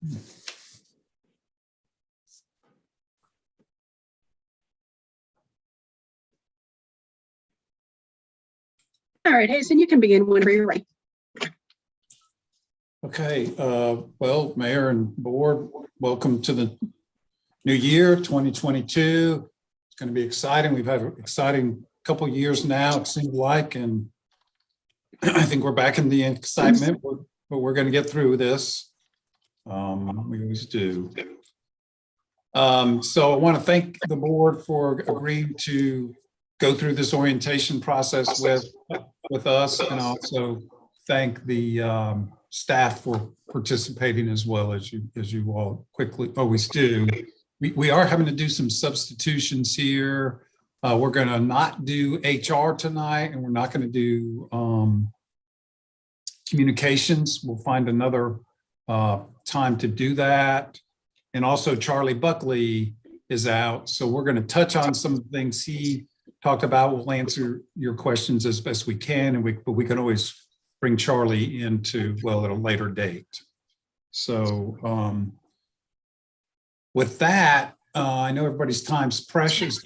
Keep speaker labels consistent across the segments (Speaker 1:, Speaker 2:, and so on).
Speaker 1: All right, Hazen, you can begin whenever you're ready.
Speaker 2: Okay, well, Mayor and Board, welcome to the new year, 2022. It's going to be exciting. We've had an exciting couple of years now, it seems like, and I think we're back in the excitement, but we're going to get through this. We always do. So I want to thank the board for agreeing to go through this orientation process with us, and also thank the staff for participating as well, as you all quickly always do. We are having to do some substitutions here. We're going to not do HR tonight, and we're not going to do communications. We'll find another time to do that. And also Charlie Buckley is out, so we're going to touch on some of the things he talked about. We'll answer your questions as best we can, but we can always bring Charlie into, well, at a later date. So with that, I know everybody's time's precious.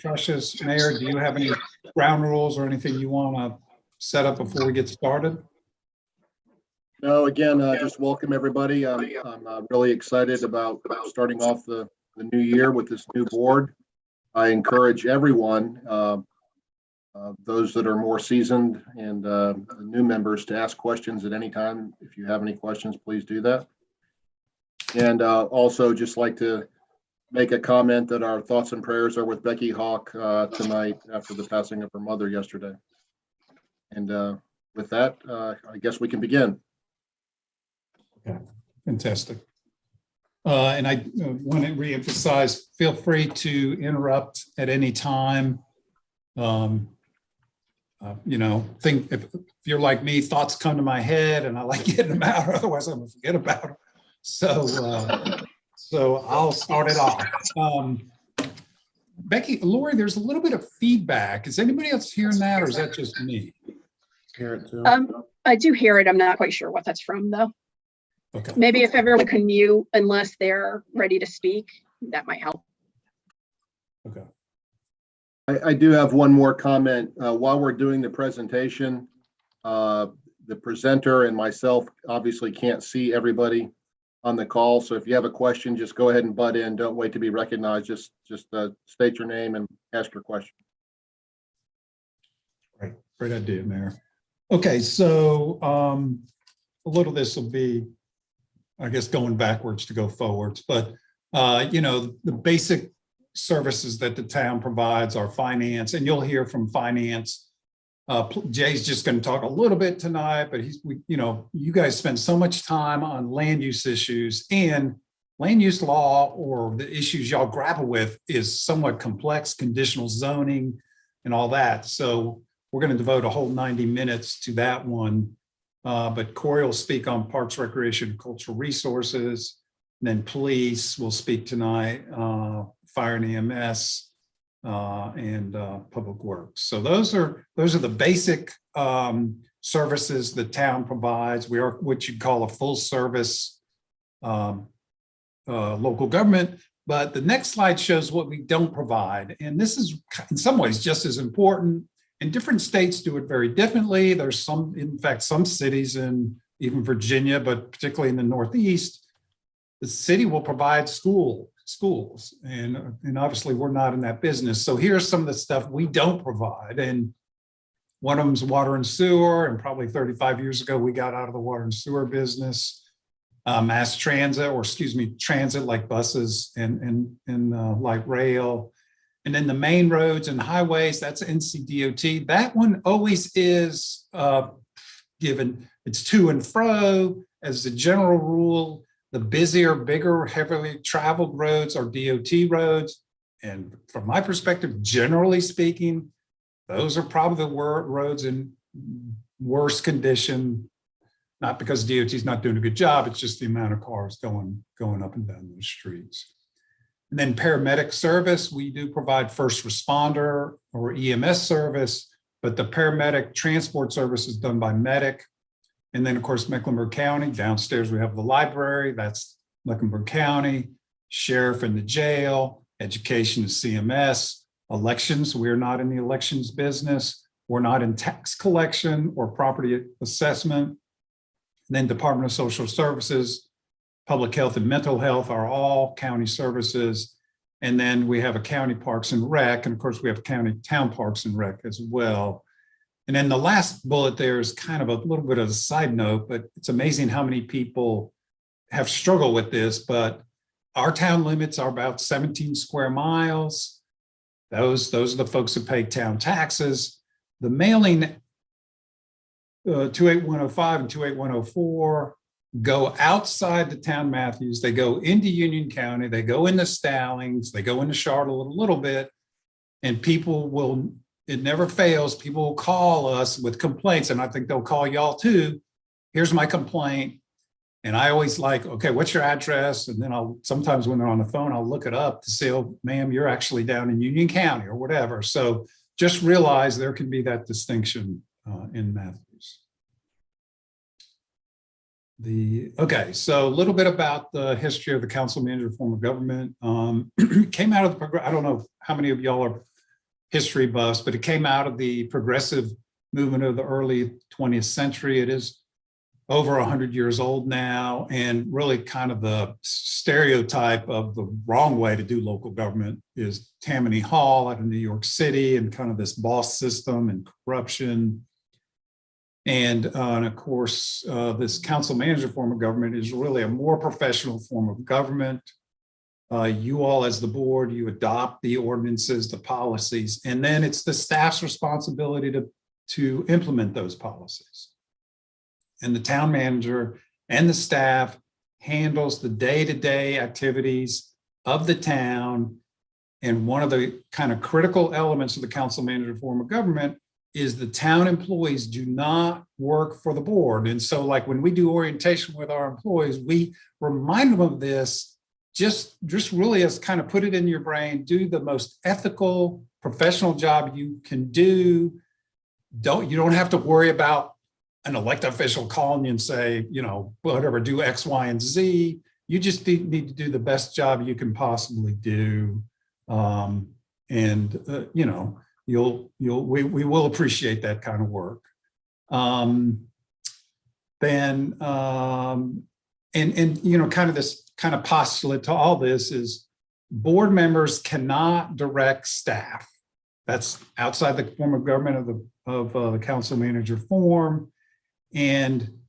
Speaker 2: Mayor, do you have any ground rules or anything you want to set up before we get started?
Speaker 3: No, again, just welcome everybody. I'm really excited about starting off the new year with this new board. I encourage everyone, those that are more seasoned and the new members, to ask questions at any time. If you have any questions, please do that. And also just like to make a comment that our thoughts and prayers are with Becky Hawk tonight after the passing of her mother yesterday. And with that, I guess we can begin.
Speaker 2: Okay, fantastic. And I want to reemphasize, feel free to interrupt at any time. You know, think if you're like me, thoughts come to my head and I like getting them out, otherwise I'm gonna forget about them. So I'll start it off. Lori, there's a little bit of feedback. Is anybody else hearing that, or is that just me?
Speaker 3: Hear it too.
Speaker 1: I do hear it. I'm not quite sure what that's from, though.
Speaker 2: Okay.
Speaker 1: Maybe if everyone can mute unless they're ready to speak, that might help.
Speaker 2: Okay.
Speaker 3: I do have one more comment. While we're doing the presentation, the presenter and myself obviously can't see everybody on the call. So if you have a question, just go ahead and butt in. Don't wait to be recognized. Just state your name and ask your question.
Speaker 2: Right. Great idea, Mayor. Okay, so a little of this will be, I guess, going backwards to go forwards, but you know, the basic services that the town provides are finance, and you'll hear from finance. Jay's just going to talk a little bit tonight, but you know, you guys spend so much time on land use issues, and land use law, or the issues y'all grapple with, is somewhat complex, conditional zoning and all that. So we're going to devote a whole 90 minutes to that one. But Corey will speak on parks, recreation, and cultural resources. And then police will speak tonight, fire and EMS, and public works. So those are the basic services the town provides. We are what you'd call a full service local government. But the next slide shows what we don't provide. And this is in some ways just as important. And different states do it very differently. There's some, in fact, some cities in even Virginia, but particularly in the Northeast, the city will provide schools. And obviously we're not in that business. So here's some of the stuff we don't provide. And one of them is water and sewer. And probably 35 years ago, we got out of the water and sewer business. Mass transit, or excuse me, transit like buses and light rail. And then the main roads and highways, that's NCDOT. That one always is given. It's to and fro as the general rule. The busier, bigger, heavily traveled roads are DOT roads. And from my perspective, generally speaking, those are probably the roads in worse condition, not because DOT is not doing a good job, it's just the amount of cars going up and down those streets. And then paramedic service, we do provide first responder or EMS service, but the paramedic transport service is done by Medic. And then of course, Mecklenburg County, downstairs we have the library, that's Mecklenburg County, sheriff in the jail, education is CMS, elections, we're not in the elections business. We're not in tax collection or property assessment. And then Department of Social Services, public health and mental health are all county services. And then we have a county parks and rec. And of course we have county town parks and rec as well. And then the last bullet there is kind of a little bit of a side note, but it's amazing how many people have struggled with this, but our town limits are about 17 square miles. Those are the folks who pay town taxes. The mailing 28105 and 28104 go outside the town Matthews. They go into Union County. They go into Stallings. They go into Charlotte a little bit. And people will, it never fails, people will call us with complaints. And I think they'll call y'all too. Here's my complaint. And I always like, okay, what's your address? And then sometimes when they're on the phone, I'll look it up to say, oh, ma'am, you're actually down in Union County or whatever. So just realize there can be that distinction in Matthews. Okay, so a little bit about the history of the council manager form of government. Came out of the, I don't know how many of y'all are history buffs, but it came out of the progressive movement of the early 20th century. It is over 100 years old now, and really kind of the stereotype of the wrong way to do local government is Tammany Hall out of New York City and kind of this boss system and corruption. And of course, this council manager form of government is really a more professional form of government. You all as the board, you adopt the ordinances, the policies, and then it's the staff's responsibility to implement those policies. And the town manager and the staff handles the day-to-day activities of the town. And one of the kind of critical elements of the council manager form of government is the town employees do not work for the board. And so like when we do orientation with our employees, we remind them of this, just really as kind of put it in your brain, do the most ethical, professional job you can do. You don't have to worry about an elected official calling you and say, you know, whatever, do X, Y, and Z. You just need to do the best job you can possibly do. You know, we will appreciate that kind of work. And you know, kind of this kind of postulate to all this is board members cannot direct staff. That's outside the form of government of the council manager form. And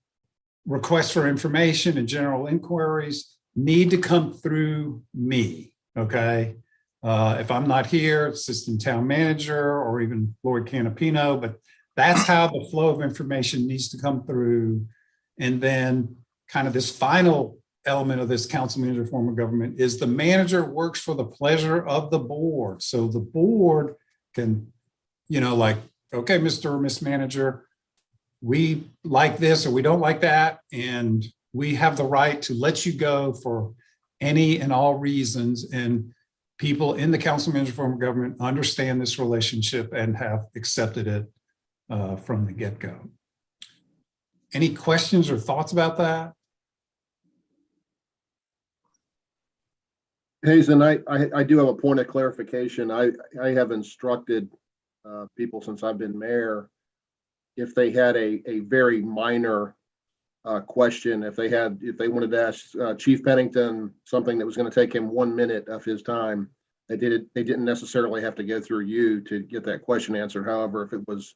Speaker 2: requests for information and general inquiries need to come through me, okay? If I'm not here, assistant town manager or even Lloyd Canapino, but that's how the flow of information needs to come through. And then kind of this final element of this council manager form of government is the manager works for the pleasure of the board. So the board can, you know, like, okay, Mr. or Miss Manager, we like this or we don't like that, and we have the right to let you go for any and all reasons. And people in the council manager form of government understand this relationship and have accepted it from the get-go. Any questions or thoughts about that?
Speaker 3: Hazen, I do have a point of clarification. I have instructed people since I've been mayor, if they had a very minor question, if they wanted to ask Chief Pennington something that was going to take him 1 minute of his time, they didn't necessarily have to go through you to get that question answered. However, if it was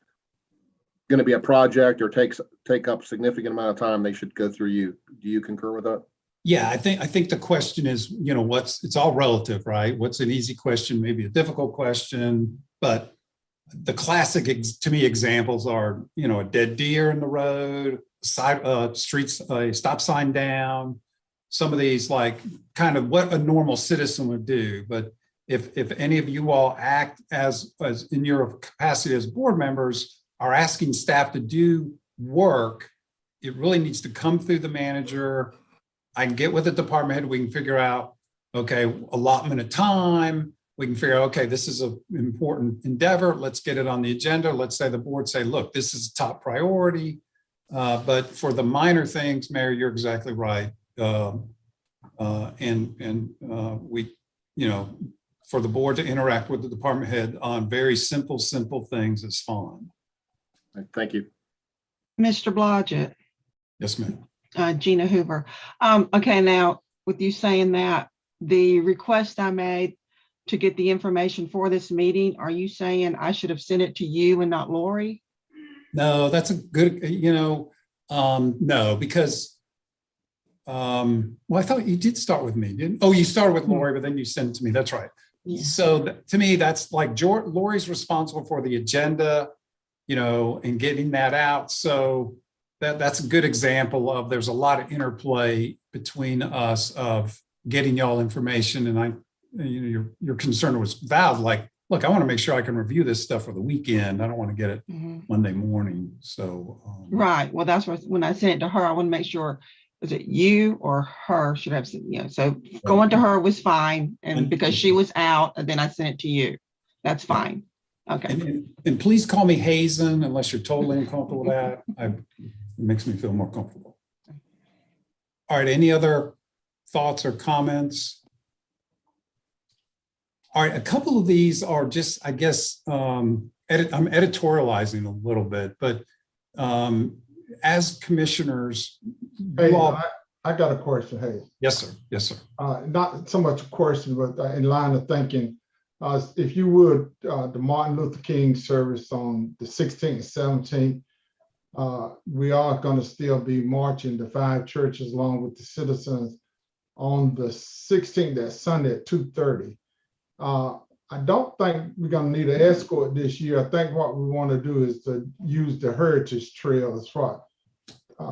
Speaker 3: going to be a project or take up a significant amount of time, they should go through you. Do you concur with that?
Speaker 2: Yeah, I think the question is, you know, it's all relative, right? What's an easy question, maybe a difficult question, but the classic, to me, examples are, you know, a dead deer in the road, streets, a stop sign down, some of these, like kind of what a normal citizen would do. But if any of you all act as in your capacity as board members are asking staff to do work, it really needs to come through the manager. I can get with the department head, we can figure out, okay, allotment of time. We can figure out, okay, this is an important endeavor. Let's get it on the agenda. Let's say the board say, look, this is a top priority. But for the minor things, Mayor, you're exactly right. We, for the board to interact with the department head on very simple things is fine.
Speaker 3: Thank you.
Speaker 4: Mr. Blodgett,
Speaker 2: Yes, ma'am.
Speaker 4: Gina Hoover. Okay, now with you saying that, the request I made to get the information for this meeting, are you saying I should have sent it to you and not Lori?
Speaker 2: No, that's a good, no, because, well, I thought you did start with me, didn't? Oh, you started with Lori, but then you sent it to me. That's right.
Speaker 4: Yeah.
Speaker 2: So to me, that's like Lori's responsible for the agenda, and getting that out. So that's a good example of there's a lot of interplay between us of getting y'all information. And your concern was valid. Like, look, I want to make sure I can review this stuff for the weekend. I don't want to get it Monday morning. So
Speaker 4: Right. Well, that's what, when I sent it to her, I want to make sure, is it you or her should have, so going to her was fine. And because she was out, and then I sent it to you. That's fine. Okay.
Speaker 2: And please call me Hazen unless you're totally uncomfortable with that. It makes me feel more comfortable. All right. Any other thoughts or comments? All right. A couple of these are just, I guess, I'm editorializing a little bit, but as commissioners,
Speaker 5: Hey, I got a question. Hey.
Speaker 2: Yes, sir. Yes, sir.
Speaker 5: Not so much a question, but in line of thinking, if you would, the Martin Luther King service on the 16th and 17th, we are going to still be marching the 5 churches along with the citizens on the 16th, that Sunday at 2:30. I don't think we're going to need an escort this year. I think what we want to do is to use the Heritage Trail, as what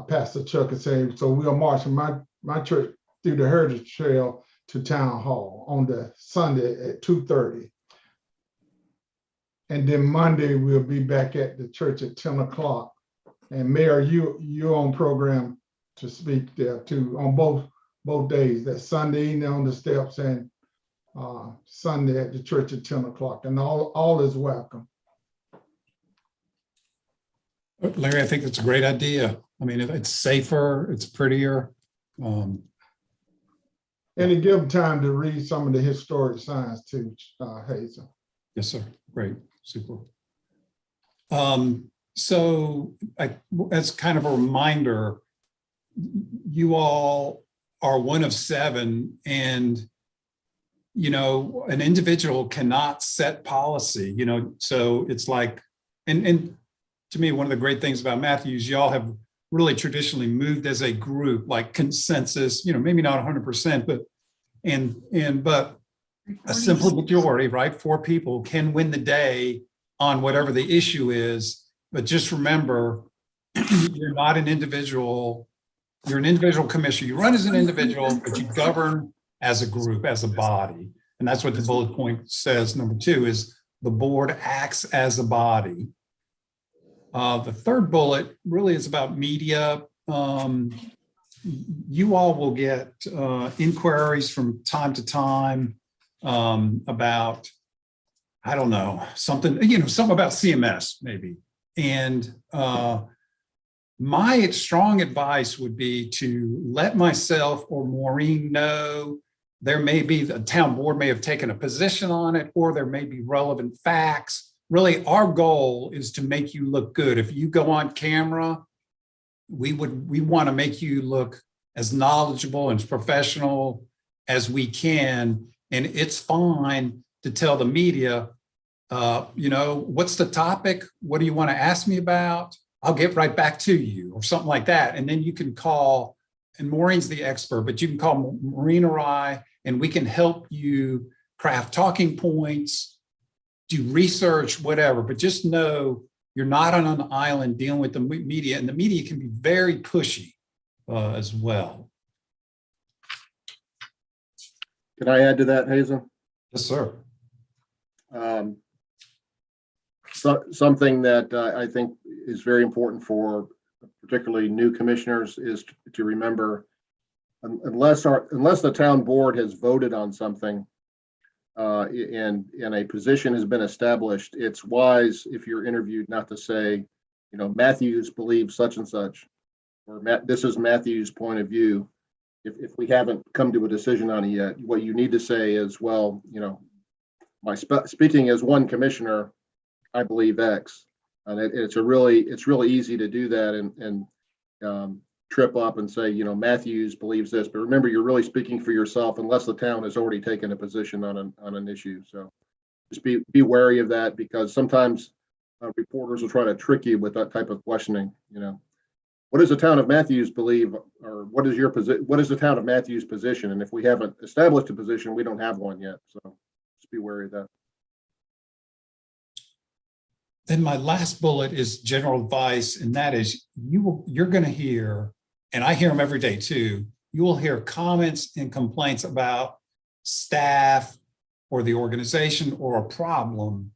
Speaker 5: Pastor Chuck is saying. So we'll march from my church through the Heritage Trail to Town Hall on the Sunday at 2:30. And then Monday, we'll be back at the church at 10 o'clock. And Mayor, you're on program to speak there too, on both days, that Sunday evening on the steps and Sunday at the church at 10 o'clock, and all is welcome.
Speaker 2: Larry, I think that's a great idea. I mean, it's safer, it's prettier.
Speaker 5: And it gives time to read some of the historic signs too, Hazel.
Speaker 2: Yes, sir. Great. Super. So as kind of a reminder, you all are one of 7, and an individual cannot set policy, so it's like, and to me, one of the great things about Matthews, y'all have really traditionally moved as a group, like consensus, maybe not 100%, but a simple majority, right? 4 people can win the day on whatever the issue is. But just remember, you're not an individual. You're an individual commissioner. You run as an individual, but you govern as a group, as a body. And that's what the bullet point says. Number 2 is the board acts as a body. The third bullet really is about media. You all will get inquiries from time to time about, I don't know, something about CMS maybe. And my strong advice would be to let myself or Maureen know. There may be, the town board may have taken a position on it, or there may be relevant facts. Really, our goal is to make you look good. If you go on camera, we want to make you look as knowledgeable and as professional as we can. And it's fine to tell the media, what's the topic? What do you want to ask me about? I'll get right back to you, or something like that. And then you can call, and Maureen's the expert, but you can call Maureen or I, and we can help you craft talking points, do research, whatever. But just know you're not on an island dealing with the media, and the media can be very pushy as well.
Speaker 3: Can I add to that, Hazel?
Speaker 2: Yes, sir.
Speaker 3: Something that I think is very important for particularly new commissioners is to remember, unless the town board has voted on something and a position has been established, it's wise if you're interviewed not to say, Matthews believes such and such, or this is Matthews' point of view. if we haven't come to a decision on it yet, what you need to say is, well, speaking as one commissioner, I believe X. And it's really easy to do that and trip up and say, Matthews believes this, but remember, you're really speaking for yourself unless the town has already taken a position on an issue. So just be wary of that, because sometimes reporters will try to trick you with that type of questioning. What does the town of Matthews believe, or what is the town of Matthews position? And if we haven't established a position, we don't have one yet. So just be wary of that.
Speaker 2: Then my last bullet is general advice, and that is you're going to hear, and I hear them every day too, you will hear comments and complaints about staff or the organization or a problem.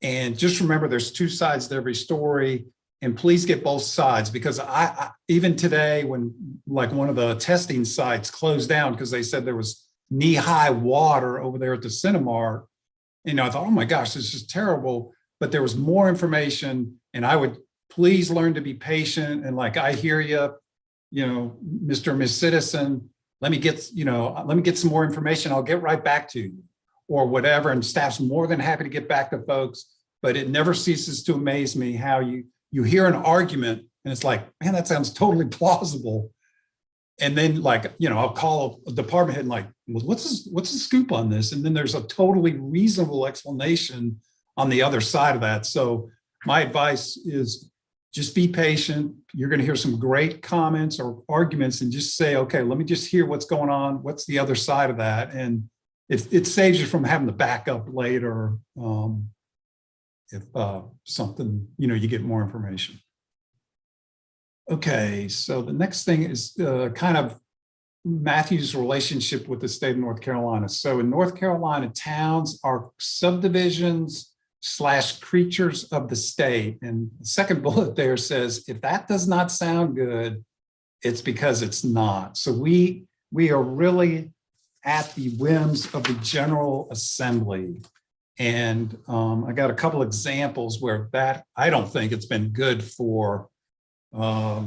Speaker 2: And just remember, there's two sides to every story, and please get both sides, because I even today, when like one of the testing sites closed down because they said there was knee-high water over there at the Cinemark, I thought, oh my gosh, this is terrible. But there was more information, and I would please learn to be patient. And like, I hear you, Mr. and Ms. Citizen, let me get some more information. I'll get right back to you or whatever. And staff's more than happy to get back to folks, but it never ceases to amaze me how you hear an argument and it's like, man, that sounds totally plausible. And then I'll call a department head and like, well, what's the scoop on this? And then there's a totally reasonable explanation on the other side of that. So my advice is just be patient. You're going to hear some great comments or arguments, and just say, okay, let me just hear what's going on. What's the other side of that? And it saves you from having to back up later if something, you get more information. Okay, so the next thing is kind of Matthew's relationship with the state of North Carolina. So in North Carolina, towns are subdivisions / creatures of the state. And the second bullet there says, if that does not sound good, it's because it's not. So we are really at the whims of the General Assembly. And I got a couple examples where that, I don't think it's been good for the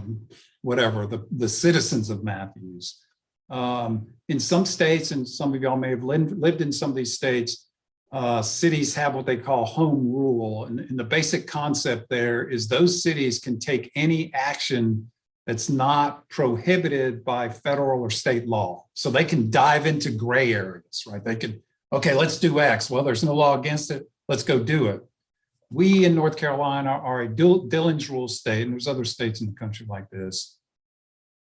Speaker 2: citizens of Matthews. In some states, and some of y'all may have lived in some of these states, cities have what they call home rule. And the basic concept there is those cities can take any action that's not prohibited by federal or state law. So they can dive into gray areas, right? They could, okay, let's do X. Well, there's no law against it. Let's go do it. We in North Carolina are a Dillon's rule state, and there's other states in the country like this.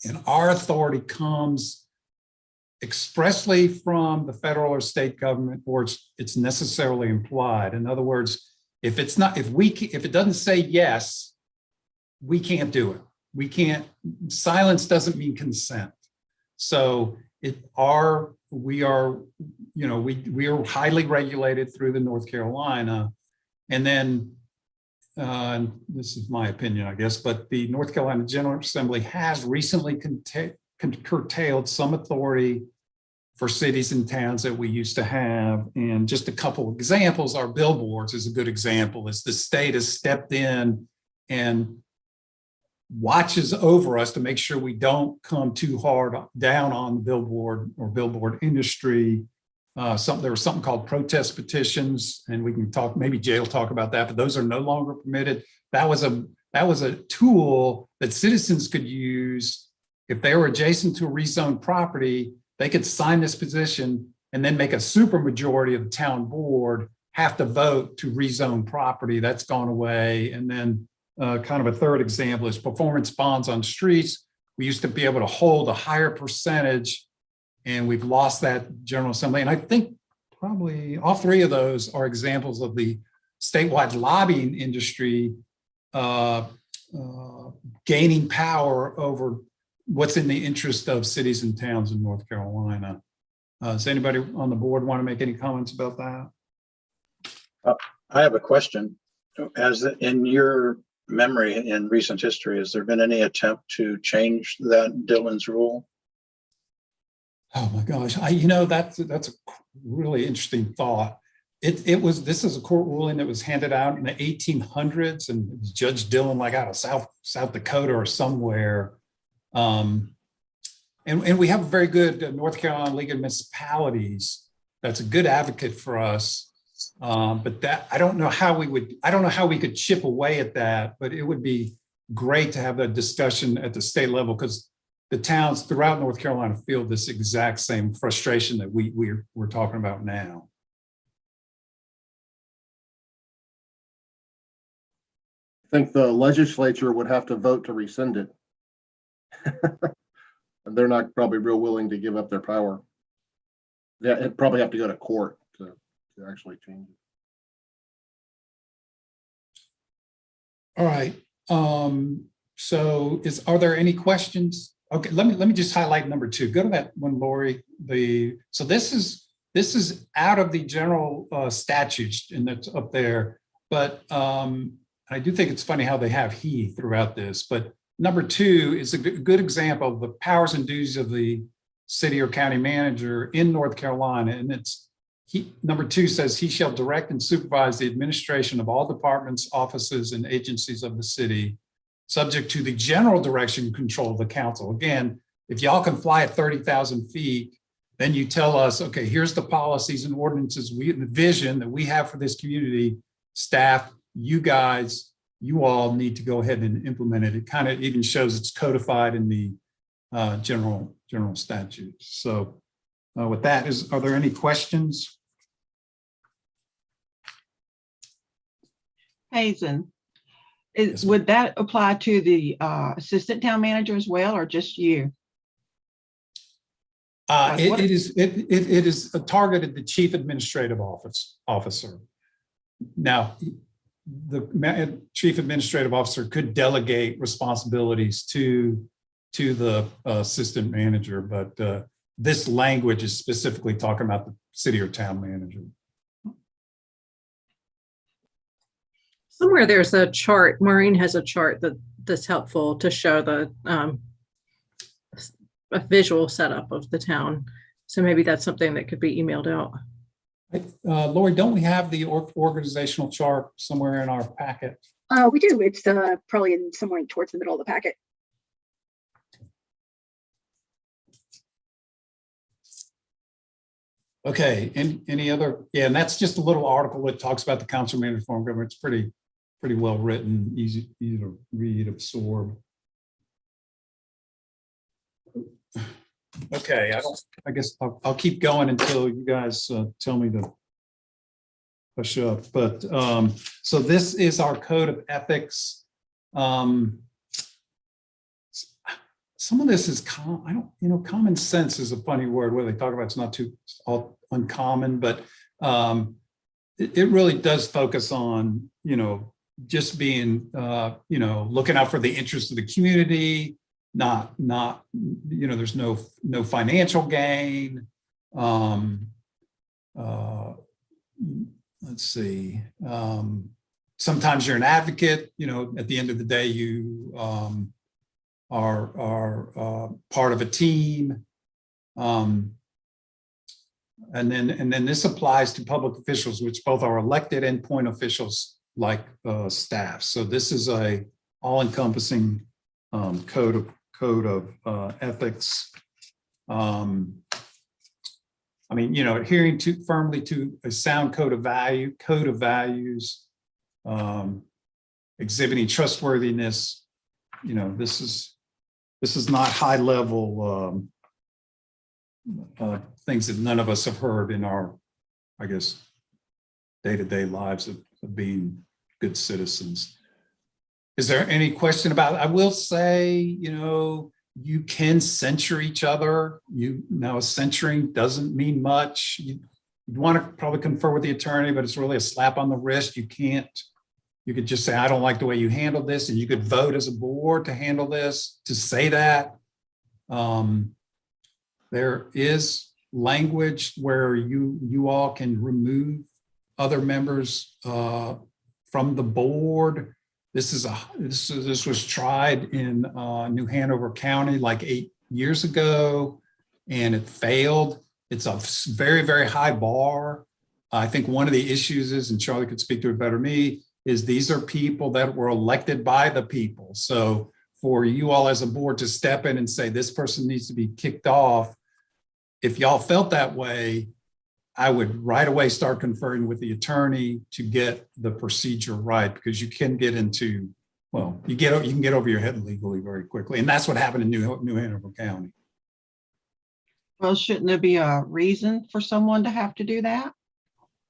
Speaker 2: And our authority comes expressly from the federal or state government, or it's necessarily implied. In other words, if it doesn't say yes, we can't do it. We can't. Silence doesn't mean consent. So we are highly regulated through the North Carolina, and then this is my opinion, I guess, but the North Carolina General Assembly has recently curtailed some authority for cities and towns that we used to have. And just a couple of examples, our billboards is a good example, is the state has stepped in and watches over us to make sure we don't come too hard down on the billboard or billboard industry. There was something called protest petitions, and we can talk, maybe Jay will talk about that, but those are no longer permitted. That was a tool that citizens could use if they were adjacent to a rezoned property. They could sign this petition and then make a supermajority of the town board have to vote to rezone property. That's gone away. And then kind of a third example is performance bonds on streets. We used to be able to hold a higher percentage, and we've lost that General Assembly. And I think probably all three of those are examples of the statewide lobbying industry gaining power over what's in the interest of cities and towns in North Carolina. Does anybody on the board want to make any comments about that?
Speaker 6: I have a question. As in your memory in recent history, has there been any attempt to change that Dillon's rule?
Speaker 2: Oh my gosh, that's a really interesting thought. This is a court ruling that was handed out in the 1800s, and it was Judge Dillon, like out of South Dakota or somewhere. And And we have a very good North Carolina League of Municipalities that's a good advocate for us. But that I don't know how we could chip away at that, but it would be great to have a discussion at the state level, because the towns throughout North Carolina feel this exact same frustration that we're talking about now.
Speaker 3: I think the legislature would have to vote to rescind it. And they're not probably real willing to give up their power. Yeah, it'd probably have to go to court to actually change it.
Speaker 2: All right. So are there any questions? Okay, let me just highlight number 2. Go to that one, Lori. So this is out of the general statutes, and that's up there. But I do think it's funny how they have he throughout this. But number 2 is a good example of the powers and duties of the city or county manager in North Carolina. And number 2 says he shall direct and supervise the administration of all departments, offices, and agencies of the city, subject to the general direction and control of the council. Again, if y'all can fly at 30,000 feet, then you tell us, okay, here's the policies and ordinances, the vision that we have for this community. Staff, you guys, you all need to go ahead and implement it. It kind of even shows it's codified in the general statutes. So with that, are there any questions?
Speaker 4: Hazen,
Speaker 2: Yes, ma'am.
Speaker 4: would that apply to the assistant town manager as well, or just you?
Speaker 2: It is targeted the chief administrative officer. Now, the chief administrative officer could delegate responsibilities to the assistant manager, but this language is specifically talking about the city or town manager.
Speaker 1: Somewhere there's a chart, Maureen has a chart that's helpful to show the a visual setup of the town. So maybe that's something that could be emailed out.
Speaker 2: Lori, don't we have the organizational chart somewhere in our packet?
Speaker 1: We do. It's probably somewhere towards the middle of the packet.
Speaker 2: Okay, any other? Yeah, and that's just a little article that talks about the council manager form of government. It's pretty well written, easy to read, absorb. Okay, I guess I'll keep going until you guys tell me to push up. But so this is our code of ethics. Some of this is common sense is a funny word where they talk about it's not too uncommon, but it really does focus on, just being, looking out for the interests of the community, not, there's no financial gain. Let's see. Sometimes you're an advocate, at the end of the day, you are part of a team. And then this applies to public officials, which both are elected and point officials like staff. So this is a all-encompassing code of ethics. Adhering firmly to a sound code of values, exhibiting trustworthiness. This is not high level things that none of us have heard in our, I guess, day-to-day lives of being good citizens. Is there any question about it? I will say, you can censure each other. Censuring doesn't mean much. You'd want to probably confer with the attorney, but it's really a slap on the wrist. You could just say, I don't like the way you handled this, and you could vote as a board to handle this, to say that. There is language where you all can remove other members from the board. This was tried in New Hanover County like 8 years ago, and it failed. It's a very, very high bar. I think one of the issues is, and Charlie could speak to it better than me, is these are people that were elected by the people. So for you all as a board to step in and say, this person needs to be kicked off. If y'all felt that way, I would right away start conferring with the attorney to get the procedure right, because you can get into, well, you can get over your head legally very quickly. And that's what happened in New Hanover County.
Speaker 4: Well, shouldn't there be a reason for someone to have to do that?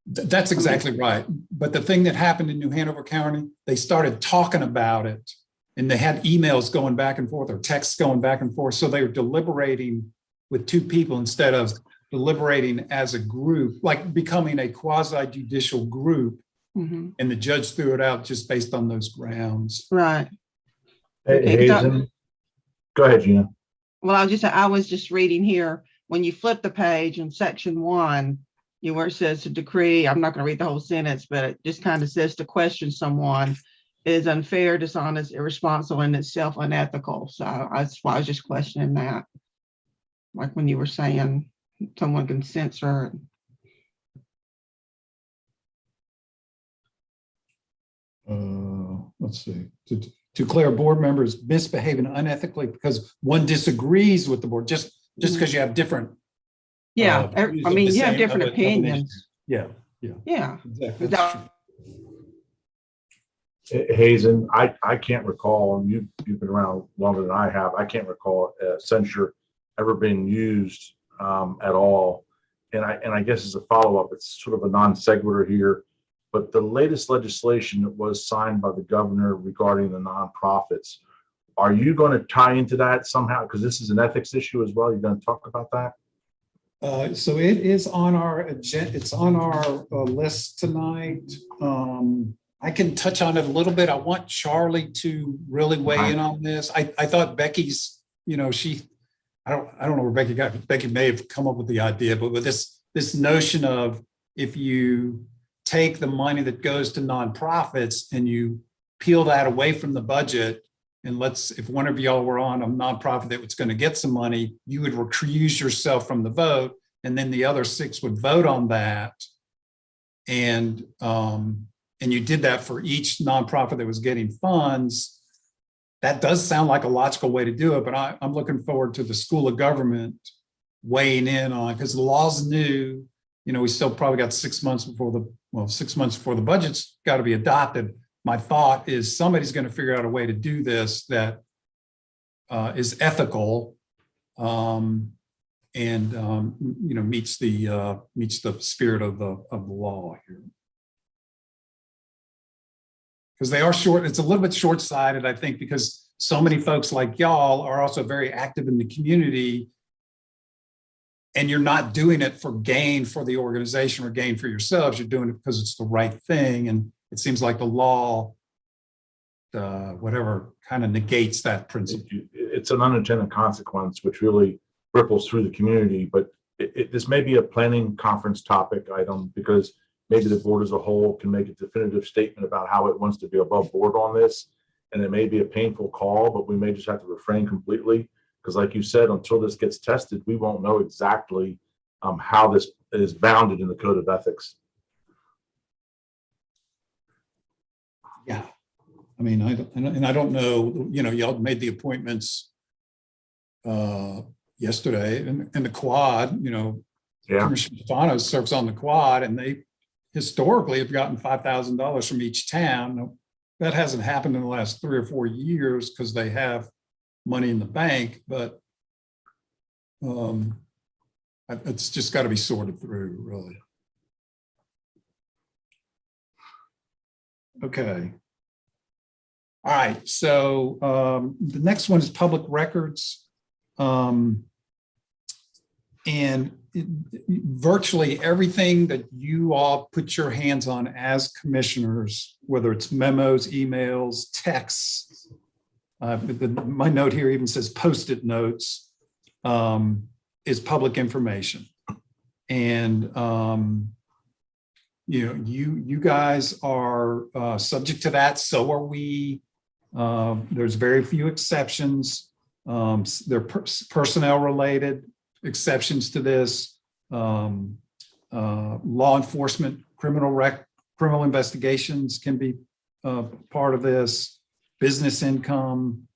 Speaker 2: That's exactly right. But the thing that happened in New Hanover County, they started talking about it, and they had emails going back and forth or texts going back and forth. So they were deliberating with two people instead of deliberating as a group, like becoming a quasi judicial group.
Speaker 4: Mhm.
Speaker 2: And the judge threw it out just based on those grounds.
Speaker 4: Right.
Speaker 7: Hey, Hazen. Go ahead, Gina.
Speaker 4: Well, I was just reading here, when you flip the page in section 1, where it says to decree, I'm not going to read the whole sentence, but it just kind of says to question someone is unfair, dishonest, irresponsible, and itself unethical. So that's why I was just questioning that. Like when you were saying someone can censor.
Speaker 2: Let's see. To declare board members misbehaving unethically because one disagrees with the board, just because you have different.
Speaker 4: Yeah,
Speaker 2: views
Speaker 4: I
Speaker 2: of
Speaker 4: mean,
Speaker 2: the
Speaker 4: you have
Speaker 2: same-
Speaker 4: different
Speaker 2: of an issue.
Speaker 4: opinions.
Speaker 2: Yeah,
Speaker 4: Yeah.
Speaker 2: exactly. That's true.
Speaker 7: Hazen, I can't recall, and you've been around longer than I have. I can't recall censure ever being used at all. And I guess as a follow-up, it's sort of a non sequitur here, but the latest legislation that was signed by the governor regarding the nonprofits, are you going to tie into that somehow? Because this is an ethics issue as well. You're going to talk about that?
Speaker 2: So it is on our agenda. It's on our list tonight. I can touch on it a little bit. I want Charlie to really weigh in on this. I thought Becky's, I don't know where Becky got, but Becky may have come up with the idea, but with this notion of if you take the money that goes to nonprofits and you peel that away from the budget, and if one of y'all were on a nonprofit that was going to get some money, you would recuse yourself from the vote, and then the other 6 would vote on that. And you did that for each nonprofit that was getting funds. That does sound like a logical way to do it, but I'm looking forward to the School of Government weighing in on, because the law's new. We still probably got 6 months before the budget's got to be adopted. My thought is somebody's going to figure out a way to do this that is ethical and meets the spirit of the law here. Because they are short, it's a little bit short-sighted, I think, because so many folks like y'all are also very active in the community, and you're not doing it for gain for the organization or gain for yourselves. You're doing it because it's the right thing. And it seems like the law, whatever, kind of negates that principle.
Speaker 7: It's an unintended consequence, which really ripples through the community. But this may be a planning conference topic item, because maybe the board as a whole can make a definitive statement about how it wants to be above board on this. And it may be a painful call, but we may just have to refrain completely. Because like you said, until this gets tested, we won't know exactly how this is bounded in the code of ethics.
Speaker 2: Yeah. I mean, I don't know, y'all made the appointments yesterday, and the quad,
Speaker 7: Yeah.
Speaker 2: Commissioner Stefano serves on the quad, and they historically have gotten $5,000 from each town. That hasn't happened in the last 3 or 4 years because they have money in the bank, but it's just got to be sorted through, really. Okay. All right. So the next one is public records. And virtually everything that you all put your hands on as commissioners, whether it's memos, emails, texts, my note here even says Post-it notes, is public information. And you guys are subject to that. So are we. There's very few exceptions. They're personnel related exceptions to this. Law enforcement, criminal investigations can be part of this. Business income,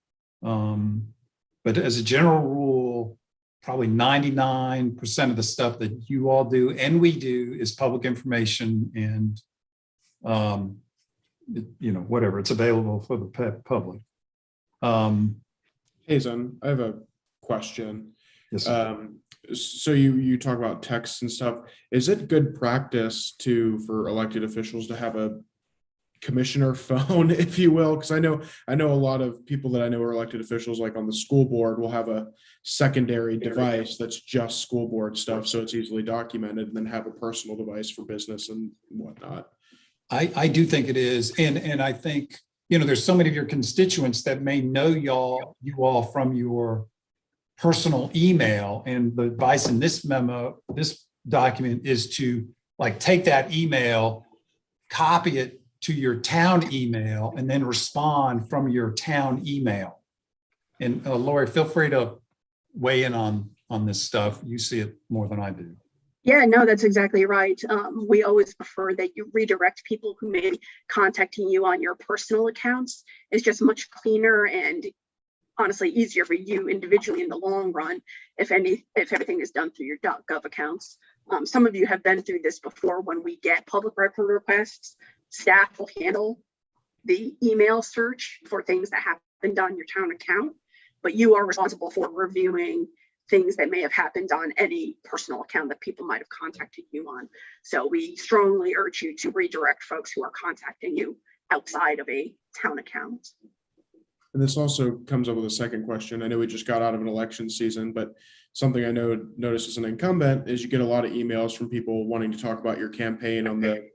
Speaker 2: But as a general rule, probably 99% of the stuff that you all do and we do is public information, and whatever, it's available for the public.
Speaker 8: Hazen, I have a question.
Speaker 2: Yes.
Speaker 8: So you talk about texts and stuff. Is it good practice for elected officials to have a commissioner phone, if you will? Because I know a lot of people that I know are elected officials, like on the school board, will have a secondary device that's just school board stuff, so it's easily documented, and then have a personal device for business and whatnot.
Speaker 2: I do think it is, and I think there's so many of your constituents that may know you all from your personal email, and the advice in this document is to take that email, copy it to your town email, and then respond from your town email. And Lori, feel free to weigh in on this stuff. You see it more than I do.
Speaker 9: Yeah, no, that's exactly right. We always prefer that you redirect people who may be contacting you on your personal accounts. It's just much cleaner and honestly easier for you individually in the long run if everything is done through your .gov accounts. Some of you have been through this before. When we get public record requests, staff will handle the email search for things that happened on your town account, but you are responsible for reviewing things that may have happened on any personal account that people might have contacted you on. So we strongly urge you to redirect folks who are contacting you outside of a town account.
Speaker 8: And this also comes up with a second question. I know we just got out of an election season, but something I noticed as an incumbent is you get a lot of emails from people wanting to talk about your campaign on the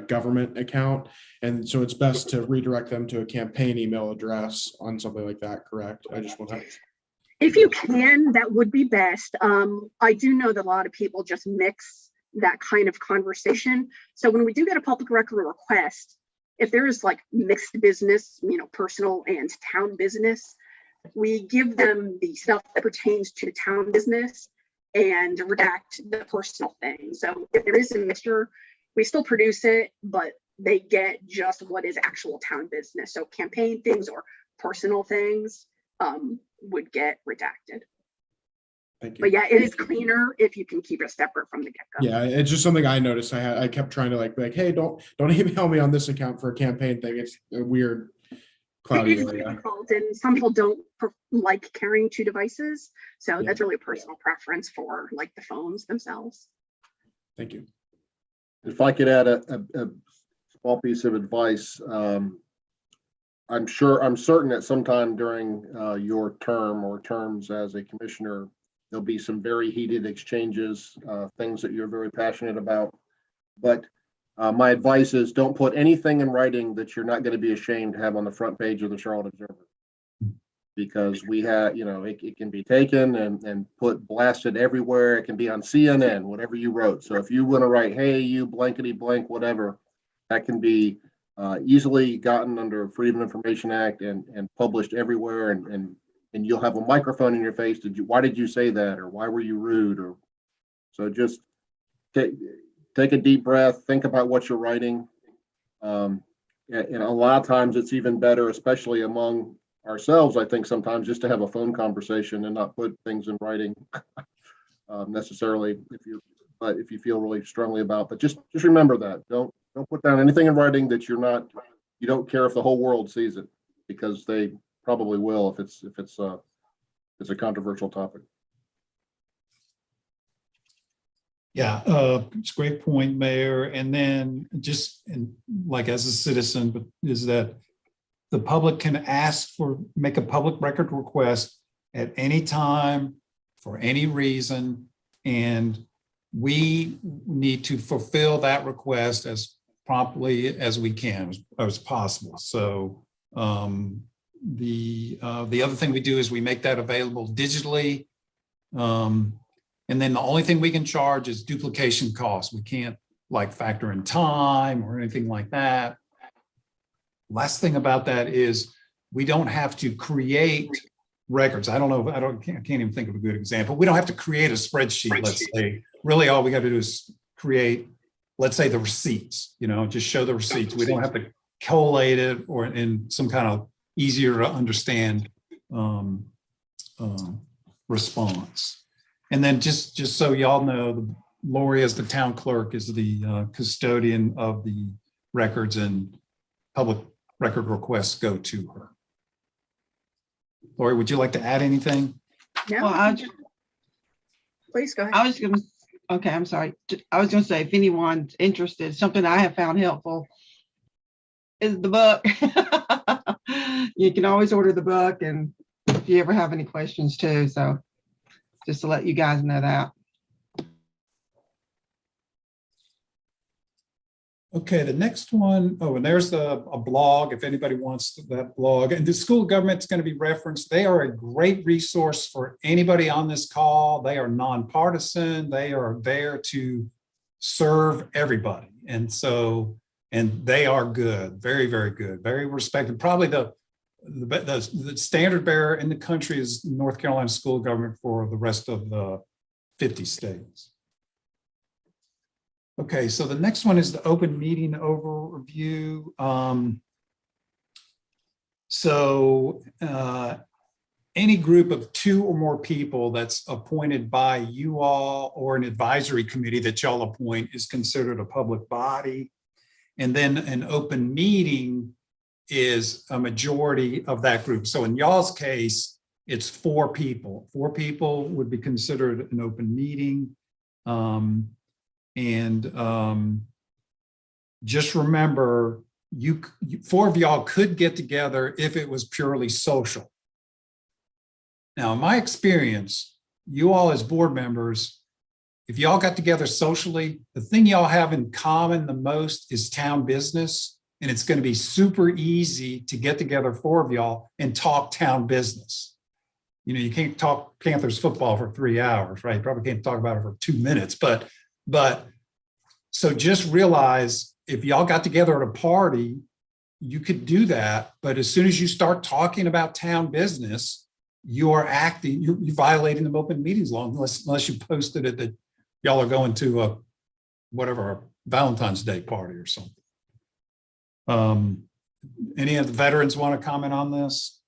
Speaker 8: government account. And so it's best to redirect them to a campaign email address on something like that, correct? I just want to...
Speaker 9: If you can, that would be best. I do know that a lot of people just mix that kind of conversation. So when we do get a public record request, if there is mixed business, personal and town business, we give them the stuff that pertains to town business and redact the personal thing. So if there is a mixture, we still produce it, but they get just what is actual town business. So campaign things or personal things would get redacted.
Speaker 8: Thank you.
Speaker 9: But yeah, it is cleaner if you can keep it separate from the get-go.
Speaker 8: Yeah, it's just something I noticed. I kept trying to be like, hey, don't email me on this account for a campaign thing. It's a weird cloudy
Speaker 9: It is
Speaker 8: area.
Speaker 9: difficult, and some people don't like carrying two devices. So that's really a personal preference for the phones themselves.
Speaker 8: Thank you.
Speaker 3: If I could add a small piece of advice, I'm certain that sometime during your term or terms as a commissioner, there'll be some very heated exchanges, things that you're very passionate about. But my advice is don't put anything in writing that you're not going to be ashamed to have on the front page of the Charlotte Observer. Because we have, it can be taken and blasted everywhere. It can be on CNN, whatever you wrote. So if you want to write, hey, you blankety blank, whatever, that can be easily gotten under Freedom of Information Act and published everywhere. And you'll have a microphone in your face. Why did you say that? Or why were you rude? Or so just take a deep breath, think about what you're writing. And a lot of times it's even better, especially among ourselves, I think sometimes just to have a phone conversation and not put things in writing necessarily if you feel really strongly about, but just remember that don't put down anything in writing that you don't care if the whole world sees it, because they probably will if it's a controversial topic.
Speaker 2: Yeah, it's a great point, Mayor. And then just as a citizen, but is that the public can make a public record request at any time for any reason, and we need to fulfill that request as promptly as we can, as possible. So the other thing we do is we make that available digitally. And then the only thing we can charge is duplication costs. We can't factor in time or anything like that. Last thing about that is we don't have to create records. I can't even think of a good example. We don't have to create a spreadsheet, let's say. Really all we got to do is create, let's say, the receipts, just show the receipts. We don't have to collate it or in some kind of easier to understand response. And then just so y'all know, Lori, as the town clerk, is the custodian of the records, and public record requests go to her. Lori, would you like to add anything?
Speaker 4: Well,
Speaker 9: No, please go ahead.
Speaker 4: I was gonna, okay, I'm sorry. I was gonna say, if anyone's interested, something I have found helpful is the book. You can always order the book, and if you ever have any questions too, so just to let you guys know that.
Speaker 2: Okay, the next one, oh, and there's a blog, if anybody wants that blog. And the school government's going to be referenced. They are a great resource for anybody on this call. They are nonpartisan. They are there to serve everybody. And so, and they are good, very, very good, very respected. Probably the standard bearer in the country is North Carolina school government for the rest of the 50 states. Okay, so the next one is the open meeting overview. Any group of 2 or more people that's appointed by you all or an advisory committee that y'all appoint is considered a public body. And then an open meeting is a majority of that group. So in y'all's case, it's 4 people. 4 people would be considered an open meeting. Just remember, 4 of y'all could get together if it was purely social. Now, in my experience, you all as board members, if y'all got together socially, the thing y'all have in common the most is town business. And it's going to be super easy to get together 4 of y'all and talk town business. You know, you can't talk Panthers football for 3 hours, right? You probably can't talk about it for 2 minutes, but so just realize if y'all got together at a party, you could do that. But as soon as you start talking about town business, you are acting, you're violating the open meetings law unless you posted it that y'all are going to a Valentine's Day party or something. Any of the veterans want to comment on this?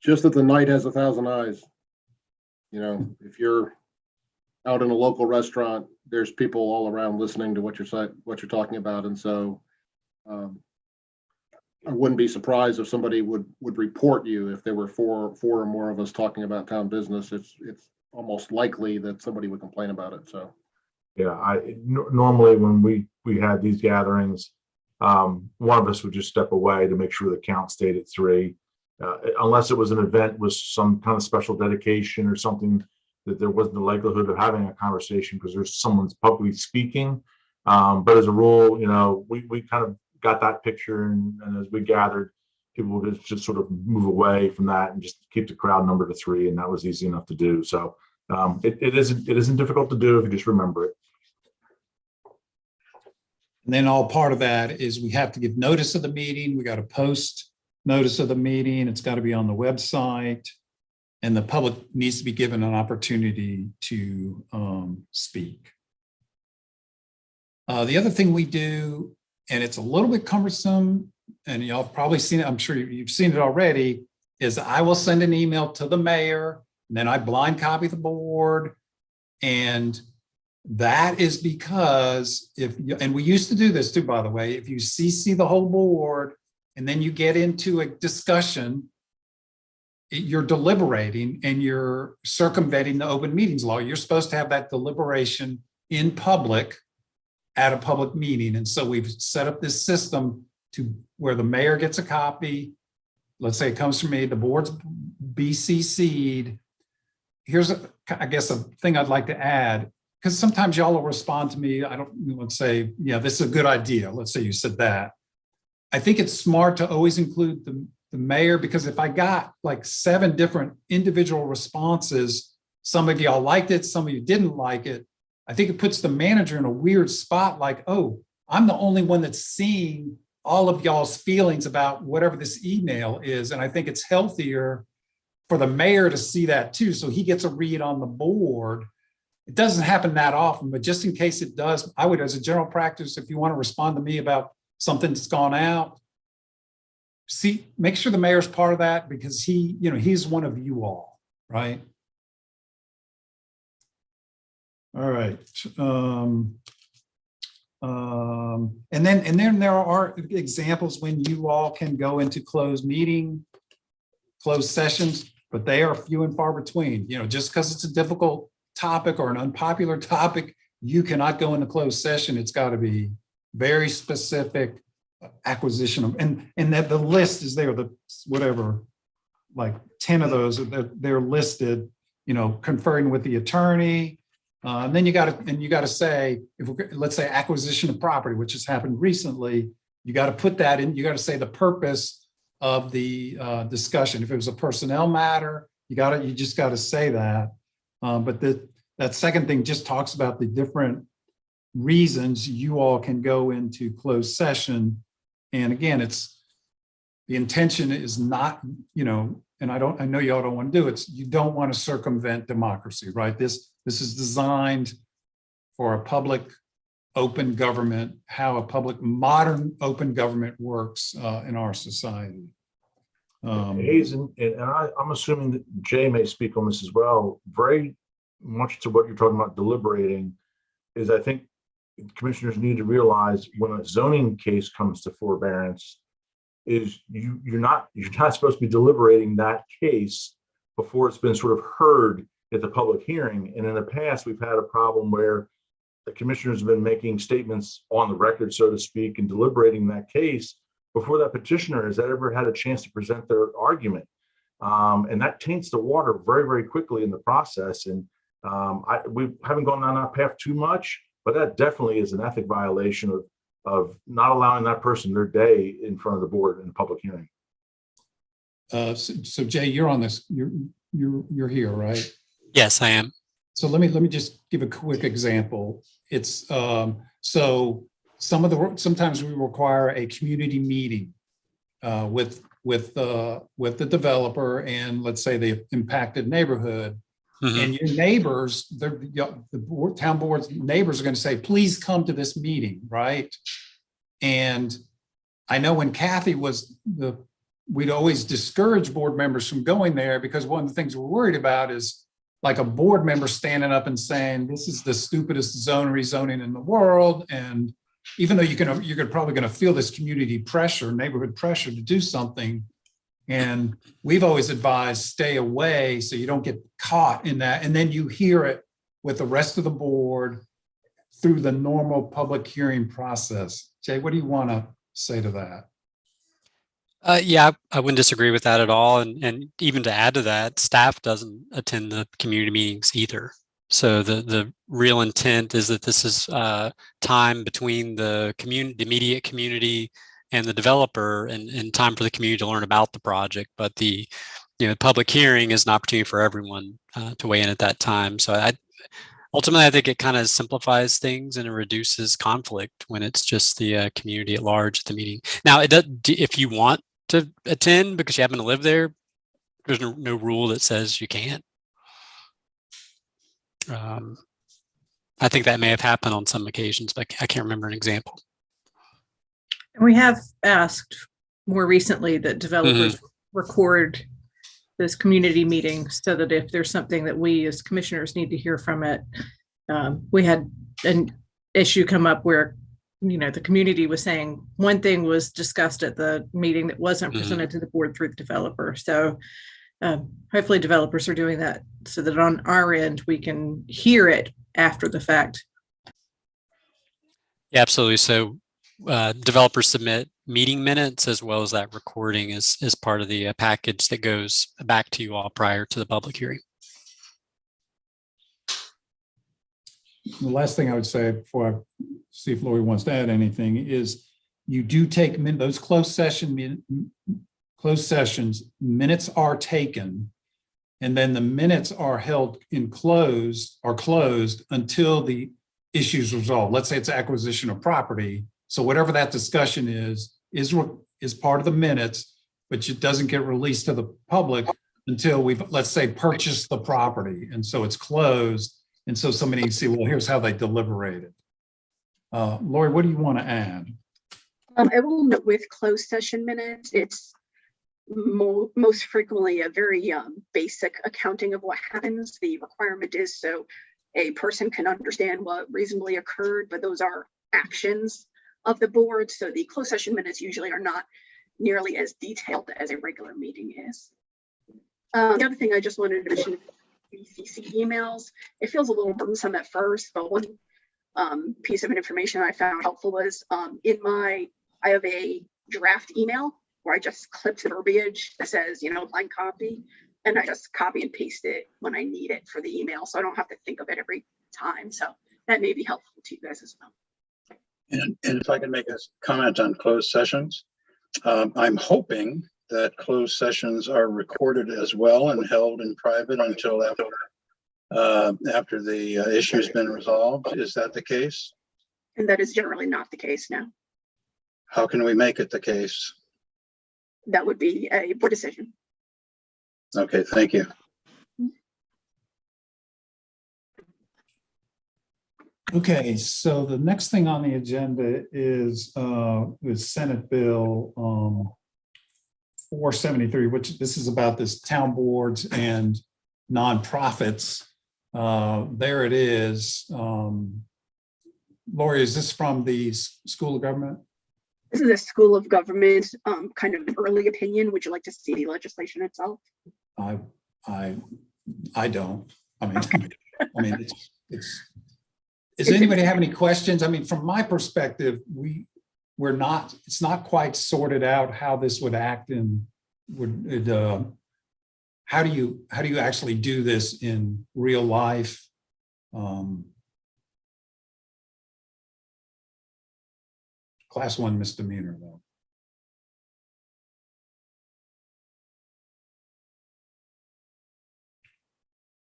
Speaker 3: Just that the night has 1,000 eyes. You know, if you're out in a local restaurant, there's people all around listening to what you're talking about. And so I wouldn't be surprised if somebody would report you if there were four or more of us talking about town business. It's almost likely that somebody would complain about it. So
Speaker 7: yeah, normally when we had these gatherings, one of us would just step away to make sure the count stayed at 3, unless it was an event with some kind of special dedication or something that there wasn't the likelihood of having a conversation because there's someone's publicly speaking. But as a rule, you know, we kind of got that picture, and as we gathered, people would just sort of move away from that and just keep the crowd number to 3, and that was easy enough to do. So it isn't difficult to do if you just remember it.
Speaker 2: And then all part of that is we have to give notice of the meeting. We got to post notice of the meeting. It's got to be on the website, and the public needs to be given an opportunity to speak. The other thing we do, and it's a little bit cumbersome, and y'all have probably seen it, I'm sure you've seen it already, is I will send an email to the mayor, and then I blind copy the board. And that is because and we used to do this too, by the way, if you CC the whole board and then you get into a discussion, you're deliberating and you're circumventing the open meetings law. You're supposed to have that deliberation in public at a public meeting. And so we've set up this system to where the mayor gets a copy. Let's say it comes from me, the board's BCC'd. Here's, I guess, a thing I'd like to add, because sometimes y'all will respond to me. I don't want to say, yeah, this is a good idea. Let's say you said that. I think it's smart to always include the mayor, because if I got like 7 different individual responses, some of y'all liked it, some of you didn't like it, I think it puts the manager in a weird spot, like, oh, I'm the only one that's seeing all of y'all's feelings about whatever this email is. And I think it's healthier for the mayor to see that too, so he gets a read on the board. It doesn't happen that often, but just in case it does, I would, as a general practice, if you want to respond to me about something that's gone out, see, make sure the mayor's part of that because he, he's one of you all, right? All right. And then there are examples when you all can go into closed sessions, but they are few and far between. Just because it's a difficult topic or an unpopular topic, you cannot go into closed session. It's got to be very specific acquisition of, and that the list is there, the whatever, like 10 of those, they're listed, conferring with the attorney. And then you got to say, let's say acquisition of property, which has happened recently, you got to put that in, you got to say the purpose of the discussion. If it was a personnel matter, you just got to say that. But that second thing just talks about the different reasons you all can go into closed session. And again, the intention is not, and I know y'all don't want to do it. You don't want to circumvent democracy, right? This is designed for a public open government, how a public modern open government works in our society.
Speaker 7: Hayes, and I'm assuming that Jay may speak on this as well. Very much to what you're talking about deliberating is, I think commissioners need to realize when a zoning case comes to forbearance, is you're not supposed to be deliberating that case before it's been sort of heard at the public hearing. And in the past, we've had a problem where the commissioners have been making statements on the record, so to speak, and deliberating that case before that petitioner has ever had a chance to present their argument. And that taints the water very, very quickly in the process. And we haven't gone down that path too much, but that definitely is an ethic violation of not allowing that person their day in front of the board in a public hearing.
Speaker 2: So Jay, you're on this, you're here, right?
Speaker 10: Yes, I am.
Speaker 2: So let me just give a quick example. It's so sometimes we require a community meeting with the developer and let's say the impacted neighborhood. Mm-hmm. And your neighbors, the town board's neighbors are going to say, please come to this meeting, right? And I know when Kathy was we'd always discourage board members from going there because one of the things we're worried about is like a board member standing up and saying, this is the stupidest rezoning in the world. And even though you're probably going to feel this community pressure, neighborhood pressure to do something. And we've always advised stay away so you don't get caught in that. And then you hear it with the rest of the board through the normal public hearing process. Jay, what do you want to say to that?
Speaker 10: Yeah, I wouldn't disagree with that at all. And even to add to that, staff doesn't attend the community meetings either. So the real intent is that this is time between the immediate community and the developer and time for the community to learn about the project. But the public hearing is an opportunity for everyone to weigh in at that time. So ultimately, I think it kind of simplifies things and it reduces conflict when it's just the community at large at the meeting. Now, if you want to attend because you happen to live there, there's no rule that says you can't. I think that may have happened on some occasions, but I can't remember an example.
Speaker 1: And we have asked more recently that developers record those community meetings so that if there's something that we as commissioners need to hear from it, we had an issue come up where, the community was saying one thing was discussed at the meeting that wasn't presented to the board through the developer. So hopefully developers are doing that so that on our end, we can hear it after the fact.
Speaker 10: Yeah, absolutely. So developers submit meeting minutes as well as that recording is part of the package that goes back to you all prior to the public hearing.
Speaker 2: The last thing I would say before I see if Lori wants to add anything is you do take those closed sessions, minutes are taken, and then the minutes are held closed until the issue's resolved. Let's say it's acquisition of property. So whatever that discussion is part of the minutes, but it doesn't get released to the public until we've, let's say, purchased the property. And so it's closed. And so somebody can see, well, here's how they deliberated. Lori, what do you want to add?
Speaker 9: I will note with closed session minutes, it's most frequently a very basic accounting of what happens. The requirement is so a person can understand what reasonably occurred, but those are actions of the board. So the closed session minutes usually are not nearly as detailed as a regular meeting is. The other thing I just wanted to mention, BCC emails. It feels a little burdensome at first, but one piece of information I found helpful was I have a draft email where I just clipped verbiage that says, line copy, and I just copy and paste it when I need it for the email. So I don't have to think of it every time. So that may be helpful to you guys as well.
Speaker 6: And if I can make a comment on closed sessions, I'm hoping that closed sessions are recorded as well and held in private until after the issue's been resolved. Is that the case?
Speaker 9: And that is generally not the case now.
Speaker 6: How can we make it the case?
Speaker 9: That would be a board decision.
Speaker 6: Okay, thank you.
Speaker 2: Okay, so the next thing on the agenda is Senate Bill 473, which this is about this town boards and nonprofits. There it is. Lori, is this from the School of Government?
Speaker 9: This is a School of Government kind of early opinion. Would you like to see the legislation itself?
Speaker 2: I don't. Does anybody have any questions? I mean, from my perspective, it's not quite sorted out how this would act and how do you actually do this in real life? Class 1 misdemeanor though.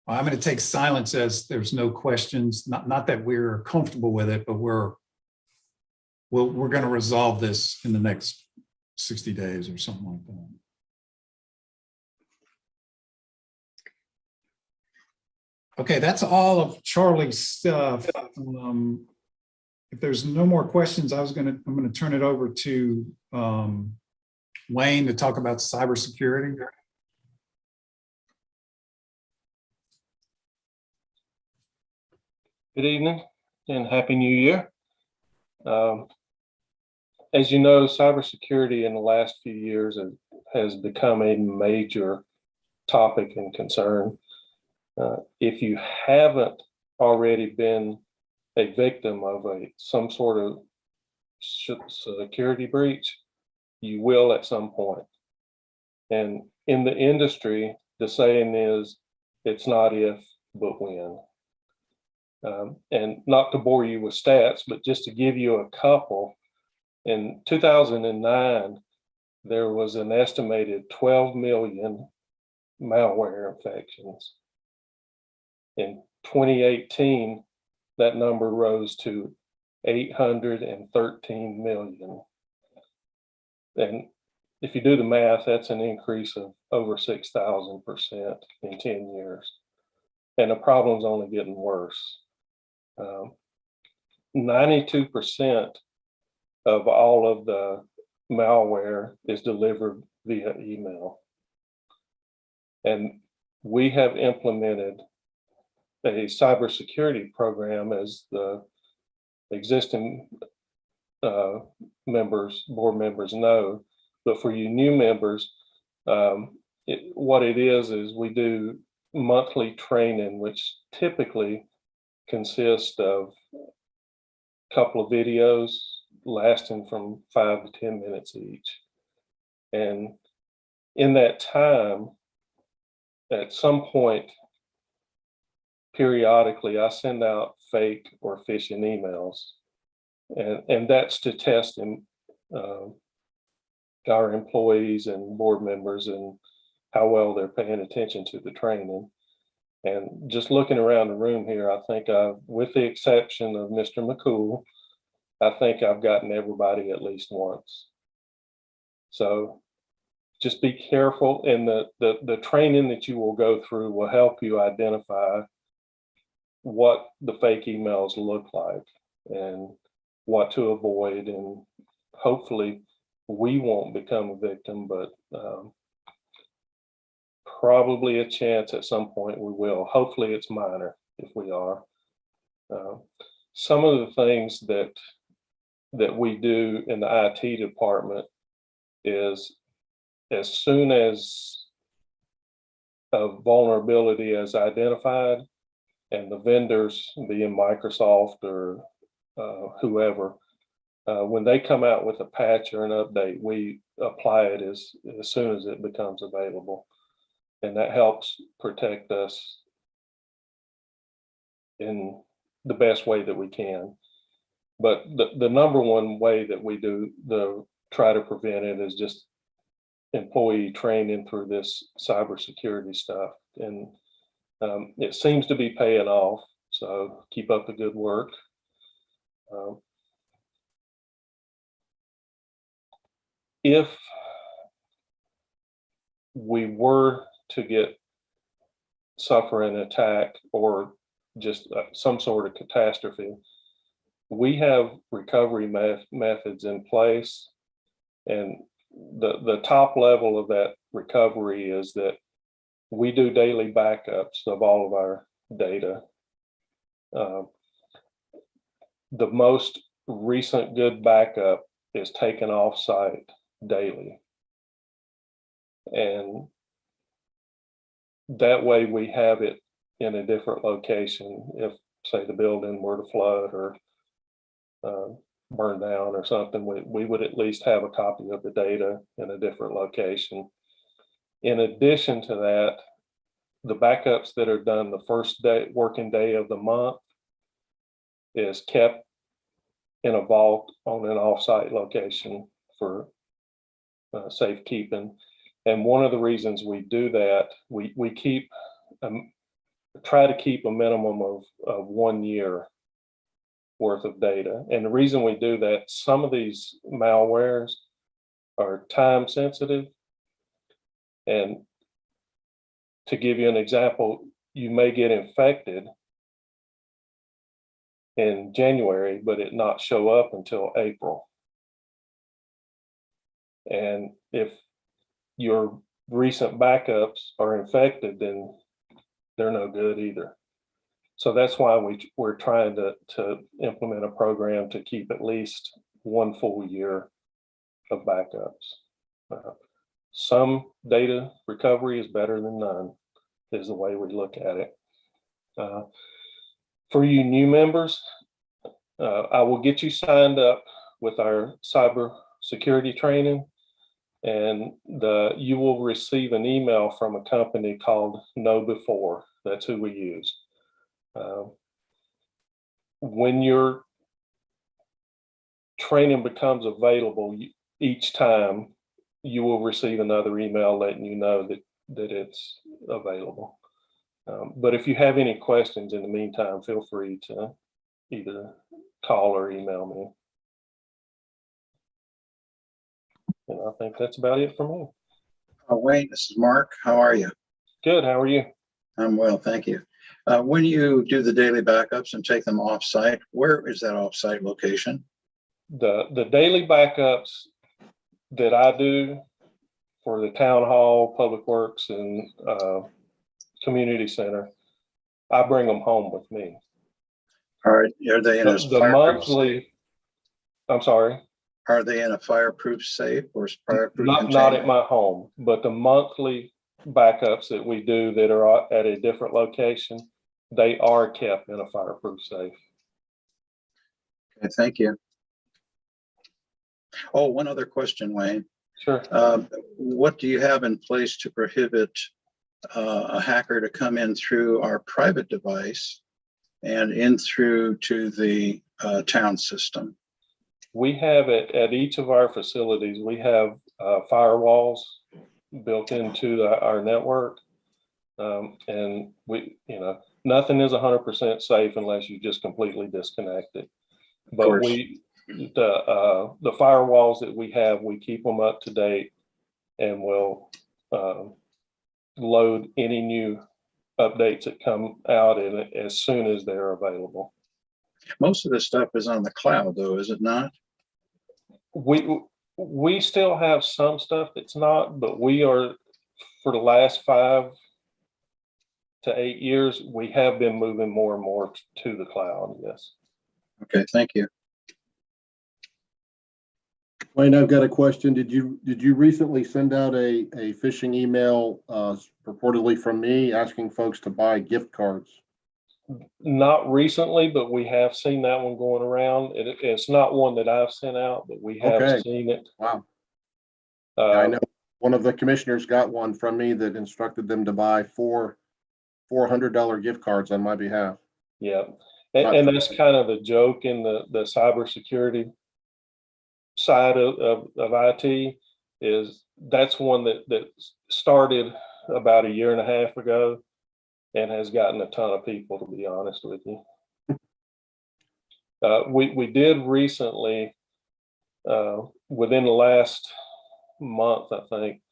Speaker 2: I'm going to take silence as there's no questions. Not that we're comfortable with it, but we're going to resolve this in the next 60 days or something like that. Okay, that's all of Charlie's stuff. If there's no more questions, I'm going to turn it over to Wayne to talk about cybersecurity.
Speaker 11: Good evening and Happy New Year. As you know, cybersecurity in the last few years has become a major topic and concern. If you haven't already been a victim of some sort of security breach, you will at some point. And in the industry, the saying is, it's not if, but when. And not to bore you with stats, but just to give you a couple, in 2009, there was an estimated 12 million malware infections. In 2018, that number rose to 813 million. And if you do the math, that's an increase of over 6,000% in 10 years. And the problem's only getting worse. 92% of all of the malware is delivered via email. And we have implemented a cybersecurity program, as the existing board members know. But for you new members, what it is we do monthly training, which typically consist of a couple of videos lasting from 5 to 10 minutes each. And in that time, at some point, periodically, I send out fake or phishing emails. And that's to test our employees and board members and how well they're paying attention to the training. And just looking around the room here, I think with the exception of Mr. McCool, I think I've gotten everybody at least once. So just be careful, and the training that you will go through will help you identify what the fake emails look like and what to avoid. And hopefully we won't become a victim, but probably a chance at some point we will. Hopefully it's minor if we are. Some of the things that we do in the IT department is, as soon as a vulnerability is identified and the vendors, being Microsoft or whoever, when they come out with a patch or an update, we apply it as soon as it becomes available. And that helps protect us in the best way that we can. But the number one way that we try to prevent it is just employee training through this cybersecurity stuff. And it seems to be paying off. So keep up the good work. If we were to suffer an attack or just some sort of catastrophe, we have recovery methods in place. And the top level of that recovery is that we do daily backups of all of our data. The most recent good backup is taken off site daily. And that way we have it in a different location. If, say, the building were to flood or burn down or something, we would at least have a copy of the data in a different location. In addition to that, the backups that are done the first working day of the month is kept in a vault on an offsite location for safekeeping. And one of the reasons we do that, we try to keep a minimum of 1 year worth of data. And the reason we do that, some of these malwares are time sensitive. And to give you an example, you may get infected in January, but it not show up until April. And if your recent backups are infected, then they're no good either. So that's why we're trying to implement a program to keep at least 1 full year of backups. Some data recovery is better than none, is the way we look at it. For you new members, I will get you signed up with our cyber security training, and you will receive an email from a company called KnowBe4. That's who we use. When your training becomes available, each time you will receive another email letting you know that it's available. But if you have any questions in the meantime, feel free to either call or email me. And I think that's about it for me.
Speaker 6: Wayne, this is Mark. How are you?
Speaker 11: Good. How are you?
Speaker 6: I'm well, thank you. When you do the daily backups and take them off-site, where is that off-site location?
Speaker 11: The daily backups that I do for the town hall, public works, and community center, I bring them home with me.
Speaker 6: Are they in a
Speaker 11: The
Speaker 6: fireproof
Speaker 11: monthly,
Speaker 6: safe?
Speaker 11: I'm sorry?
Speaker 6: Are they in a fireproof safe or fireproof
Speaker 11: Not
Speaker 6: container?
Speaker 11: at my home, but the monthly backups that we do that are at a different location, they are kept in a fireproof safe.
Speaker 6: Okay, thank you. Oh, one other question, Wayne.
Speaker 11: Sure.
Speaker 6: What do you have in place to prohibit a hacker to come in through our private device and in through to the town system?
Speaker 11: We have at each of our facilities, we have firewalls built into our network. And nothing is 100% safe unless you just completely disconnect it. But the firewalls that we have, we keep them up to date, and we'll load any new updates that come out in it as soon as they're available.
Speaker 6: Most of this stuff is on the cloud, though, is it not?
Speaker 11: We still have some stuff that's not, but we are, for the last 5 to 8 years, we have been moving more and more to the cloud. Yes.
Speaker 6: Okay, thank you.
Speaker 3: Wayne, I've got a question. Did you recently send out a phishing email purportedly from me asking folks to buy gift cards?
Speaker 11: Not recently, but we have seen that one going around. It's not one that I've sent out, but we have
Speaker 3: Okay.
Speaker 11: seen it.
Speaker 3: Wow. I know one of the commissioners got one from me that instructed them to buy four $400 gift cards on my behalf.
Speaker 11: Yeah. And that's kind of the joke in the cybersecurity side of IT, is that's one that started about 1.5 years ago and has gotten a ton of people, to be honest with you. We did recently, within the last month, I think,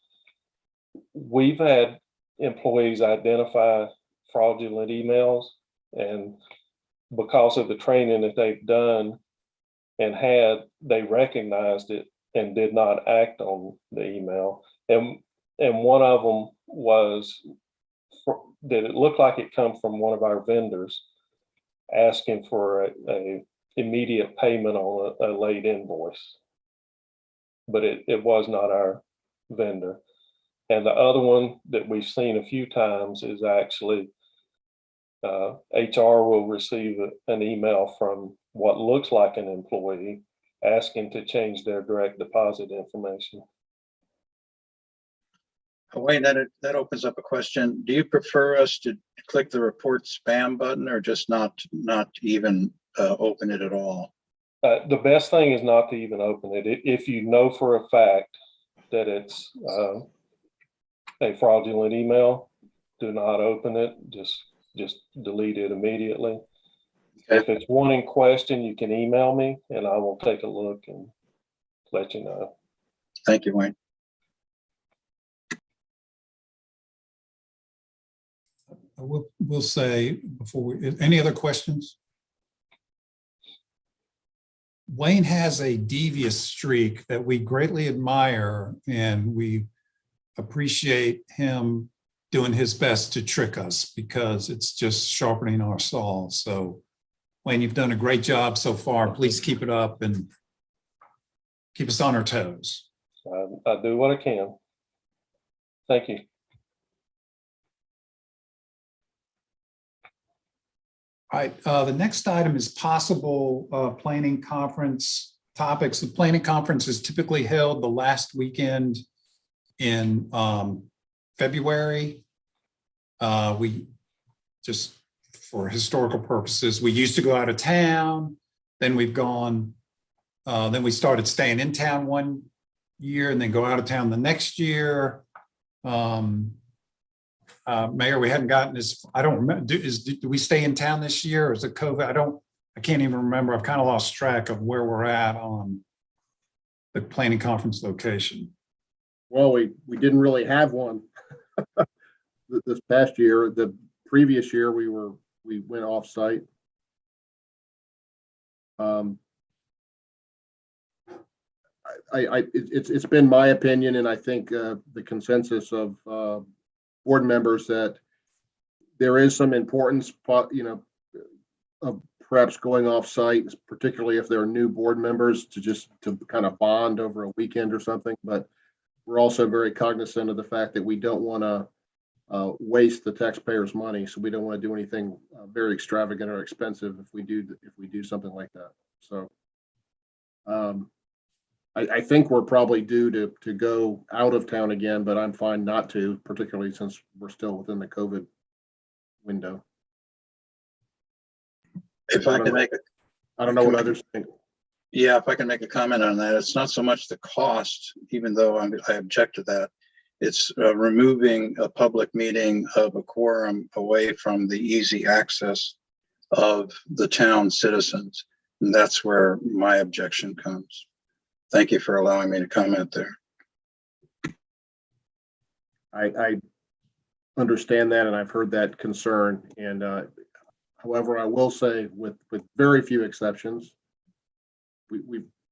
Speaker 11: we've had employees identify fraudulent emails, and because of the training that they've done and they recognized it and did not act on the email. And one of them was that it looked like it come from one of our vendors asking for a immediate payment on a late invoice, but it was not our vendor. And the other one that we've seen a few times is actually HR will receive an email from what looks like an employee asking to change their direct deposit information.
Speaker 6: Wayne, that opens up a question. Do you prefer us to click the report spam button, or just not even open it at all?
Speaker 11: The best thing is not to even open it. If you know for a fact that it's a fraudulent email, do not open it. Just delete it immediately. Okay. If it's one in question, you can email me and I will take a look and let you know.
Speaker 6: Thank you, Wayne.
Speaker 2: We'll say before any other questions? Wayne has a devious streak that we greatly admire, and we appreciate him doing his best to trick us, because it's just sharpening our saw. So Wayne, you've done a great job so far. Please keep it up and keep us on our toes.
Speaker 11: I do what I can. Thank you.
Speaker 2: All right, the next item is possible planning conference topics. The planning conference is typically held the last weekend in February. We just, for historical purposes, we used to go out of town, then we've gone, then we started staying in town one year and then go out of town the next year. Mayor, we hadn't gotten this, I don't remember, do we stay in town this year, or is it COVID? I can't even remember. I've kind of lost track of where we're at on the planning conference location.
Speaker 3: Well, we didn't really have one this past year. The previous year we went off site. It's been my opinion, and I think the consensus of board members, that there is some importance, of perhaps going off site, particularly if there are new board members, to kind of bond over a weekend or something. But we're also very cognizant of the fact that we don't want to waste the taxpayers' money, so we don't want to do anything very extravagant or expensive if we do something like that. So I think we're probably due to go out of town again, but I'm fine not to, particularly since we're still within the COVID window.
Speaker 6: If I can make
Speaker 3: I don't know what others think.
Speaker 6: Yeah, if I can make a comment on that, it's not so much the cost, even though I object to that. It's removing a public meeting of a quorum away from the easy access of the town citizens. And that's where my objection comes. Thank you for allowing me to comment there.
Speaker 3: I understand that, and I've heard that concern. And however, I will say, with very few exceptions,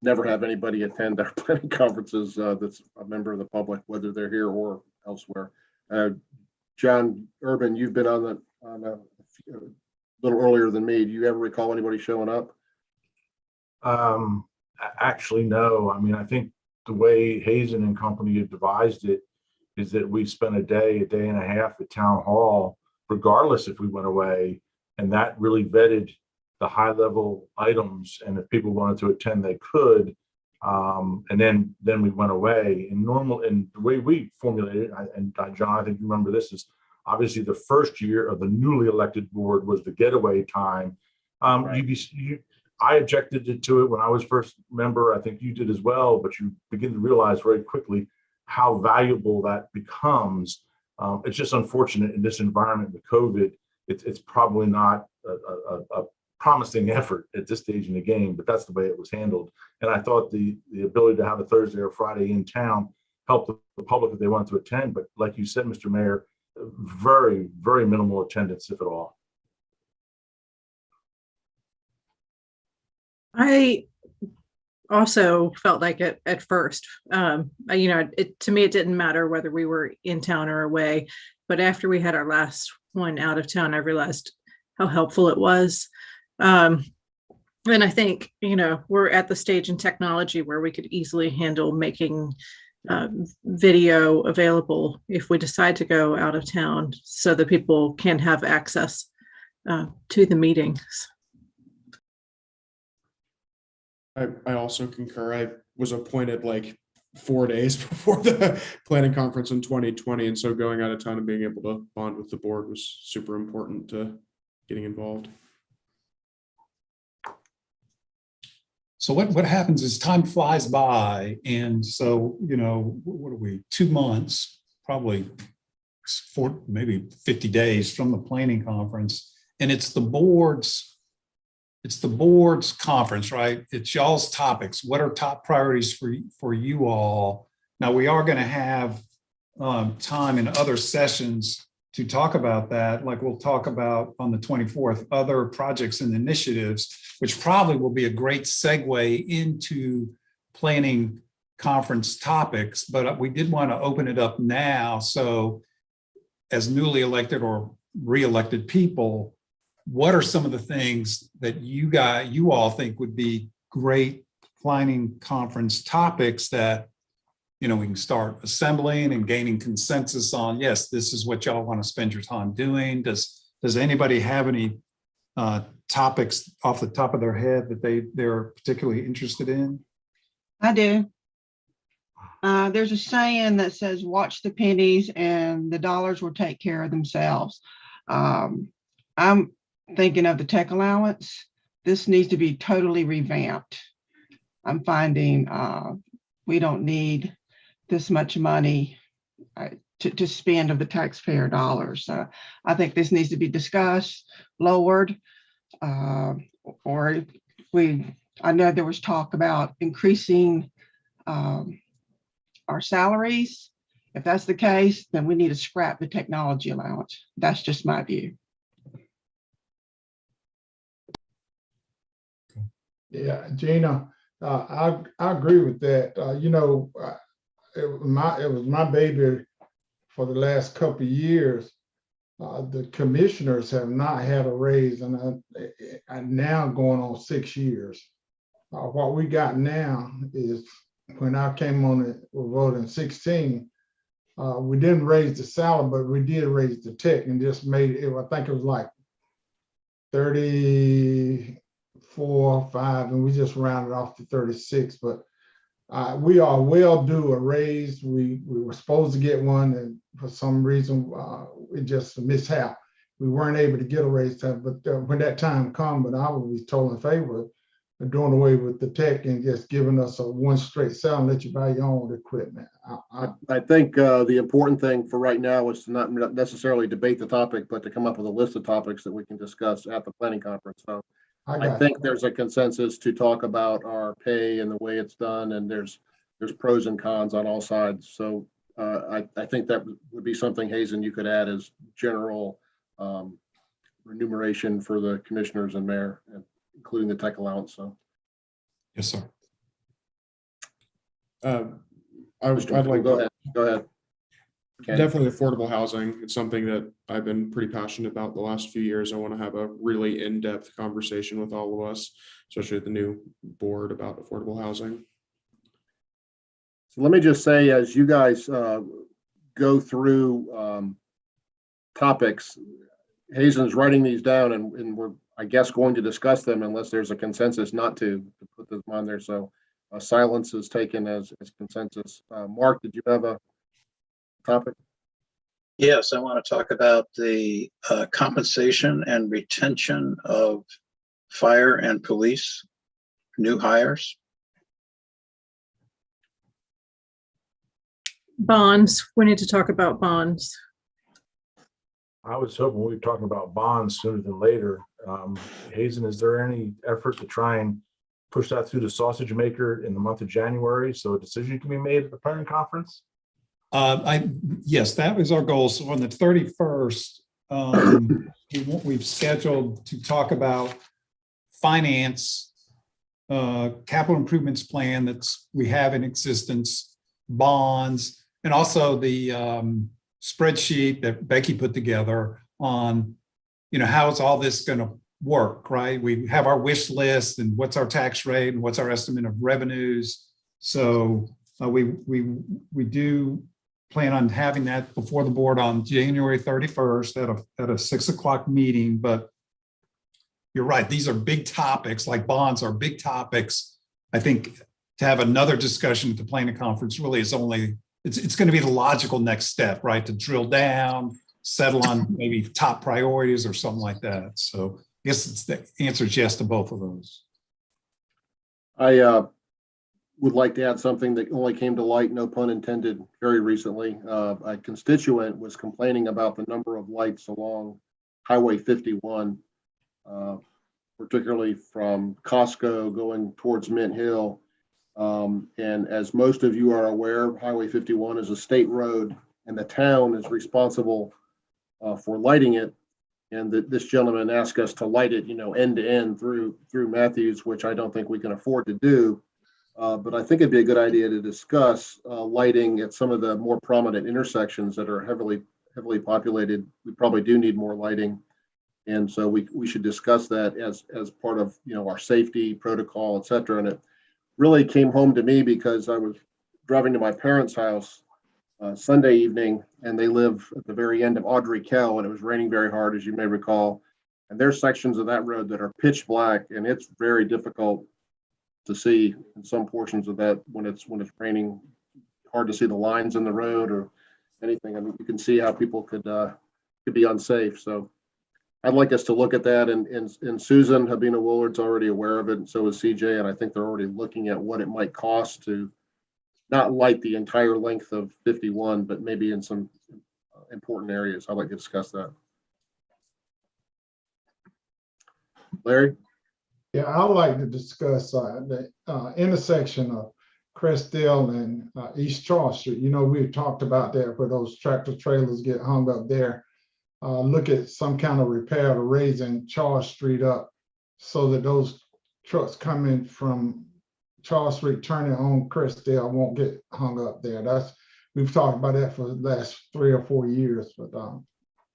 Speaker 3: never have anybody attend our planning conferences that's a member of the public, whether they're here or elsewhere. John Urban, you've been on a little earlier than me. Do you ever recall anybody showing up?
Speaker 7: Actually, no. I mean, I think the way Hazen and company had devised it is that we spent a day and a half at town hall, regardless if we went away, and that really vetted the high level items. And if people wanted to attend, they could. And then we went away. And the way we formulated it, and John, I think you remember this, is obviously the first year of the newly elected board was the getaway time.
Speaker 3: Right.
Speaker 7: I objected to it when I was first member. I think you did as well, but you begin to realize very quickly how valuable that becomes. It's just unfortunate in this environment with COVID. It's probably not a promising effort at this stage in the game, but that's the way it was handled. And I thought the ability to have a Thursday or Friday in town helped the public if they wanted to attend. But like you said, Mr. Mayor, very, very minimal attendance, if at all.
Speaker 1: I also felt like it at first. To me, it didn't matter whether we were in town or away. But after we had our last one out of town, I realized how helpful it was. And I think, we're at the stage in technology where we could easily handle making video available if we decide to go out of town so that people can have access to the meetings.
Speaker 8: I also concur. I was appointed like 4 days before the planning conference in 2020. And so going out of town and being able to bond with the board was super important to getting involved.
Speaker 2: So what happens is time flies by. And so, what are we, 2 months, probably maybe 50 days from the planning conference. And it's the board's conference, right? It's y'all's topics. What are top priorities for you all? Now, we are going to have time in other sessions to talk about that. Like we'll talk about on the 24th, other projects and initiatives, which probably will be a great segue into planning conference topics. But we did want to open it up now. So as newly elected or re-elected people, what are some of the things that you all think would be great planning conference topics that, we can start assembling and gaining consensus on? Yes, this is what y'all want to spend your time doing. Does anybody have any topics off the top of their head that they're particularly interested in?
Speaker 4: I do. There's a saying that says, watch the pennies and the dollars will take care of themselves. I'm thinking of the tech allowance. This needs to be totally revamped. I'm finding we don't need this much money to spend of the taxpayer dollars. I think this needs to be discussed, lowered, or I know there was talk about increasing our salaries. If that's the case, then we need to scrap the technology allowance. That's just my view.
Speaker 5: Yeah, Gina, I agree with that. It was my baby for the last couple of years. The commissioners have not had a raise, and I'm now going on 6 years. What we got now is, when I came on it, we voted in 16. We didn't raise the salary, but we did raise the tech and just made it. I think it was like 34, 5, and we just rounded off to 36. But we are well due a raise. We were supposed to get one, and for some reason, it just a mishap. We weren't able to get a raise time, but when that time comes, but I would be totally in favor of doing away with the tech and just giving us a one straight sell and let you buy your own equipment.
Speaker 3: I think the important thing for right now is to not necessarily debate the topic, but to come up with a list of topics that we can discuss at the planning conference. So I think there's a consensus to talk about our pay and the way it's done, and there's pros and cons on all sides. So I think that would be something, Hazen, you could add as general remuneration for the commissioners and mayor, including the tech allowance. So
Speaker 2: Yes, sir.
Speaker 8: I'd like
Speaker 3: Go ahead. Go ahead. Ken.
Speaker 8: definitely affordable housing. It's something that I've been pretty passionate about the last few years. I want to have a really in-depth conversation with all of us, especially the new board, about affordable housing.
Speaker 3: So let me just say, as you guys go through topics, Hazen's writing these down, and we're, I guess, going to discuss them unless there's a consensus not to put them on there. So silence is taken as consensus. Mark, did you have a topic?
Speaker 6: Yes, I want to talk about the compensation and retention of fire and police new hires.
Speaker 1: Bonds, we need to talk about bonds.
Speaker 7: I was hoping we were talking about bonds sooner than later. Hazen, is there any effort to try and push that through the sausage maker in the month of January so a decision can be made at the planning conference?
Speaker 2: Yes, that was our goal. So on the 31st, we've scheduled to talk about finance, capital improvements plan that's we have in existence, bonds, and also the spreadsheet that Becky put together on, how is all this going to work, right? We have our wish list and what's our tax rate and what's our estimate of revenues. So we do plan on having that before the board on January 31st at a 6 o'clock meeting. But you're right, these are big topics, like bonds are big topics. I think to have another discussion at the planning conference really is it's going to be the logical next step, right? To drill down, settle on maybe top priorities or something like that. So I guess the answer is yes to both of those.
Speaker 3: I would like to add something that only came to light, no pun intended, very recently. A constituent was complaining about the number of lights along Highway 51, particularly from Costco going towards Mint Hill. And as most of you are aware, Highway 51 is a state road, and the town is responsible for lighting it. And this gentleman asked us to light it, end to end through Matthews, which I don't think we can afford to do. But I think it'd be a good idea to discuss lighting at some of the more prominent intersections that are heavily populated. We probably do need more lighting. And so we should discuss that as part of, our safety protocol, et cetera. And it really came home to me because I was driving to my parents' house Sunday evening, and they live at the very end of Audrey Kell, and it was raining very hard, as you may recall. And there's sections of that road that are pitch black, and it's very difficult to see in some portions of that when it's raining. Hard to see the lines in the road or anything. I mean, you can see how people could be unsafe. So I'd like us to look at that, and Susan Habina Willard's already aware of it, and so is CJ, and I think they're already looking at what it might cost to not light the entire length of 51, but maybe in some important areas. I'd like to discuss that. Larry?
Speaker 5: Yeah, I'd like to discuss the intersection of Crestdale and East Charles Street. We've talked about that where those tractor trailers get hung up there. Look at some kind of repair to raising Charles Street up so that those trucks coming from Charles Street turning on Crestdale won't get hung up there. We've talked about that for the last 3 or 4 years, but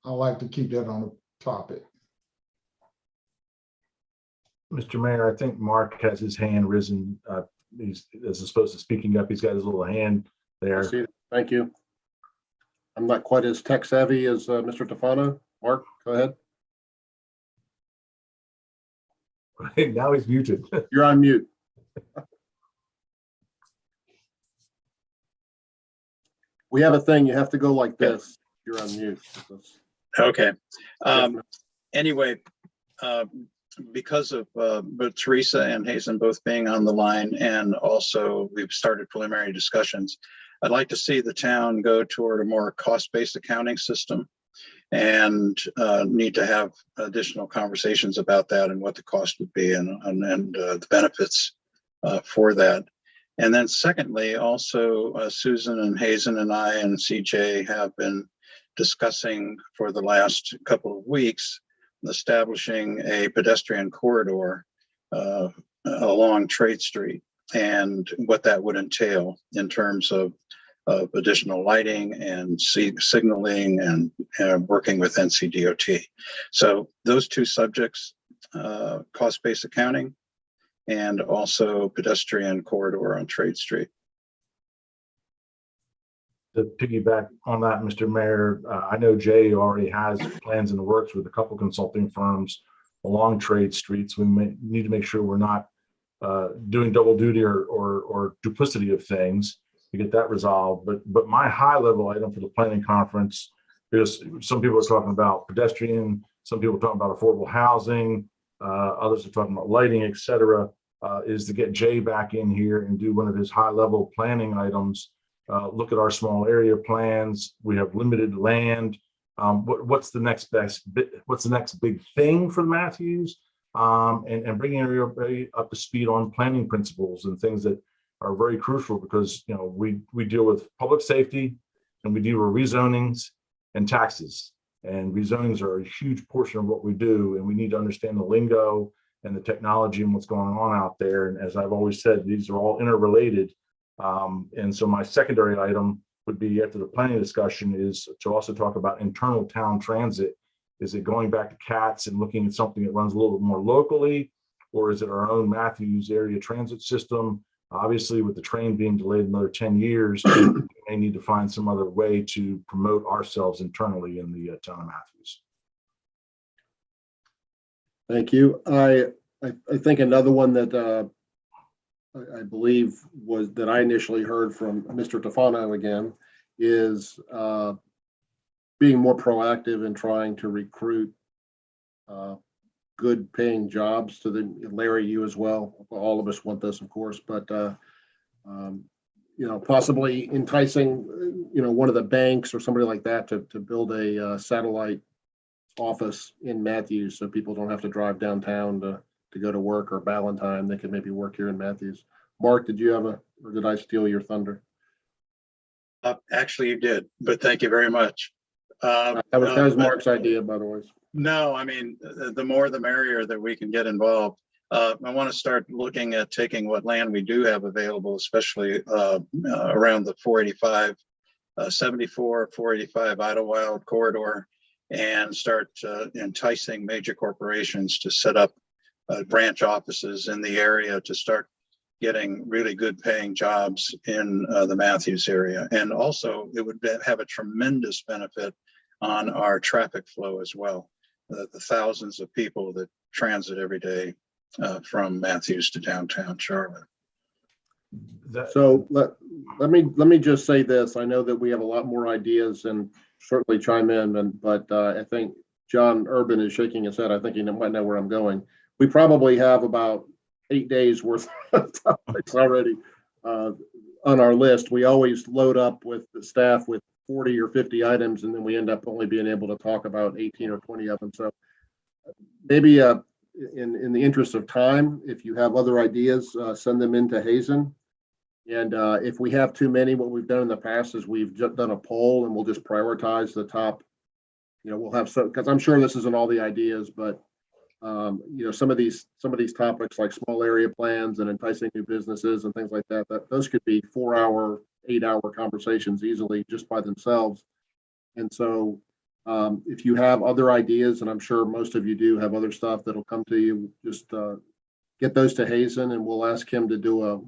Speaker 5: I like to keep that on the topic.
Speaker 7: Mr. Mayor, I think Mark has his hand risen. He's, as opposed to speaking up, he's got his little hand there.
Speaker 3: I see it. Thank you. I'm not quite as tech savvy as Mr. Tofano. Mark, go ahead.
Speaker 7: Now he's muted.
Speaker 3: You're on mute. We have a thing. You have to go like this. You're on mute.
Speaker 6: Okay. Anyway, because of both Teresa and Hazen both being on the line, and also we've started preliminary discussions, I'd like to see the town go toward a more cost-based accounting system, and need to have additional conversations about that and what the cost would be and the benefits for that. And then secondly, also Susan and Hazen and I and CJ have been discussing for the last couple of weeks establishing a pedestrian corridor along Trade Street. and what that would entail in terms of additional lighting and signaling and working with NCDOT. So those two subjects, cost-based accounting and also pedestrian corridor on Trade Street.
Speaker 7: To piggyback on that, Mr. Mayor, I know Jay already has plans in the works with a couple consulting firms along Trade Streets. We need to make sure we're not doing double duty or duplicity of things to get that resolved. But my high level item for the planning conference is, some people are talking about pedestrian, some people are talking about affordable housing, others are talking about lighting, et cetera, is to get Jay back in here and do one of his high level planning items. Look at our small area plans. We have limited land. What's the next what's the next big thing for Matthews? And bringing everybody up to speed on planning principles and things that are very crucial, because we deal with public safety and we deal with rezonings and taxes. And rezonings are a huge portion of what we do, and we need to understand the lingo and the technology and what's going on out there. And as I've always said, these are all interrelated. And so my secondary item would be, after the planning discussion, is to also talk about internal town transit. Is it going back to CATS and looking at something that runs a little bit more locally, or is it our own Matthews area transit system? Obviously, with the train being delayed another 10 years, we may need to find some other way to promote ourselves internally in the town of Matthews.
Speaker 3: Thank you. I think another one that I believe was that I initially heard from Mr. Tofano again is being more proactive in trying to recruit good paying jobs to the, Larry, you as well. All of us want this, of course, but possibly enticing, one of the banks or somebody like that to build a satellite office in Matthews, so people don't have to drive downtown to go to work, or Ballantyne. They could maybe work here in Matthews. Mark, did you have or did I steal your thunder?
Speaker 6: Actually, you did, but thank you very much.
Speaker 3: That was Mark's idea, by the way.
Speaker 6: No, I mean, the more the merrier that we can get involved. I want to start looking at taking what land we do have available, especially around the 485, 74, 485 Idlewild corridor, and start enticing major corporations to set up branch offices in the area to start getting really good paying jobs in the Matthews area. And also it would have a tremendous benefit on our traffic flow as well. The thousands of people that transit every day from Matthews to downtown Charlotte.
Speaker 3: So let me just say this. I know that we have a lot more ideas, and certainly chime in, but I think John Urban is shaking his head. I think he might know where I'm going. We probably have about 8 days worth of topics already on our list. We always load up with the staff with 40 or 50 items, and then we end up only being able to talk about 18 or 20 of them. So maybe in the interest of time, if you have other ideas, send them into Hazen. And if we have too many, what we've done in the past is we've just done a poll, and we'll just prioritize the top. We'll have some, because I'm sure this isn't all the ideas, but some of these topics like small area plans and enticing new businesses and things like that, those could be 4-hour, 8-hour conversations easily just by themselves. And so if you have other ideas, and I'm sure most of you do have other stuff that'll come to you, just get those to Hazen, and we'll ask him to do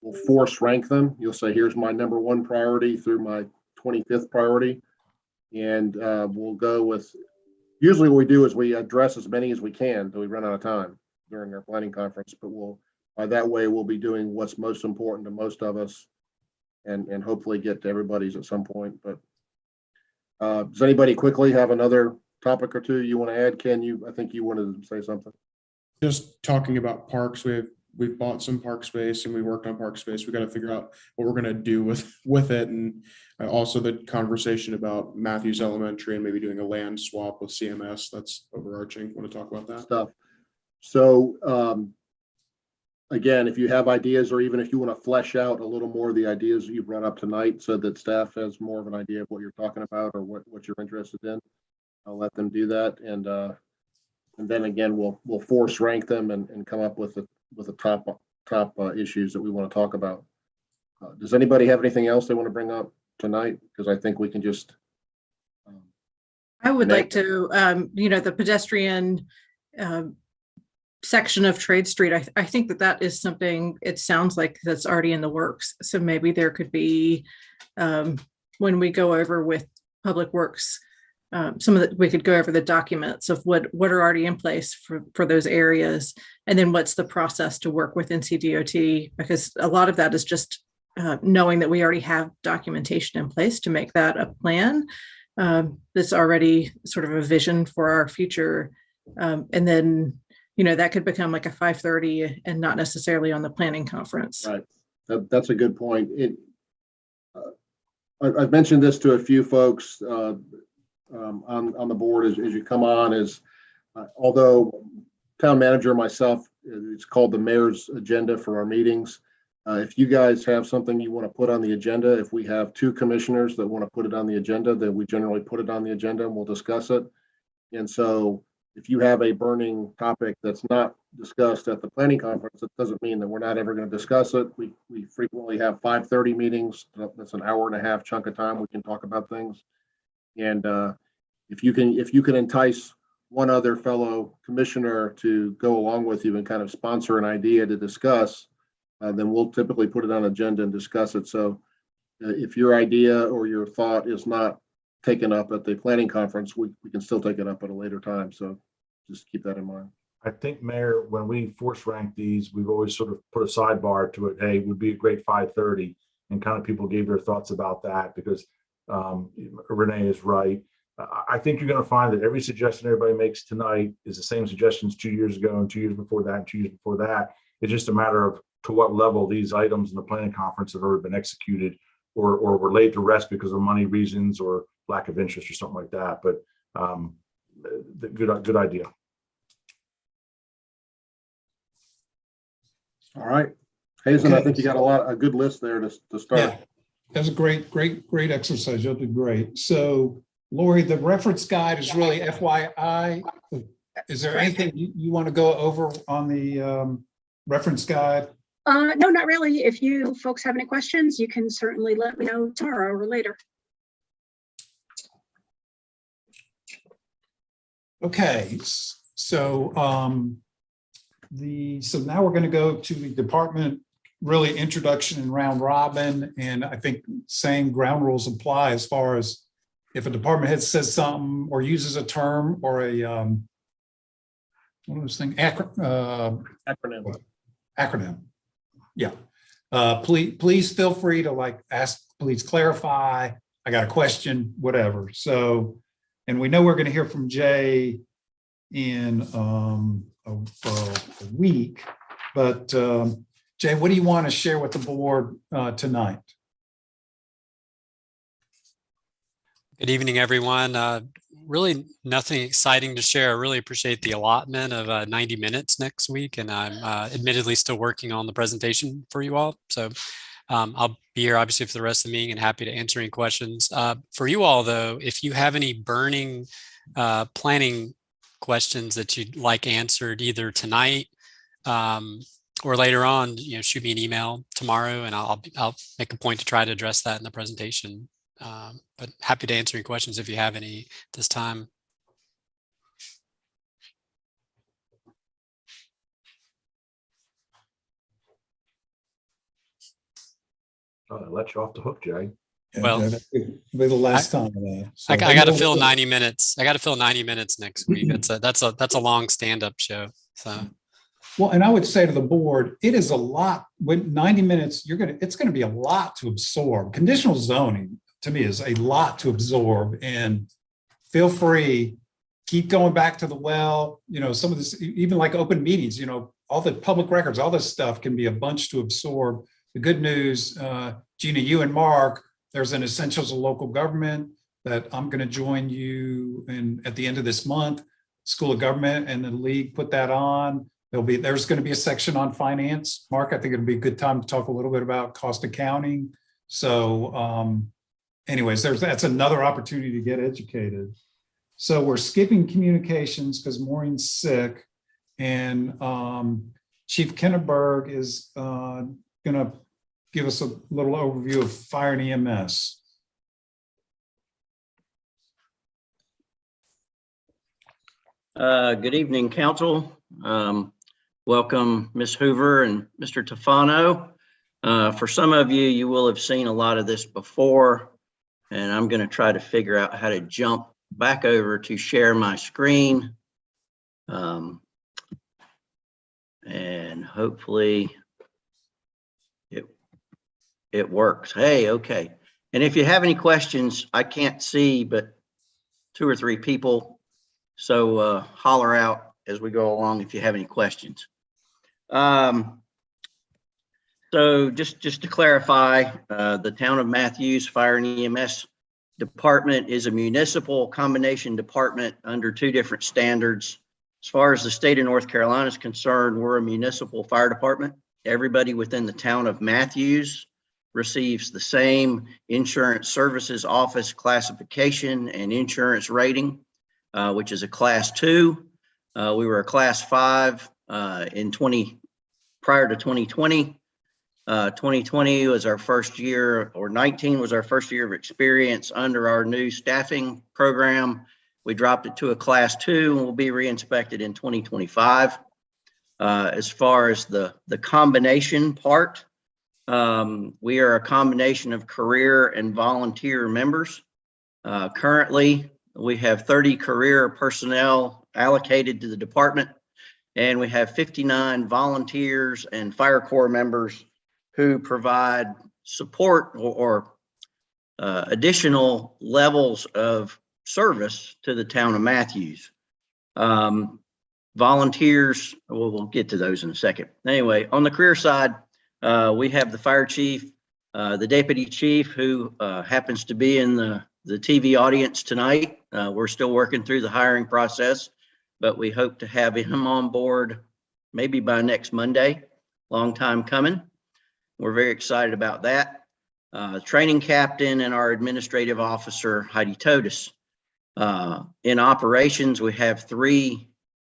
Speaker 3: we'll force rank them. You'll say, here's my number 1 priority through my 25th priority. And we'll go with, usually what we do is we address as many as we can until we run out of time during our planning conference, but by that way, we'll be doing what's most important to most of us, and hopefully get to everybody's at some point. But does anybody quickly have another topic or two you want to add? Ken, I think you wanted to say something.
Speaker 8: Just talking about parks, we've bought some park space and we worked on park space. We got to figure out what we're going to do with it. And also the conversation about Matthews Elementary and maybe doing a land swap with CMS. That's overarching. Want to talk about that
Speaker 3: stuff. So again, if you have ideas, or even if you want to flesh out a little more of the ideas you brought up tonight, so that staff has more of an idea of what you're talking about or what you're interested in, I'll let them do that. And then again, we'll force rank them and come up with a issues that we want to talk about. Does anybody have anything else they want to bring up tonight? Because I think we can just.
Speaker 1: I would
Speaker 3: Renee?
Speaker 1: like to, the pedestrian section of Trade Street. I think that is something, it sounds like that's already in the works. So maybe there could be, when we go over with Public Works, we could go over the documents of what are already in place for those areas. And then what's the process to work with NCDOT? Because a lot of that is just knowing that we already have documentation in place to make that a plan. That's already sort of a vision for our future. And then, that could become like a 5:30 and not necessarily on the planning conference.
Speaker 3: Right. That's a good point. I've mentioned this to a few folks on the board as you come on, although town manager myself, it's called the mayor's agenda for our meetings. If you guys have something you want to put on the agenda, if we have two commissioners that want to put it on the agenda, then we generally put it on the agenda and we'll discuss it. And so if you have a burning topic that's not discussed at the planning conference, it doesn't mean that we're not ever going to discuss it. We frequently have 5:30 meetings. That's an hour and a half chunk of time we can talk about things. And if you can entice one other fellow commissioner to go along with you and kind of sponsor an idea to discuss, then we'll typically put it on agenda and discuss it. So if your idea or your thought is not taken up at the planning conference, we can still take it up at a later time. So just keep that in mind.
Speaker 7: I think, Mayor, when we force rank these, we've always sort of put a sidebar to it. Hey, would be a great 5:30, and kind of people gave their thoughts about that because Renee is right. I think you're going to find that every suggestion everybody makes tonight is the same suggestions 2 years ago and 2 years before that and 2 years before that. It's just a matter of to what level these items in the planning conference have already been executed or were laid to rest because of money reasons or lack of interest or something like that. But good idea.
Speaker 3: All right. Hazen, I think you got a good list there to start.
Speaker 2: Yeah, that was a great exercise. You'll do great. So, Lori, the reference guide is really FYI. Is there anything you want to go over on the reference guide?
Speaker 9: No, not really. If you folks have any questions, you can certainly let me know tomorrow or later.
Speaker 2: Okay, so now we're going to go to the department really introduction and round robin, and I think same ground rules apply as far as if a department head says something or uses a term or a what was this thing acronym. Yeah. Please feel free to ask, please clarify. I got a question, whatever. So, and we know we're going to hear from Jay in a week, but Jay, what do you want to share with the board tonight?
Speaker 10: Good evening, everyone. Really nothing exciting to share. I really appreciate the allotment of 90 minutes next week, and I'm admittedly still working on the presentation for you all. So I'll be here obviously for the rest of the meeting and happy to answer any questions. For you all, though, if you have any burning planning questions that you'd like answered either tonight or later on, shoot me an email tomorrow, and I'll make a point to try to address that in the presentation. But happy to answer any questions if you have any this time.
Speaker 7: Oh, I let you off the hook, Jay.
Speaker 10: Well,
Speaker 2: that'll be the last time.
Speaker 10: I got to fill 90 minutes. I got to fill 90 minutes next week. That's a long stand-up show. So.
Speaker 2: Well, and I would say to the board, it is a lot. When 90 minutes, it's going to be a lot to absorb. Conditional zoning to me is a lot to absorb, and feel free, keep going back to the well. Some of this, even like open meetings, all the public records, all this stuff can be a bunch to absorb. The good news, Gina, you and Mark, there's an Essentials of Local Government that I'm going to join you in at the end of this month. School of Government and the league put that on. There's going to be a section on finance. Mark, I think it'd be a good time to talk a little bit about cost accounting. So anyways, that's another opportunity to get educated. So we're skipping communications because Maureen's sick. And Chief Kenneberg is going to give us a little overview of fire and EMS.
Speaker 12: Good evening, Council. Welcome, Ms. Hoover and Mr. Tufano. For some of you, you will have seen a lot of this before, and I'm going to try to figure out how to jump back over to share my screen. And hopefully it works. Hey, okay. And if you have any questions, I can't see but 2 or 3 people. So holler out as we go along if you have any questions. So just to clarify, the Town of Matthews Fire and EMS Department is a municipal combination department under 2 different standards. As far as the state of North Carolina is concerned, we're a municipal fire department. Everybody within the Town of Matthews receives the same insurance services office classification and insurance rating, which is a class 2. We were a class 5 prior to 2020. 2020 was our first year, or 19 was our first year of experience under our new staffing program. We dropped it to a class 2 and will be re-inspected in 2025. As far as the combination part, we are a combination of career and volunteer members. Currently, we have 30 career personnel allocated to the department, and we have 59 volunteers and fire corps members who provide support or additional levels of service to the Town of Matthews. Volunteers, we'll get to those in a second. Anyway, on the career side, we have the fire chief, the deputy chief, who happens to be in the TV audience tonight. We're still working through the hiring process, but we hope to have him on board maybe by next Monday. Long time coming. We're very excited about that. Training captain and our administrative officer, Heidi Totis. In operations, we have 3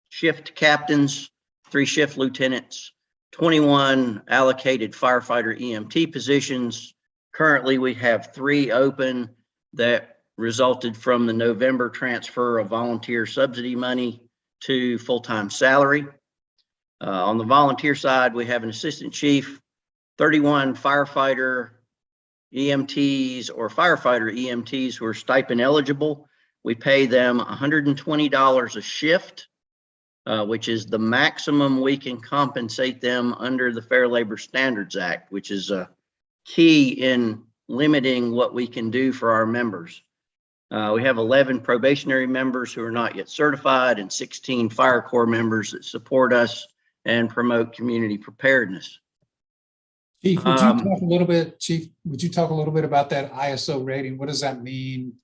Speaker 12: shift captains, 3 shift lieutenants, 21 allocated firefighter EMT positions. Currently, we have 3 open that resulted from the November transfer of volunteer subsidy money to full-time salary. On the volunteer side, we have an assistant chief, 31 firefighter EMTs or firefighter EMTs who are stipend eligible. We pay them $120 a shift, which is the maximum we can compensate them under the Fair Labor Standards Act, which is a key in limiting what we can do for our members. We have 11 probationary members who are not yet certified and 16 fire corps members that support us and promote community preparedness.
Speaker 2: Chief, would you talk a little bit, Chief, would you talk a little bit about that ISO rating? What does that mean?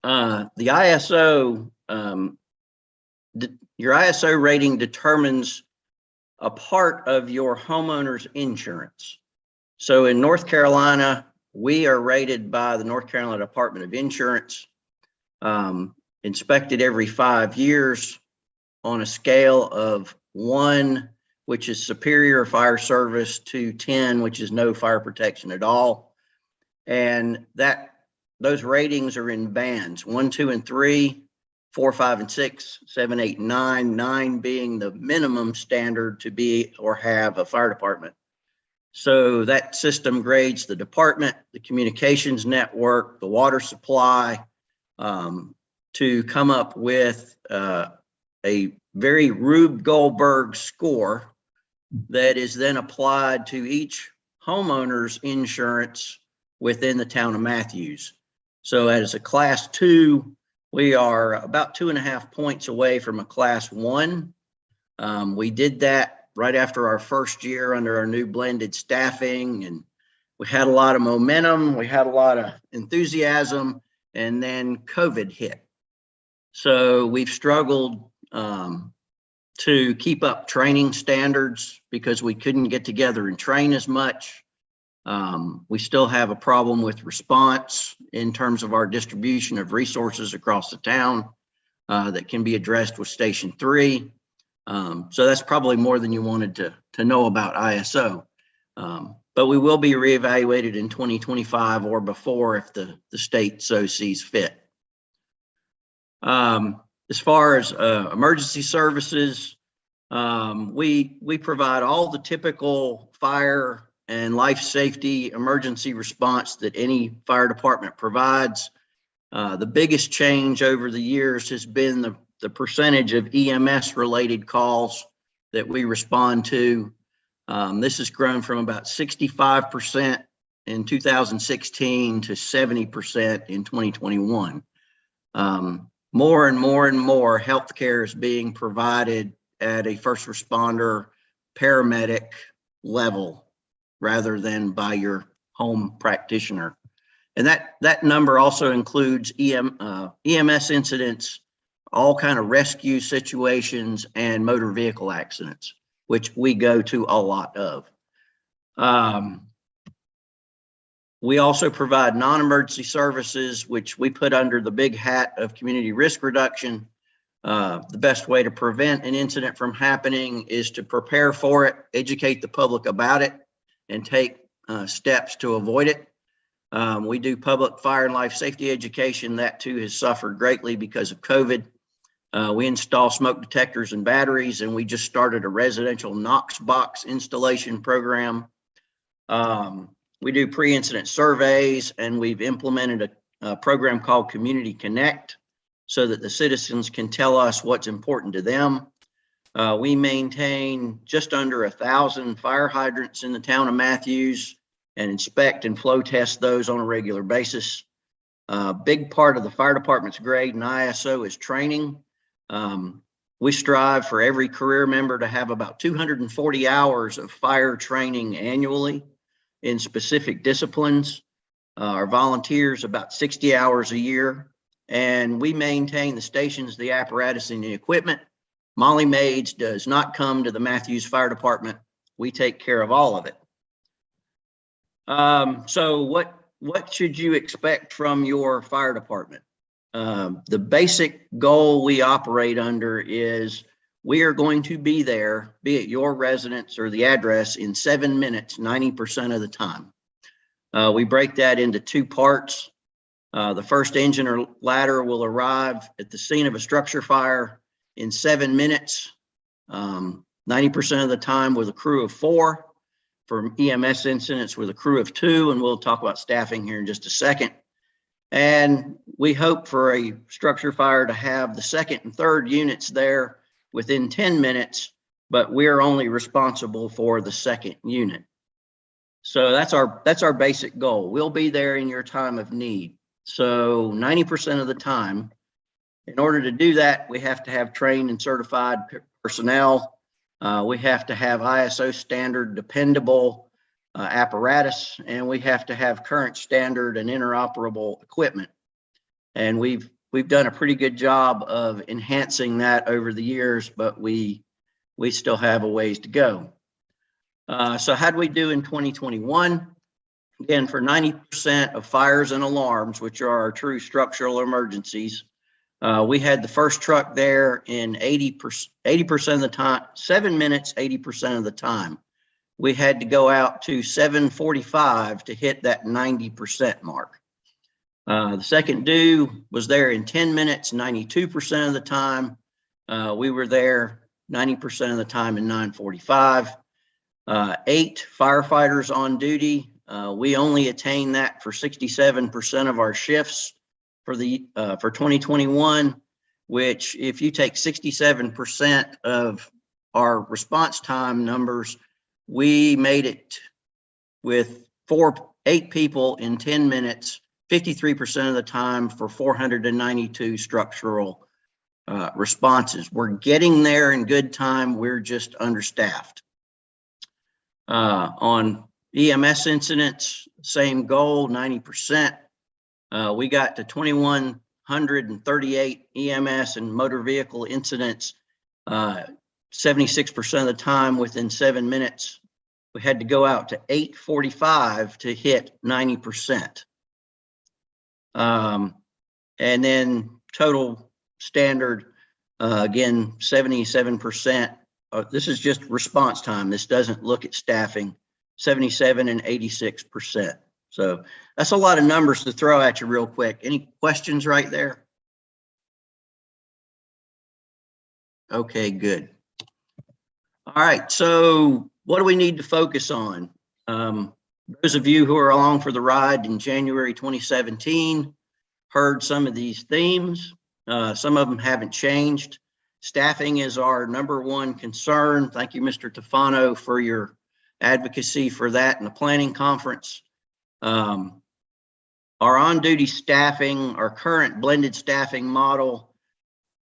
Speaker 12: The ISO, your ISO rating determines a part of your homeowner's insurance. So in North Carolina, we are rated by the North Carolina Department of Insurance, inspected every 5 years on a scale of 1, which is superior fire service, to 10, which is no fire protection at all. And those ratings are in bands: 1, 2, and 3, 4, 5, and 6, 7, 8, and 9, 9 being the minimum standard to be or have a fire department. So that system grades the department, the communications network, the water supply, to come up with a very Rube Goldberg score that is then applied to each homeowner's insurance within the Town of Matthews. So as a class 2, we are about 2.5 points away from a class 1. We did that right after our first year under our new blended staffing, and we had a lot of momentum, we had a lot of enthusiasm, and then COVID hit. So we've struggled to keep up training standards because we couldn't get together and train as much. We still have a problem with response in terms of our distribution of resources across the town that can be addressed with Station 3. So that's probably more than you wanted to know about ISO. But we will be reevaluated in 2025 or before if the state so sees fit. As far as emergency services, we provide all the typical fire and life safety emergency response that any fire department provides. The biggest change over the years has been the percentage of EMS related calls that we respond to. This has grown from about 65% in 2016 to 70% in 2021. More and more healthcare is being provided at a first responder paramedic level rather than by your home practitioner. And that number also includes EMS incidents, all kind of rescue situations, and motor vehicle accidents, which we go to a lot of. We also provide non-emergency services, which we put under the big hat of community risk reduction. The best way to prevent an incident from happening is to prepare for it, educate the public about it, and take steps to avoid it. We do public fire and life safety education. That too has suffered greatly because of COVID. We install smoke detectors and batteries, and we just started a residential Knox box installation program. We do pre-incident surveys, and we've implemented a program called Community Connect so that the citizens can tell us what's important to them. We maintain just under 1,000 fire hydrants in the town of Matthews and inspect and flow test those on a regular basis. Big part of the fire department's grade in ISO is training. We strive for every career member to have about 240 hours of fire training annually in specific disciplines. Our volunteers about 60 hours a year, and we maintain the stations, the apparatus, and the equipment. Molly Maids does not come to the Matthews Fire Department. We take care of all of it. So what should you expect from your fire department? The basic goal we operate under is we are going to be there, be it your residence or the address, in 7 minutes, 90% of the time. We break that into two parts. The first engine or ladder will arrive at the scene of a structure fire in 7 minutes, 90% of the time with a crew of 4. For EMS incidents with a crew of 2, and we'll talk about staffing here in just a second. And we hope for a structure fire to have the second and third units there within 10 minutes, but we're only responsible for the second unit. So that's our basic goal. We'll be there in your time of need. So 90% of the time. In order to do that, we have to have trained and certified personnel. We have to have ISO standard dependable apparatus, and we have to have current standard and interoperable equipment. And we've done a pretty good job of enhancing that over the years, but we still have a ways to go. So how'd we do in 2021? Again, for 90% of fires and alarms, which are our true structural emergencies, we had the first truck there in 80% of the time, 7 minutes, 80% of the time. We had to go out to 7:45 to hit that 90% mark. The second due was there in 10 minutes, 92% of the time. We were there 90% of the time in 9:45. 8 firefighters on duty. We only attained that for 67% of our shifts for 2021, which if you take 67% of our response time numbers, we made it with 8 people in 10 minutes, 53% of the time for 492 structural responses. We're getting there in good time. We're just understaffed. On EMS incidents, same goal, 90%. We got to 2,138 EMS and motor vehicle incidents, 76% of the time within 7 minutes. We had to go out to 8:45 to hit 90%. And then total standard Again, 77%. This is just response time. This doesn't look at staffing. 77 and 86%. So that's a lot of numbers to throw at you real quick. Any questions right there? Okay, good. All right, so what do we need to focus on? Those of you who are along for the ride in January 2017 heard some of these themes. Some of them haven't changed. Staffing is our #1 concern. Thank you, Mr. Tufano, for your advocacy for that in the planning conference. Our on-duty staffing, our current blended staffing model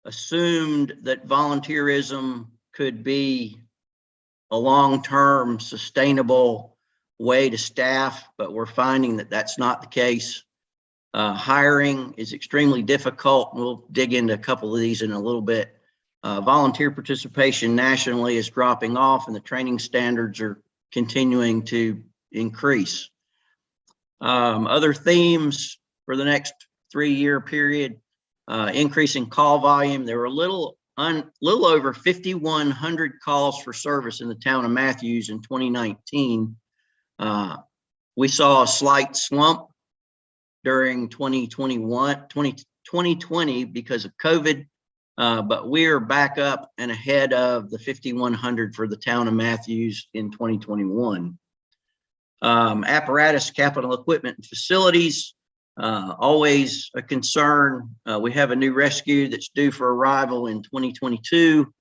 Speaker 12: assumed that volunteerism could be a long-term sustainable way to staff, but we're finding that that's not the case. Hiring is extremely difficult. We'll dig into a couple of these in a little bit. Volunteer participation nationally is dropping off and the training standards are continuing to increase. Other themes for the next 3-year period, increasing call volume. There were a little over 5,100 calls for service in the town of Matthews in 2019. We saw a slight slump during 2020 because of COVID, but we're back up and ahead of the 5,100 for the town of Matthews in 2021. Apparatus, capital equipment, and facilities, always a concern. We have a new rescue that's due for arrival in 2022.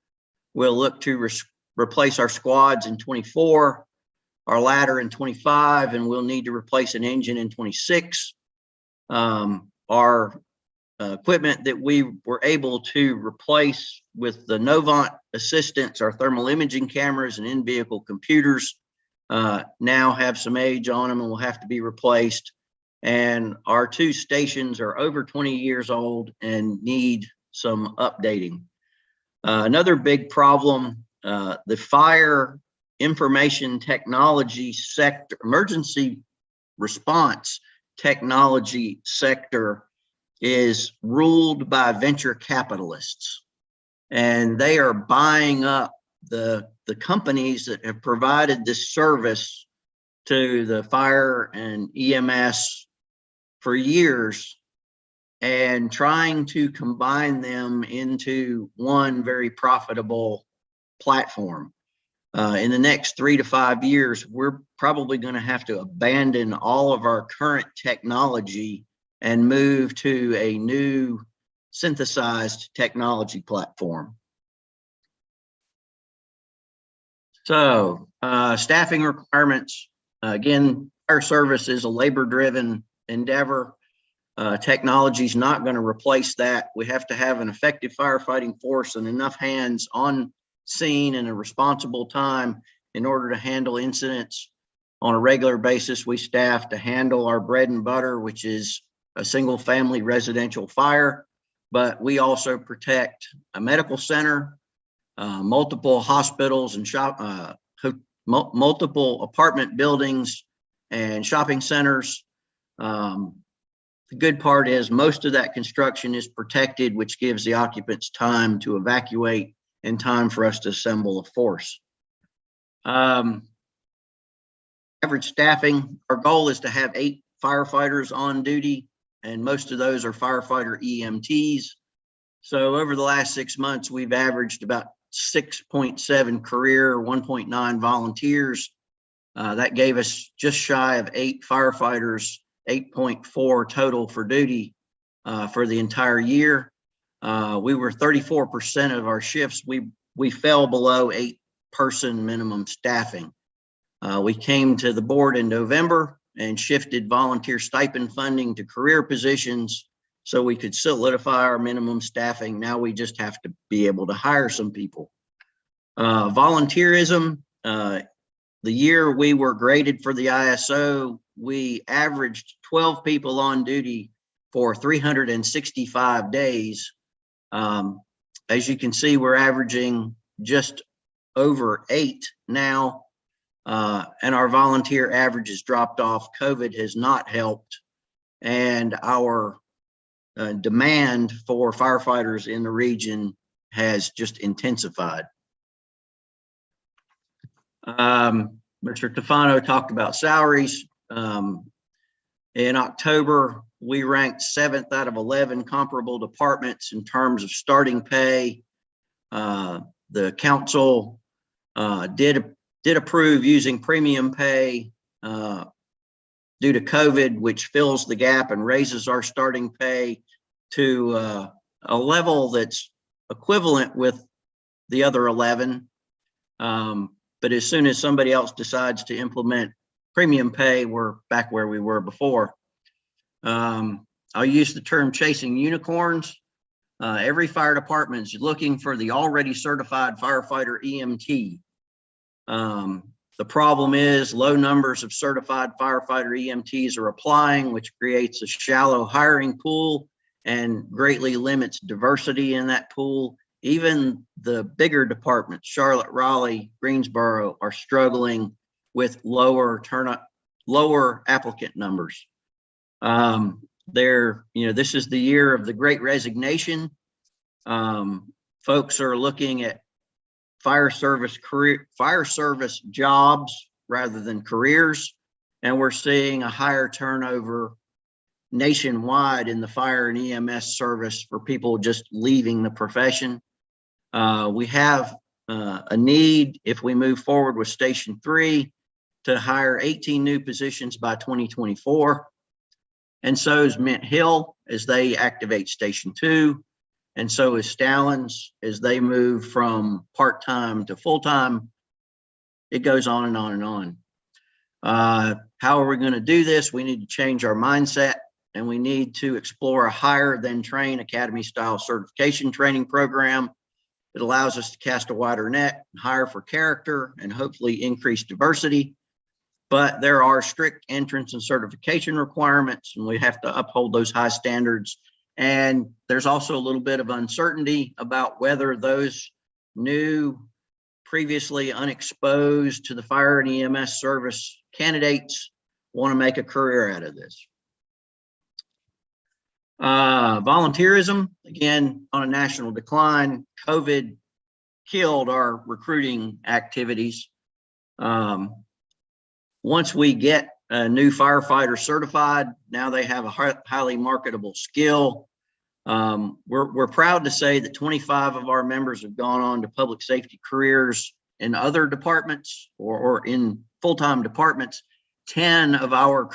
Speaker 12: We'll look to replace our squads in 24, our ladder in 25, and we'll need to replace an engine in 26. Our equipment that we were able to replace with the Novant assistance, our thermal imaging cameras and in-vehicle computers, now have some age on them and will have to be replaced. And our 2 stations are over 20 years old and need some updating. Another big problem, the fire information technology sector, emergency response technology sector is ruled by venture capitalists, and they are buying up the companies that have provided this service to the fire and EMS for years and trying to combine them into one very profitable platform. In the next 3 to 5 years, we're probably going to have to abandon all of our current technology and move to a new synthesized technology platform. So staffing requirements, again, our service is a labor-driven endeavor. Technology is not going to replace that. We have to have an effective firefighting force and enough hands on scene in a responsible time in order to handle incidents on a regular basis. We staff to handle our bread and butter, which is a single family residential fire, but we also protect a medical center, multiple hospitals and multiple apartment buildings and shopping centers. The good part is most of that construction is protected, which gives the occupants time to evacuate and time for us to assemble a force. Average staffing, our goal is to have 8 firefighters on duty, and most of those are firefighter EMTs. So over the last 6 months, we've averaged about 6.7 career, 1.9 volunteers. That gave us just shy of 8 firefighters, 8.4 total for duty for the entire year. We were 34% of our shifts. We fell below 8-person minimum staffing. We came to the board in November and shifted volunteer stipend funding to career positions so we could solidify our minimum staffing. Now we just have to be able to hire some people. Volunteerism, the year we were graded for the ISO, we averaged 12 people on duty for 365 days. As you can see, we're averaging just over 8 now, and our volunteer average has dropped off. COVID has not helped, and our demand for firefighters in the region has just intensified. Mr. Tufano talked about salaries. In October, we ranked 7th out of 11 comparable departments in terms of starting pay. The council did approve using premium pay due to COVID, which fills the gap and raises our starting pay to a level that's equivalent with the other 11. But as soon as somebody else decides to implement premium pay, we're back where we were before. I'll use the term chasing unicorns. Every fire department is looking for the already certified firefighter EMT. The problem is low numbers of certified firefighter EMTs are applying, which creates a shallow hiring pool and greatly limits diversity in that pool. Even the bigger departments, Charlotte, Raleigh, Greensboro, are struggling with lower applicant numbers. This is the year of the Great Resignation. Folks are looking at fire service jobs rather than careers, and we're seeing a higher turnover nationwide in the fire and EMS service for people just leaving the profession. We have a need, if we move forward with Station 3, to hire 18 new positions by 2024. And so is Mint Hill as they activate Station 2. And so is Stallings as they move from part-time to full-time. It goes on and on and on. How are we going to do this? We need to change our mindset, and we need to explore a hire then train academy-style certification training program. It allows us to cast a wider net, hire for character, and hopefully increase diversity. But there are strict entrance and certification requirements, and we have to uphold those high standards. And there's also a little bit of uncertainty about whether those new, previously unexposed to the fire and EMS service candidates want to make a career out of this. Volunteerism, again, on a national decline. COVID killed our recruiting activities. Once we get a new firefighter certified, now they have a highly marketable skill. We're proud to say that 25 of our members have gone on to public safety careers in other departments or in full-time departments. 10 of our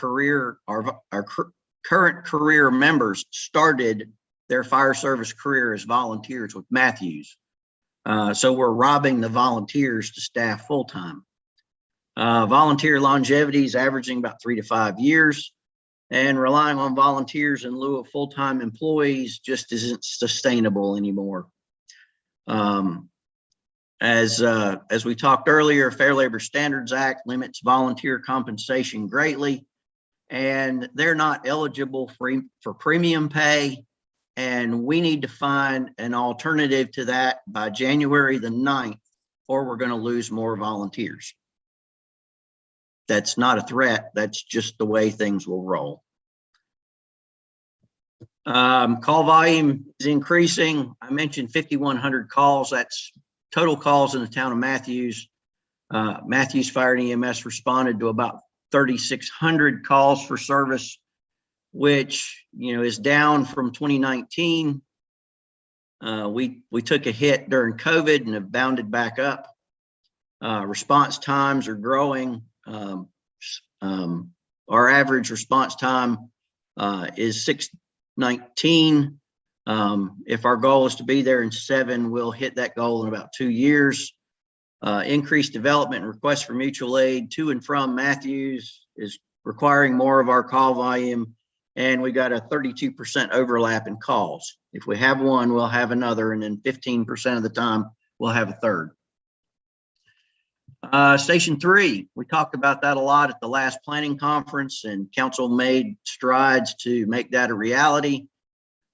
Speaker 12: current career members started their fire service career as volunteers with Matthews. So we're robbing the volunteers to staff full-time. Volunteer longevity is averaging about 3 to 5 years, and relying on volunteers in lieu of full-time employees just isn't sustainable anymore. As we talked earlier, Fair Labor Standards Act limits volunteer compensation greatly, and they're not eligible for premium pay. And we need to find an alternative to that by January the 9th, or we're going to lose more volunteers. That's not a threat. That's just the way things will roll. Call volume is increasing. I mentioned 5,100 calls. That's total calls in the town of Matthews. Matthews Fire and EMS responded to about 3,600 calls for service, which is down from 2019. We took a hit during COVID and have bounded back up. Response times are growing. Our average response time is 6:19. If our goal is to be there in 7, we'll hit that goal in about 2 years. Increased development and requests for mutual aid to and from Matthews is requiring more of our call volume, and we got a 32% overlap in calls. If we have one, we'll have another, and then 15% of the time we'll have a third. Station 3, we talked about that a lot at the last planning conference, and council made strides to make that a reality.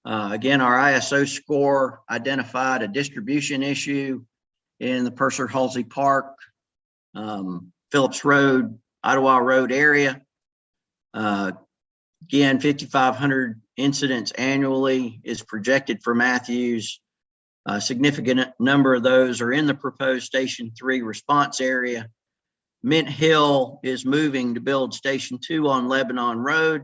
Speaker 12: Again, our ISO score identified a distribution issue in the Purser-Halsey Park, Phillips Road, Ottawa Road area. Again, 5,500 incidents annually is projected for Matthews. A significant number of those are in the proposed Station 3 response area. Mint Hill is moving to build Station 2 on Lebanon Road.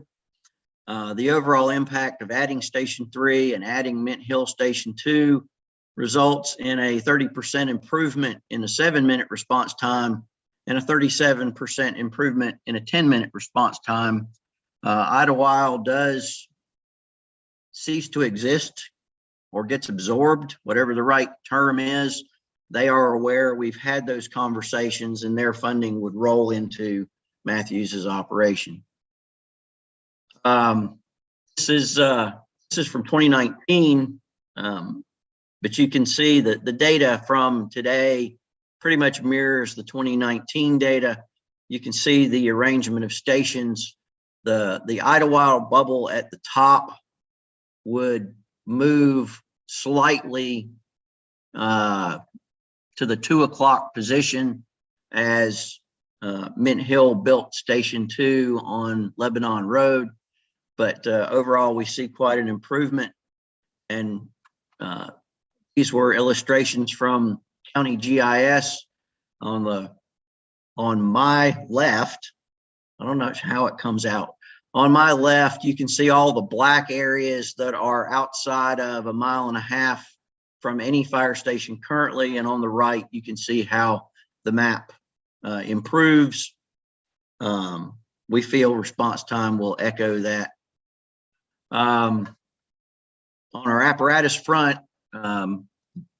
Speaker 12: The overall impact of adding Station 3 and adding Mint Hill Station 2 results in a 30% improvement in a 7-minute response time and a 37% improvement in a 10-minute response time. Idlewild does cease to exist or gets absorbed, whatever the right term is. They are aware. We've had those conversations, and their funding would roll into Matthews's operation. This is from 2019, but you can see that the data from today pretty much mirrors the 2019 data. You can see the arrangement of stations. The Idlewild bubble at the top would move slightly to the 2 o'clock position as Mint Hill built Station 2 on Lebanon Road. But overall, we see quite an improvement. And these were illustrations from County GIS on my left. I don't know how it comes out. On my left, you can see all the black areas that are outside of 1.5 miles from any fire station currently. And on the right, you can see how the map improves. We feel response time will echo that. On our apparatus front,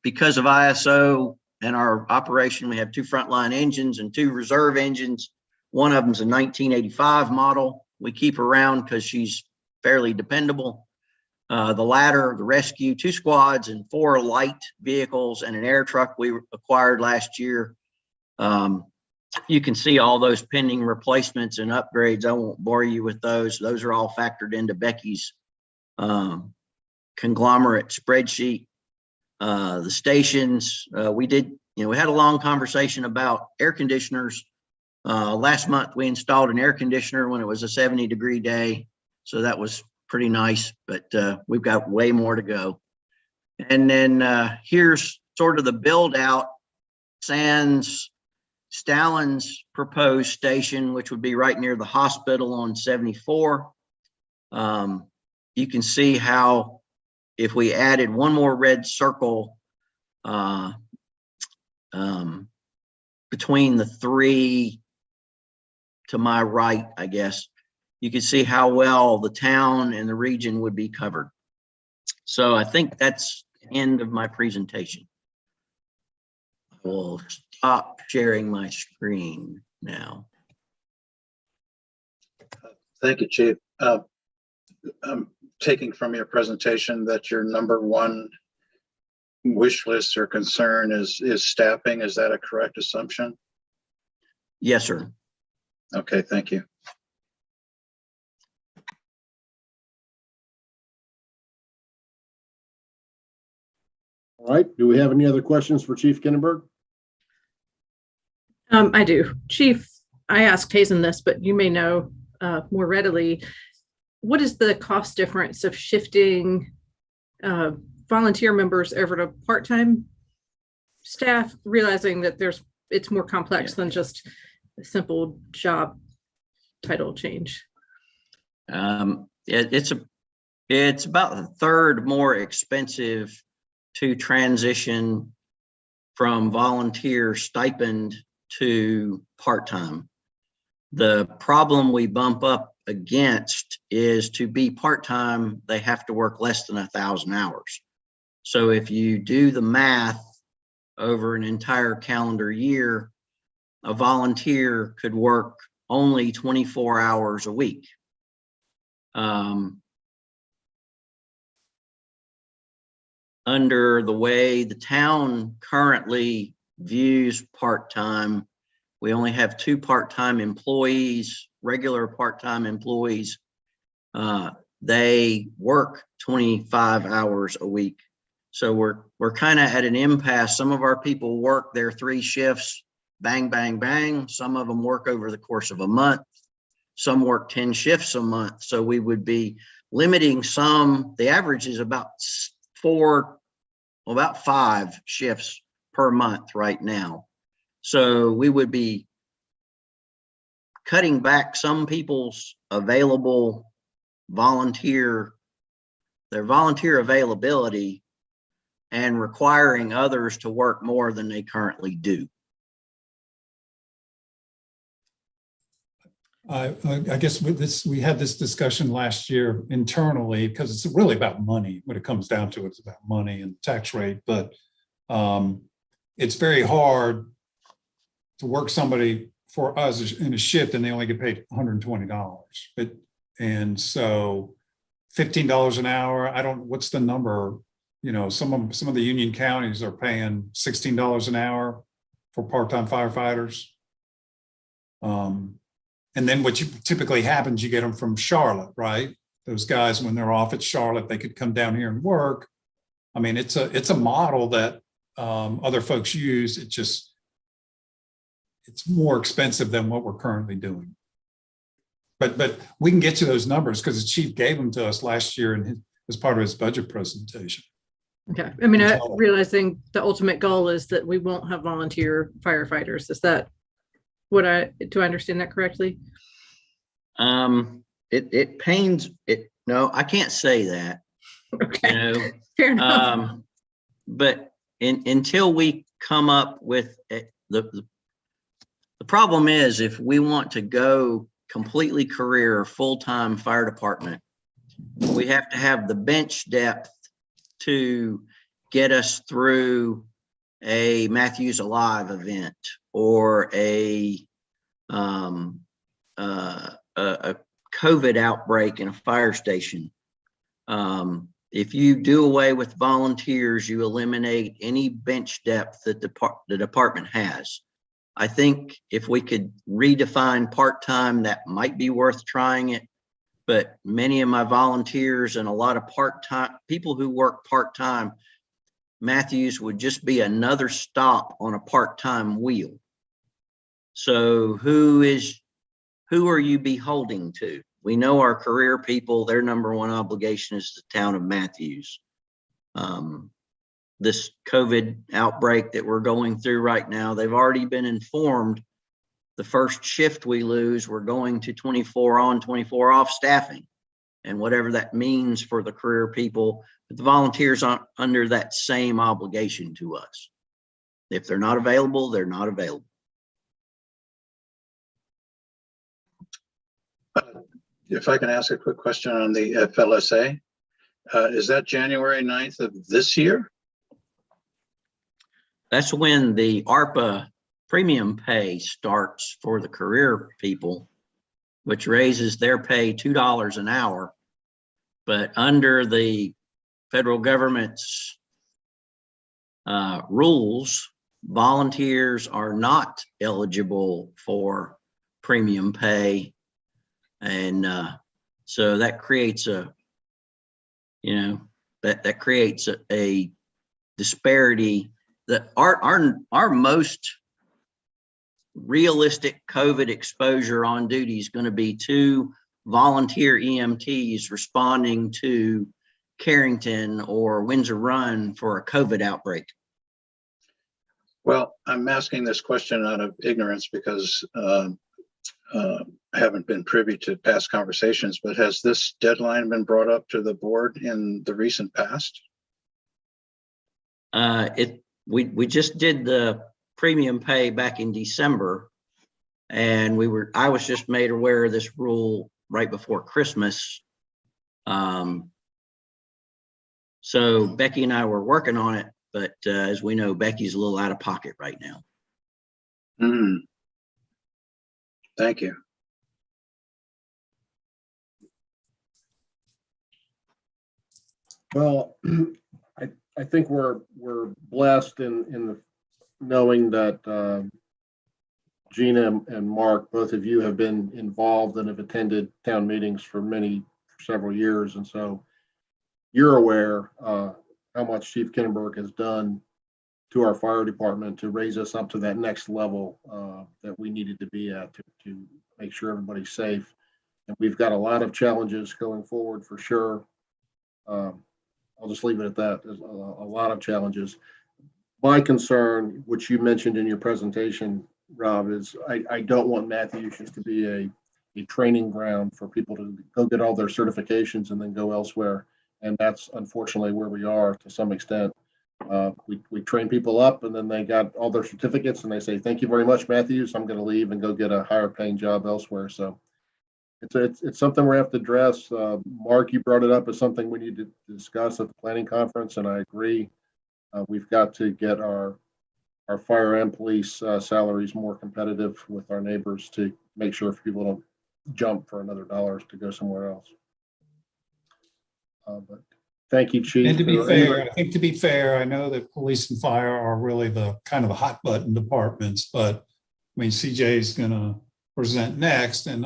Speaker 12: because of ISO and our operation, we have 2 frontline engines and 2 reserve engines. One of them is a 1985 model. We keep her around because she's fairly dependable. The ladder, the rescue, 2 squads and 4 light vehicles and an air truck we acquired last year. You can see all those pending replacements and upgrades. I won't bore you with those. Those are all factored into Becky's conglomerate spreadsheet. The stations, we had a long conversation about air conditioners. Last month, we installed an air conditioner when it was a 70-degree day. So that was pretty nice, but we've got way more to go. And then here's sort of the build out. Stallin's proposed station, which would be right near the hospital on 74. You can see how if we added one more red circle between the 3 to my right, I guess, you can see how well the town and the region would be covered. So I think that's the end of my presentation. I will stop sharing my screen now.
Speaker 6: Thank you, Chief. I'm taking from your presentation that your #1 wish list or concern is staffing. Is that a correct assumption?
Speaker 12: Yes, sir.
Speaker 6: Okay, thank you.
Speaker 3: All right. Do we have any other questions for Chief Kinnenberg?
Speaker 1: I do. Chief, I asked Hazen this, but you may know more readily. What is the cost difference of shifting volunteer members over to part-time staff, realizing that it's more complex than just a simple job title change?
Speaker 12: It's about a third more expensive to transition from volunteer stipend to part-time. The problem we bump up against is to be part-time, they have to work less than 1,000 hours. So if you do the math over an entire calendar year, a volunteer could work only 24 hours a week. Under the way the town currently views part-time, we only have 2 part-time employees, regular part-time employees. They work 25 hours a week. So we're kind of at an impasse. Some of our people work their 3 shifts, bang, bang, bang. Some of them work over the course of a month. Some work 10 shifts a month. So we would be limiting some. The average is about 4 about 5 shifts per month right now. So we would be cutting back some people's volunteer availability and requiring others to work more than they currently do.
Speaker 2: I guess we had this discussion last year internally because it's really about money. When it comes down to it, it's about money and tax rate. But it's very hard to work somebody for us in a shift and they only get paid $120. And so $15 an hour. What's the number? You know, some of the union counties are paying $16 an hour for part-time firefighters. And then what typically happens, you get them from Charlotte, right? Those guys, when they're off at Charlotte, they could come down here and work. I mean, it's a model that other folks use. It's more expensive than what we're currently doing. But we can get you those numbers because the chief gave them to us last year and as part of his budget presentation.
Speaker 1: Okay. I mean, realizing the ultimate goal is that we won't have volunteer firefighters. Is that do I understand that correctly?
Speaker 12: It pains it. No, I can't say that.
Speaker 1: Okay.
Speaker 12: You know,
Speaker 1: Fair enough.
Speaker 12: But until we come up with the problem is if we want to go completely career full-time fire department, we have to have the bench depth to get us through a Matthews Alive event or a COVID outbreak in a fire station. If you do away with volunteers, you eliminate any bench depth that the department has. I think if we could redefine part-time, that might be worth trying it. But many of my volunteers and a lot of part-time people who work part-time, Matthews would just be another stop on a part-time wheel. So who are you beholding to? We know our career people, their number one obligation is the town of Matthews. This COVID outbreak that we're going through right now, they've already been informed the first shift we lose, we're going to 24 on, 24 off staffing, and whatever that means for the career people. But the volunteers aren't under that same obligation to us. If they're not available, they're not available.
Speaker 6: If I can ask a quick question on the FLSA, is that January 9th of this year?
Speaker 12: That's when the ARPA premium pay starts for the career people, which raises their pay $2 an hour. But under the federal government's rules, volunteers are not eligible for premium pay. And so that creates that creates a disparity. That our most realistic COVID exposure on duty is going to be 2 volunteer EMTs responding to Carrington or Windsor Run for a COVID outbreak.
Speaker 6: Well, I'm asking this question out of ignorance because I haven't been privy to past conversations, but has this deadline been brought up to the board in the recent past?
Speaker 12: We just did the premium pay back in December, and I was just made aware of this rule right before Christmas. So Becky and I were working on it, but as we know, Becky's a little out of pocket right now.
Speaker 6: Thank you.
Speaker 3: Well, I think we're blessed in knowing that Gina and Mark, both of you have been involved and have attended town meetings for several years. And so you're aware how much Chief Kinneberg has done to our fire department to raise us up to that next level that we needed to be at to make sure everybody's safe. And we've got a lot of challenges going forward for sure. I'll just leave it at that. There's a lot of challenges. My concern, which you mentioned in your presentation, Rob, is I don't want Matthews to be a training ground for people to go get all their certifications and then go elsewhere. And that's unfortunately where we are to some extent. We train people up and then they got all their certificates and they say, thank you very much, Matthews. I'm going to leave and go get a higher paying job elsewhere. So it's something we have to address. Mark, you brought it up as something we need to discuss at the planning conference, and I agree. We've got to get our fire and police salaries more competitive with our neighbors to make sure if people don't jump for another dollar to go somewhere else. But thank you, Chief.
Speaker 2: And to be fair, I think to be fair, I know that police and fire are really the kind of the hot button departments, but I mean, CJ is going to present next, and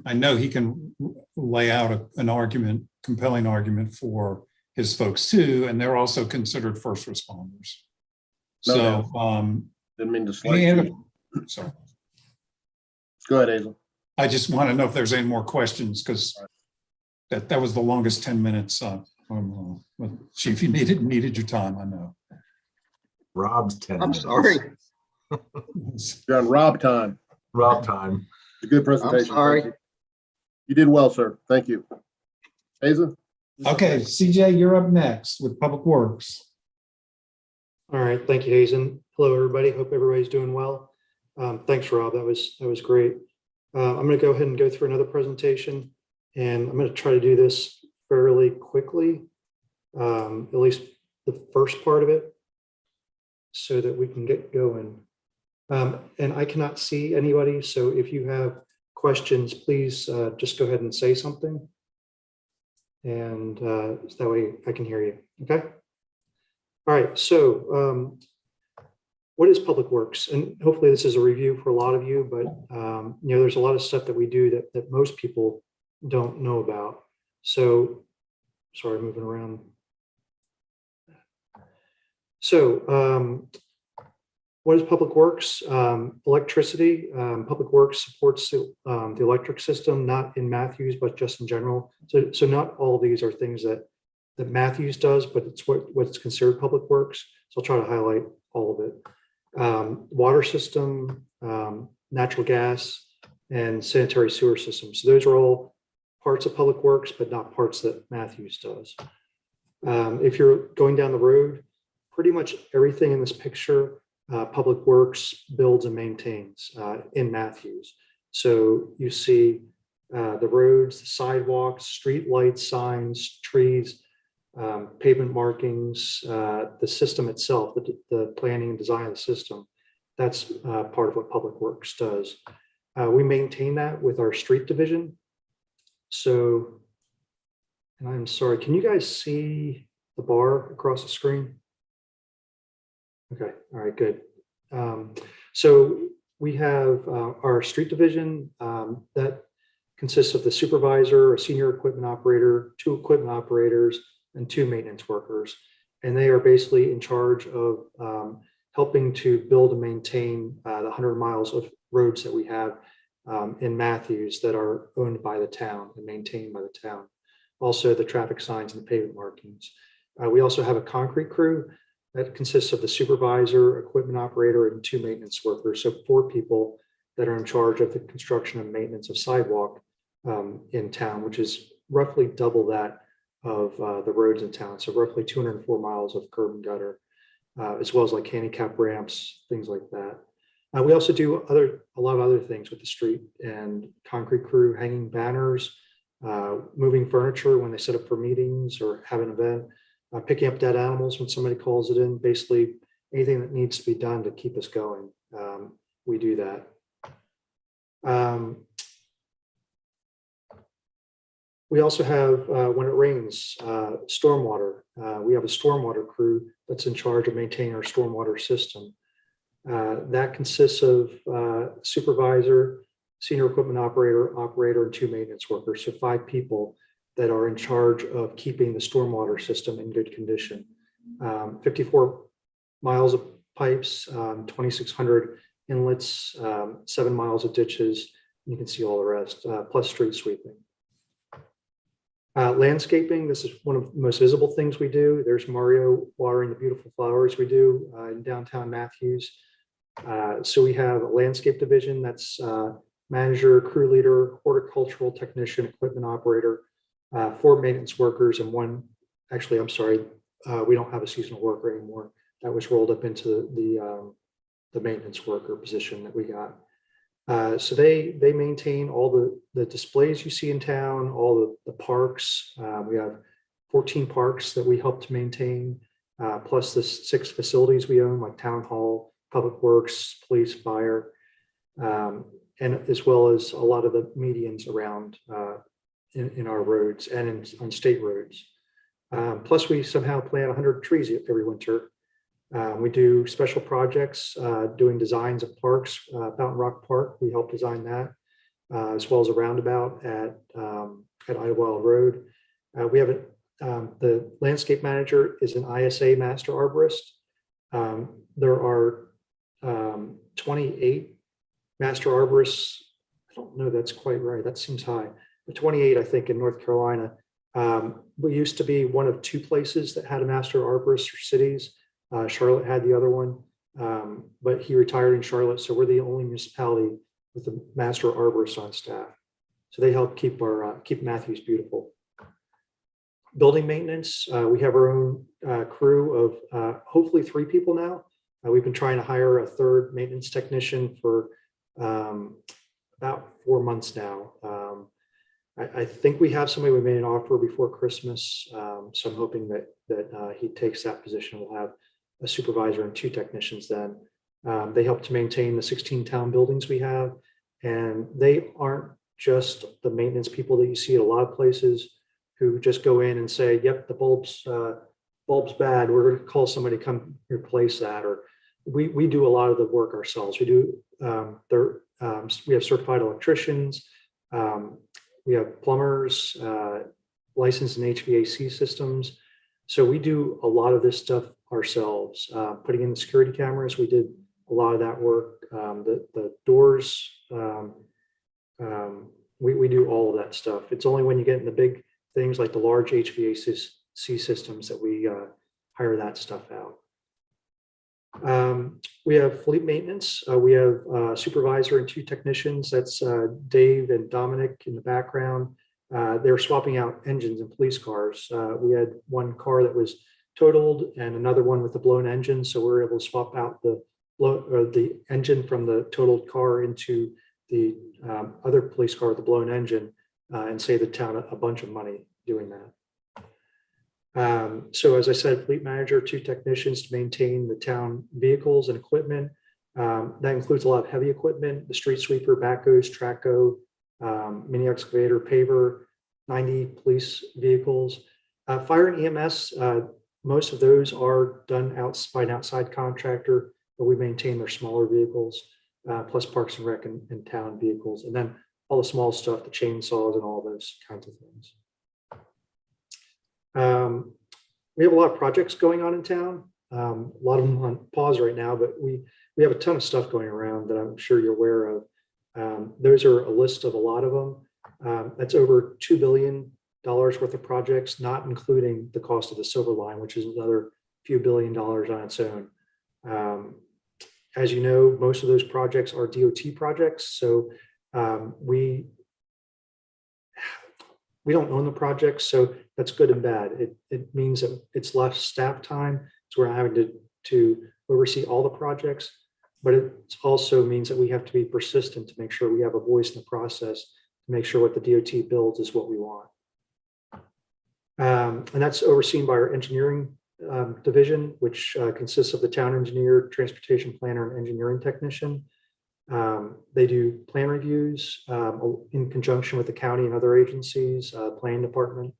Speaker 2: I know he can lay out an argument, compelling argument for his folks too, and they're also considered first responders. So,
Speaker 3: didn't mean to slight you.
Speaker 2: Sorry.
Speaker 3: Go ahead, Hazel.
Speaker 2: I just want to know if there's any more questions, because that was the longest 10 minutes. Chief, you needed your time, I know.
Speaker 7: Rob's 10
Speaker 3: I'm
Speaker 7: minutes.
Speaker 3: sorry. You're on Rob time.
Speaker 7: Rob time.
Speaker 3: It's a good presentation.
Speaker 12: I'm sorry.
Speaker 3: You did well, sir. Thank you. Hazel?
Speaker 2: Okay, CJ, you're up next with Public Works.
Speaker 13: All right, thank you, Hazen. Hello, everybody. Hope everybody's doing well. Thanks, Rob. That was great. I'm going to go ahead and go through another presentation, and I'm going to try to do this fairly quickly, at least the first part of it, so that we can get going. And I cannot see anybody, so if you have questions, please just go ahead and say something, and so that way I can hear you. Okay. All right. So what is Public Works? And hopefully this is a review for a lot of you, but there's a lot of stuff that we do that most people don't know about. So sorry, moving around. So what is Public Works? Electricity. Public Works supports the electric system, not in Matthews, but just in general. So not all of these are things that Matthews does, but it's what's considered Public Works. So I'll try to highlight all of it. Water system, natural gas, and sanitary sewer systems. So those are all parts of Public Works, but not parts that Matthews does. If you're going down the road, pretty much everything in this picture, Public Works builds and maintains in Matthews. So you see the roads, the sidewalks, street lights, signs, trees, pavement markings, the system itself, the planning and design of the system. That's part of what Public Works does. We maintain that with our street division. So, and I'm sorry, can you guys see the bar across the screen? Okay, all right, good. So we have our street division that consists of the supervisor, a senior equipment operator, 2 equipment operators, and 2 maintenance workers. And they are basically in charge of helping to build and maintain the 100 miles of roads that we have in Matthews that are owned by the town and maintained by the town. Also the traffic signs and the pavement markings. We also have a concrete crew that consists of the supervisor, equipment operator, and 2 maintenance workers. So 4 people that are in charge of the construction and maintenance of sidewalk in town, which is roughly double that of the roads in town. So roughly 204 miles of curb and gutter, as well as like handicap ramps, things like that. We also do a lot of other things with the street and concrete crew, hanging banners, moving furniture when they set up for meetings or have an event, picking up dead animals when somebody calls it in, basically anything that needs to be done to keep us going. We do that. We also have, when it rains, stormwater. We have a stormwater crew that's in charge of maintaining our stormwater system. That consists of supervisor, senior equipment operator, and 2 maintenance workers. So 5 people that are in charge of keeping the stormwater system in good condition. 54 miles of pipes, 2,600 inlets, 7 miles of ditches. You can see all the rest, plus street sweeping. Landscaping, this is one of the most visible things we do. There's Mario watering the beautiful flowers we do in downtown Matthews. So we have a landscape division that's manager, crew leader, horticultural technician, equipment operator, 4 maintenance workers, and one, actually, I'm sorry, we don't have a seasonal worker anymore. That was rolled up into the maintenance worker position that we got. So they maintain all the displays you see in town, all the parks. We have 14 parks that we help to maintain, plus the 6 facilities we own, like town hall, public works, police, fire, and as well as a lot of the medians around in our roads and on state roads. Plus we somehow plant 100 trees every winter. We do special projects, doing designs of parks, Fountain Rock Park. We help design that, as well as a roundabout at Idlewild Road. We have the landscape manager is an ISA master arborist. There are 28 master arborists. I don't know, that's quite right. That seems high. But 28, I think, in North Carolina. We used to be one of 2 places that had a master arborist for cities. Charlotte had the other one, but he retired in Charlotte. So we're the only municipality with a master arborist on staff. So they help keep Matthews beautiful. Building maintenance, we have our own crew of hopefully 3 people now. We've been trying to hire a 3rd maintenance technician for about 4 months now. I think we have somebody we made an offer before Christmas. So I'm hoping that he takes that position. We'll have a supervisor and 2 technicians then. They help to maintain the 16 town buildings we have. And they aren't just the maintenance people that you see at a lot of places who just go in and say, yep, the bulb's bad. We're going to call somebody to come replace that. Or we do a lot of the work ourselves. We do, we have certified electricians. We have plumbers, licensed in HVAC systems. So we do a lot of this stuff ourselves. Putting in the security cameras, we did a lot of that work. The doors, we do all of that stuff. It's only when you get in the big things like the large HVAC systems that we hire that stuff out. We have fleet maintenance. We have a supervisor and 2 technicians. That's Dave and Dominic in the background. They're swapping out engines in police cars. We had one car that was totaled and another one with a blown engine. So we were able to swap out the engine from the totaled car into the other police car with the blown engine and save the town a bunch of money doing that. So as I said, fleet manager, 2 technicians to maintain the town vehicles and equipment. That includes a lot of heavy equipment, the street sweeper, backhoes, traco, mini excavator, paver, 90 police vehicles. Fire and EMS, most of those are done by an outside contractor, but we maintain their smaller vehicles, plus Parks and Rec and town vehicles. And then all the small stuff, the chainsaws and all those kinds of things. We have a lot of projects going on in town. A lot of them on pause right now, but we have a ton of stuff going around that I'm sure you're aware of. Those are a list of a lot of them. That's over $2 billion worth of projects, not including the cost of the Silver Line, which is another few $billion on its own. As you know, most of those projects are DOT projects. So we don't own the projects, so that's good and bad. It means that it's less staff time, so we're having to oversee all the projects, but it also means that we have to be persistent to make sure we have a voice in the process to make sure what the DOT builds is what we want. And that's overseen by our engineering division, which consists of the town engineer, transportation planner, and engineering technician. They do plan reviews in conjunction with the county and other agencies, planning department.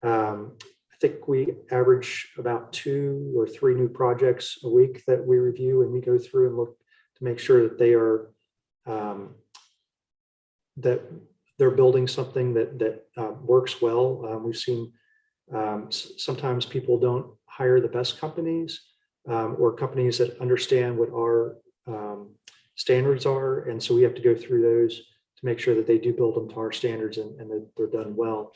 Speaker 13: I think we average about 2 or 3 new projects a week that we review, and we go through and look to make sure that they are that they're building something that works well. We've seen sometimes people don't hire the best companies or companies that understand what our standards are. And so we have to go through those to make sure that they do build them to our standards and that they're done well.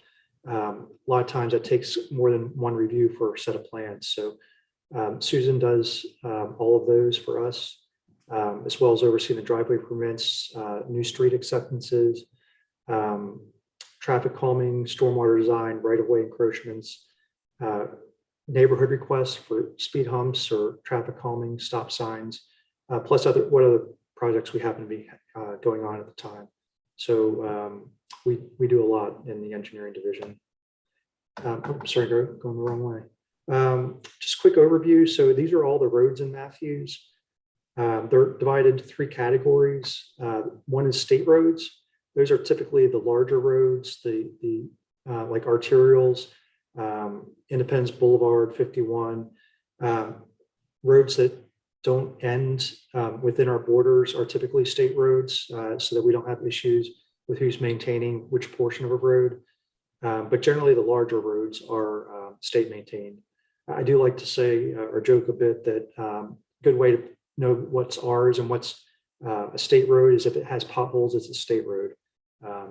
Speaker 13: A lot of times that takes more than one review for a set of plans. So Susan does all of those for us, as well as overseeing the driveway permits, new street acceptances, traffic calming, stormwater design, right-of-way encroachments, neighborhood requests for speed humps or traffic calming, stop signs, plus what other projects we happen to be going on at the time. So we do a lot in the engineering division. I'm sorry, going the wrong way. Just quick overview. So these are all the roads in Matthews. They're divided into three categories. One is state roads. Those are typically the larger roads, the like arterials, Independence Boulevard, 51. Roads that don't end within our borders are typically state roads, so that we don't have issues with who's maintaining which portion of a road. But generally the larger roads are state maintained. I do like to say or joke a bit that a good way to know what's ours and what's a state road is if it has potholes, it's a state road,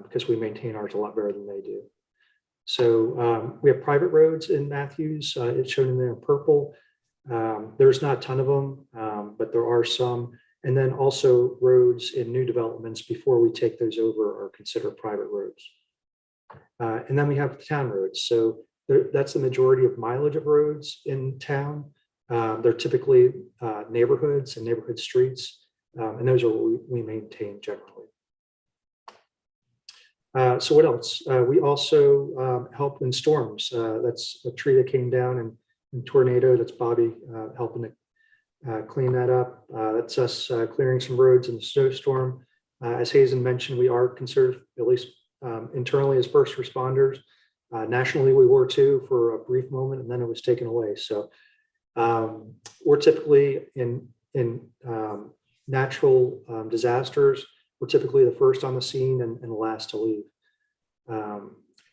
Speaker 13: because we maintain ours a lot better than they do. So we have private roads in Matthews. It's shown in there in purple. There's not a ton of them, but there are some. And then also roads in new developments before we take those over are considered private roads. And then we have the town roads. So that's the majority of mileage of roads in town. They're typically neighborhoods and neighborhood streets. And those are what we maintain generally. So what else? We also help in storms. That's a tree that came down in tornado. That's Bobby helping to clean that up. That's us clearing some roads in the snowstorm. As Hazen mentioned, we are considered, at least internally, as first responders. Nationally, we were too for a brief moment, and then it was taken away. So we're typically in natural disasters. We're typically the first on the scene and the last to leave.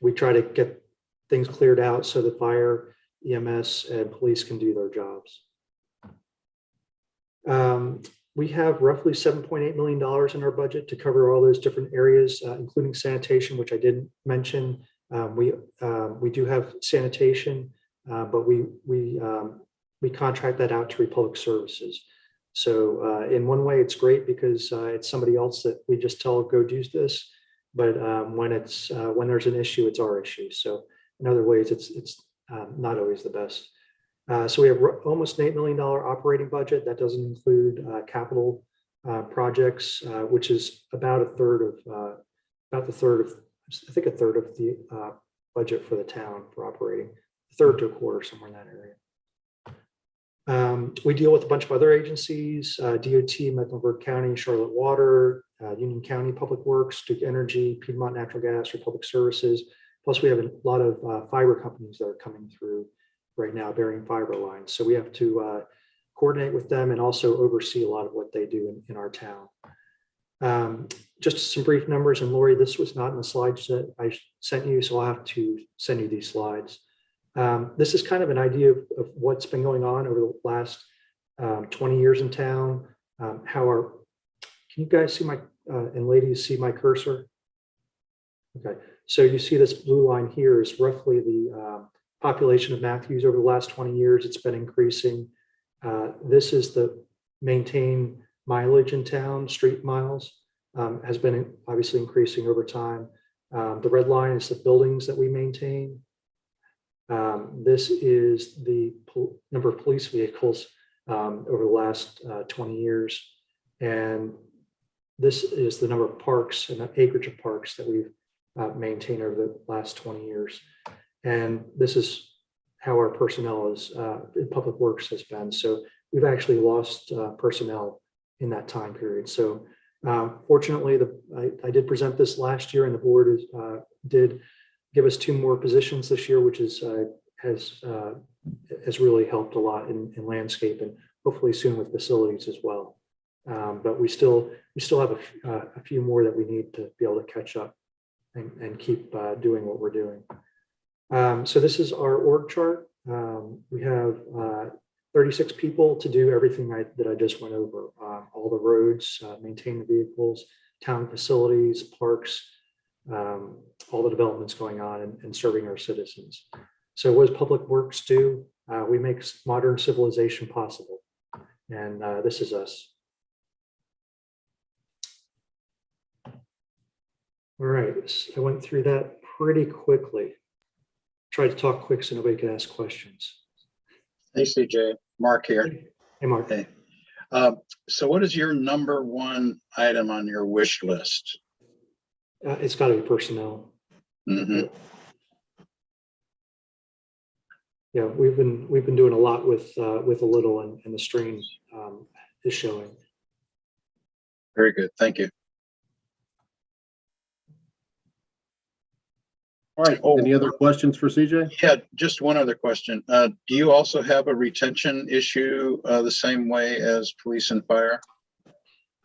Speaker 13: We try to get things cleared out so that fire, EMS, and police can do their jobs. We have roughly $7.8 million in our budget to cover all those different areas, including sanitation, which I didn't mention. We do have sanitation, but we contract that out to Republic Services. So in one way, it's great because it's somebody else that we just tell go do this. But when there's an issue, it's our issue. So in other ways, it's not always the best. So we have almost an $8 million operating budget. That doesn't include capital projects, which is about a third of I think a third of the budget for the town for operating, a third to a quarter, somewhere in that area. We deal with a bunch of other agencies, DOT, Mecklenburg County, Charlotte Water, Union County Public Works, Duke Energy, Piedmont Natural Gas, Republic Services. Plus we have a lot of fiber companies that are coming through right now, burying fiber lines. So we have to coordinate with them and also oversee a lot of what they do in our town. Just some brief numbers, and Lori, this was not in the slides that I sent you, so I'll have to send you these slides. This is kind of an idea of what's been going on over the last 20 years in town. Can you guys see my, and ladies see my cursor? Okay, so you see this blue line here is roughly the population of Matthews over the last 20 years. It's been increasing. This is the maintained mileage in town, street miles, has been obviously increasing over time. The red line is the buildings that we maintain. This is the number of police vehicles over the last 20 years. And this is the number of parks and the acreage of parks that we've maintained over the last 20 years. And this is how our personnel is in public works has been. So we've actually lost personnel in that time period. So fortunately, I did present this last year, and the board did give us 2 more positions this year, which is has really helped a lot in landscape and hopefully soon with facilities as well. But we still have a few more that we need to be able to catch up and keep doing what we're doing. So this is our org chart. We have 36 people to do everything that I just went over, all the roads, maintain the vehicles, town facilities, parks, all the developments going on and serving our citizens. So what does Public Works do? We make modern civilization possible. And this is us. All right, so I went through that pretty quickly. Tried to talk quick so nobody could ask questions.
Speaker 6: Hey, CJ, Mark here.
Speaker 13: Hey, Mark.
Speaker 6: Hey. So what is your number one item on your wish list?
Speaker 13: It's got to be personnel.
Speaker 6: Mhm.
Speaker 13: Yeah, we've been doing a lot with a little, and the strain is showing.
Speaker 6: Very good. Thank you.
Speaker 3: All right, any other questions for CJ?
Speaker 6: Yeah, just one other question. Do you also have a retention issue the same way as police and fire?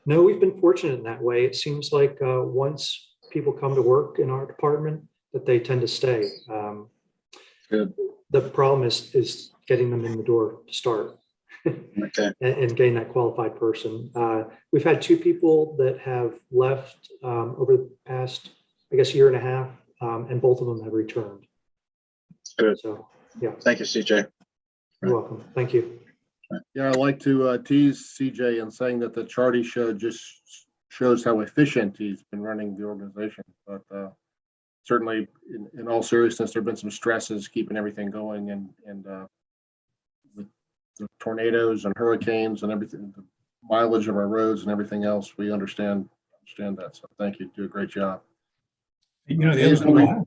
Speaker 13: No, we've been fortunate in that way. It seems like once people come to work in our department, that they tend to stay.
Speaker 6: Good.
Speaker 13: The problem is getting them in the door to start.
Speaker 6: Okay.
Speaker 13: and getting that qualified person. We've had 2 people that have left over the past, I guess, year and a half, and both of them have returned.
Speaker 6: Good.
Speaker 13: So, yeah.
Speaker 6: Thank you, CJ.
Speaker 13: You're welcome. Thank you.
Speaker 3: Yeah, I like to tease CJ in saying that the chart he showed just shows how efficient he's been running the organization. But certainly, in all seriousness, there have been some stresses keeping everything going, and the tornadoes and hurricanes and everything, the mileage of our roads and everything else. We understand that. So thank you. Do a great job.
Speaker 2: You know, the other thing,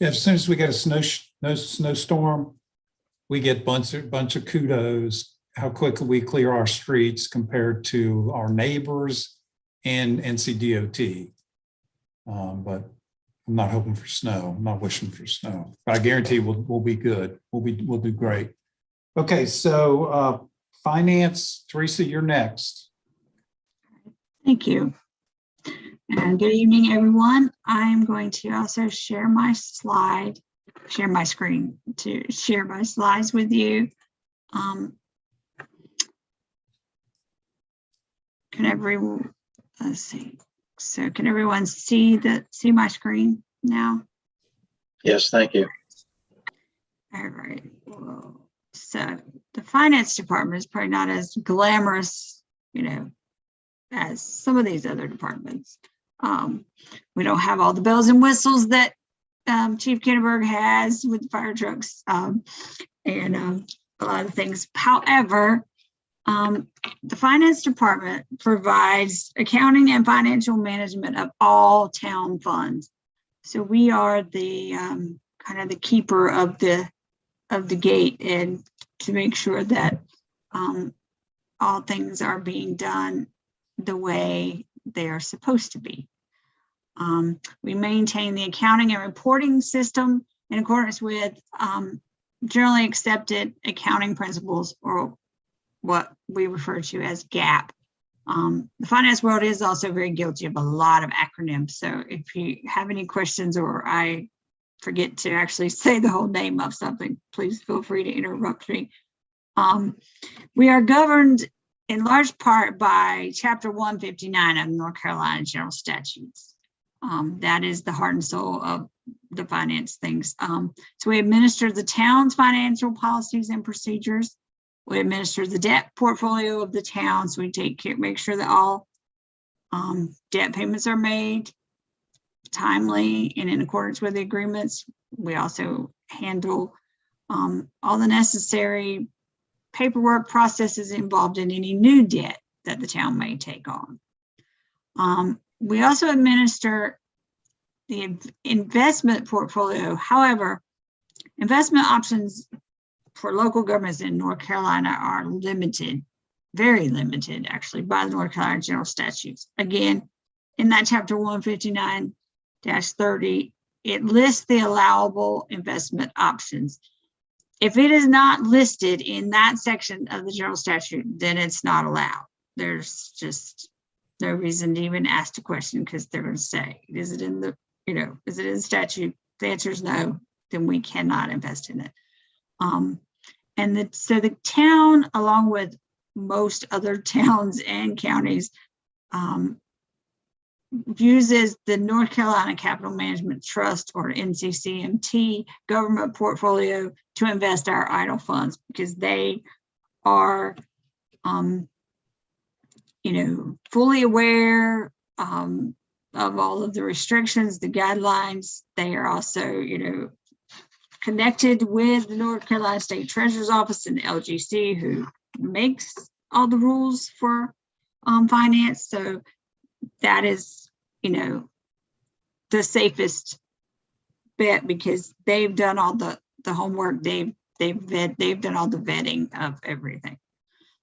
Speaker 2: as soon as we get a snowstorm, we get bunch of kudos how quickly we clear our streets compared to our neighbors and NCDOT. But I'm not hoping for snow. I'm not wishing for snow. But I guarantee we'll be good. We'll do great. Okay, so finance, Teresa, you're next.
Speaker 14: Thank you. And good evening, everyone. I'm going to also share my screen to share my slides with you. Let's see. So can everyone see my screen now?
Speaker 6: Yes, thank you.
Speaker 14: All right. Well, so the finance department is probably not as glamorous, as some of these other departments. We don't have all the bells and whistles that Chief Kinneberg has with fire trucks and a lot of things. However, the finance department provides accounting and financial management of all town funds. So we are the kind of the keeper of the gate, and to make sure that all things are being done the way they are supposed to be. We maintain the accounting and reporting system in accordance with generally accepted accounting principles, or what we refer to as GAAP. The finance world is also very guilty of a lot of acronyms. So if you have any questions or I forget to actually say the whole name of something, please feel free to interrupt me. We are governed in large part by Chapter 159 of North Carolina General Statutes. That is the heart and soul of the finance things. So we administer the town's financial policies and procedures. We administer the debt portfolio of the town. So we make sure that all debt payments are made timely and in accordance with the agreements. We also handle all the necessary paperwork processes involved in any new debt that the town may take on. We also administer the investment portfolio. However, investment options for local governments in North Carolina are limited, very limited actually, by the North Carolina General Statutes. Again, in that Chapter 159-30, it lists the allowable investment options. If it is not listed in that section of the General Statute, then it's not allowed. There's just no reason to even ask the question, because they're going to say, is it in the, is it in the statute? The answer is no, then we cannot invest in it. So the town, along with most other towns and counties, uses the North Carolina Capital Management Trust, or NCCMT, government portfolio to invest our idle funds, because they are, fully aware of all of the restrictions, the guidelines. They are also, connected with the North Carolina State Treasurer's Office and the LGC, who makes all the rules for finance. So that is, the safest bet, because they've done all the homework. They've done all the vetting of everything.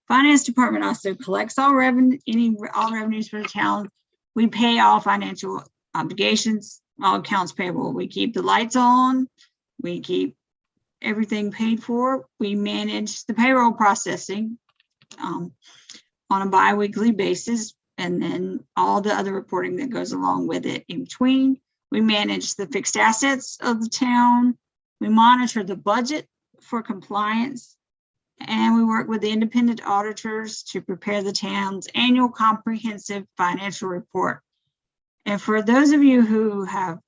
Speaker 14: Finance department also collects all revenues for the town. We pay all financial obligations, all accounts payable. We keep the lights on. We keep everything paid for. We manage the payroll processing on a bi-weekly basis, and then all the other reporting that goes along with it in between. We manage the fixed assets of the town. We monitor the budget for compliance, and we work with the independent auditors to prepare the town's annual comprehensive financial report. And for those of you who have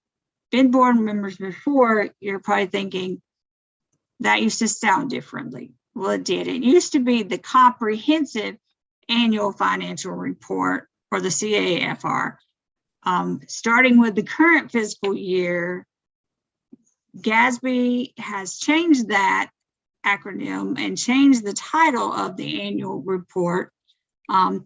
Speaker 14: been board members before, you're probably thinking that used to sound differently. Well, it did. It used to be the comprehensive annual financial report, or the CAFR. Starting with the current fiscal year, GASB has changed that acronym and changed the title of the annual report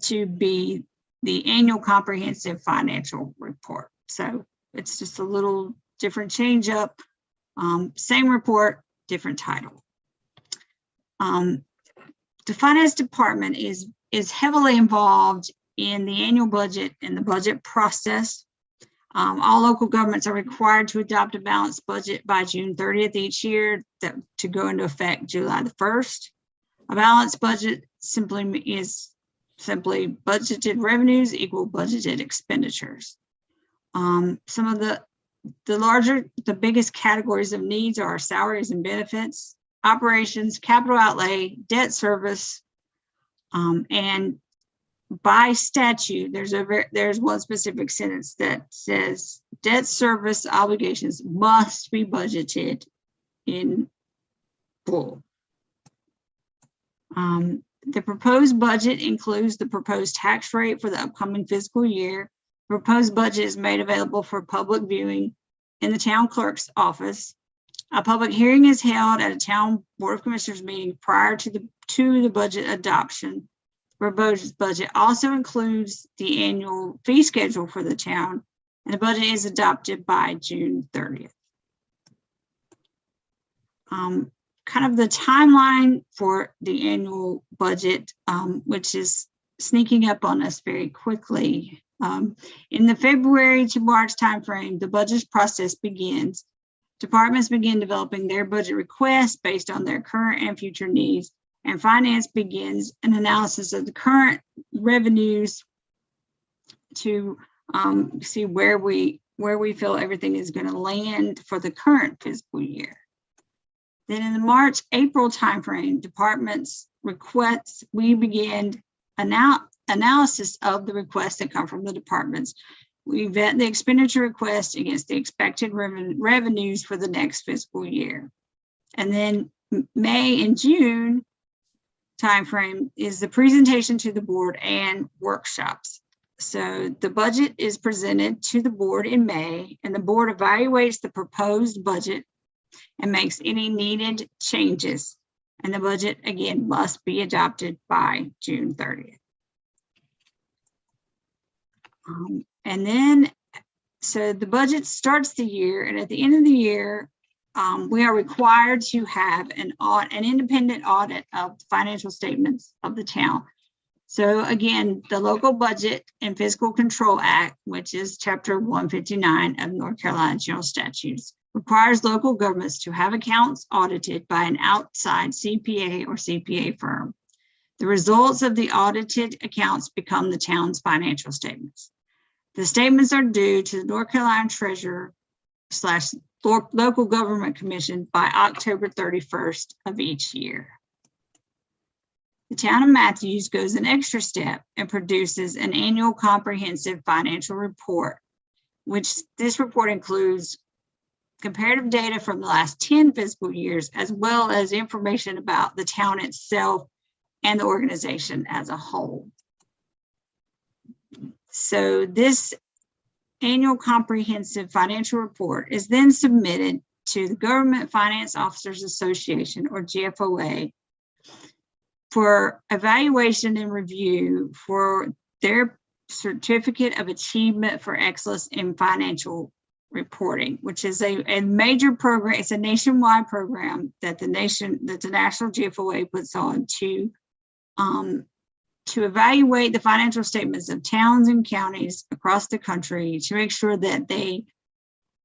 Speaker 14: to be the Annual Comprehensive Financial Report. So it's just a little different change up, same report, different title. The finance department is heavily involved in the annual budget and the budget process. All local governments are required to adopt a balanced budget by June 30th each year, to go into effect July the 1st. A balanced budget is simply budgeted revenues equal budgeted expenditures. Some of the biggest categories of needs are salaries and benefits, operations, capital outlay, debt service, and by statute, there's one specific sentence that says debt service obligations must be budgeted in full. The proposed budget includes the proposed tax rate for the upcoming fiscal year. The proposed budget is made available for public viewing in the town clerk's office. A public hearing is held at a town board of commissioners meeting prior to the budget adoption. Proposed budget also includes the annual fee schedule for the town, and the budget is adopted by June 30th. Kind of the timeline for the annual budget, which is sneaking up on us very quickly. In the February to March timeframe, the budget process begins. Departments begin developing their budget requests based on their current and future needs, and finance begins an analysis of the current revenues to see where we feel everything is going to land for the current fiscal year. Then in the March-April timeframe, departments requests, we begin analysis of the requests that come from the departments. We vet the expenditure request against the expected revenues for the next fiscal year. And then May and June timeframe is the presentation to the board and workshops. So the budget is presented to the board in May, and the board evaluates the proposed budget and makes any needed changes. And the budget, again, must be adopted by June 30th. And then, so the budget starts the year, and at the end of the year, we are required to have an independent audit of the financial statements of the town. So again, the Local Budget and Fiscal Control Act, which is Chapter 159 of North Carolina General Statutes, requires local governments to have accounts audited by an outside CPA or CPA firm. The results of the audited accounts become the town's financial statements. The statements are due to the North Carolina Treasurer / Local Government Commission by October 31st of each year. The town of Matthews goes an extra step and produces an annual comprehensive financial report, which this report includes comparative data from the last 10 fiscal years, as well as information about the town itself and the organization as a whole. So this annual comprehensive financial report is then submitted to the Government Finance Officers Association, or GFOA, for evaluation and review for their Certificate of Achievement for Excellence in Financial Reporting, which is a major program. It's a nationwide program that the National GFOA puts on to evaluate the financial statements of towns and counties across the country to make sure that they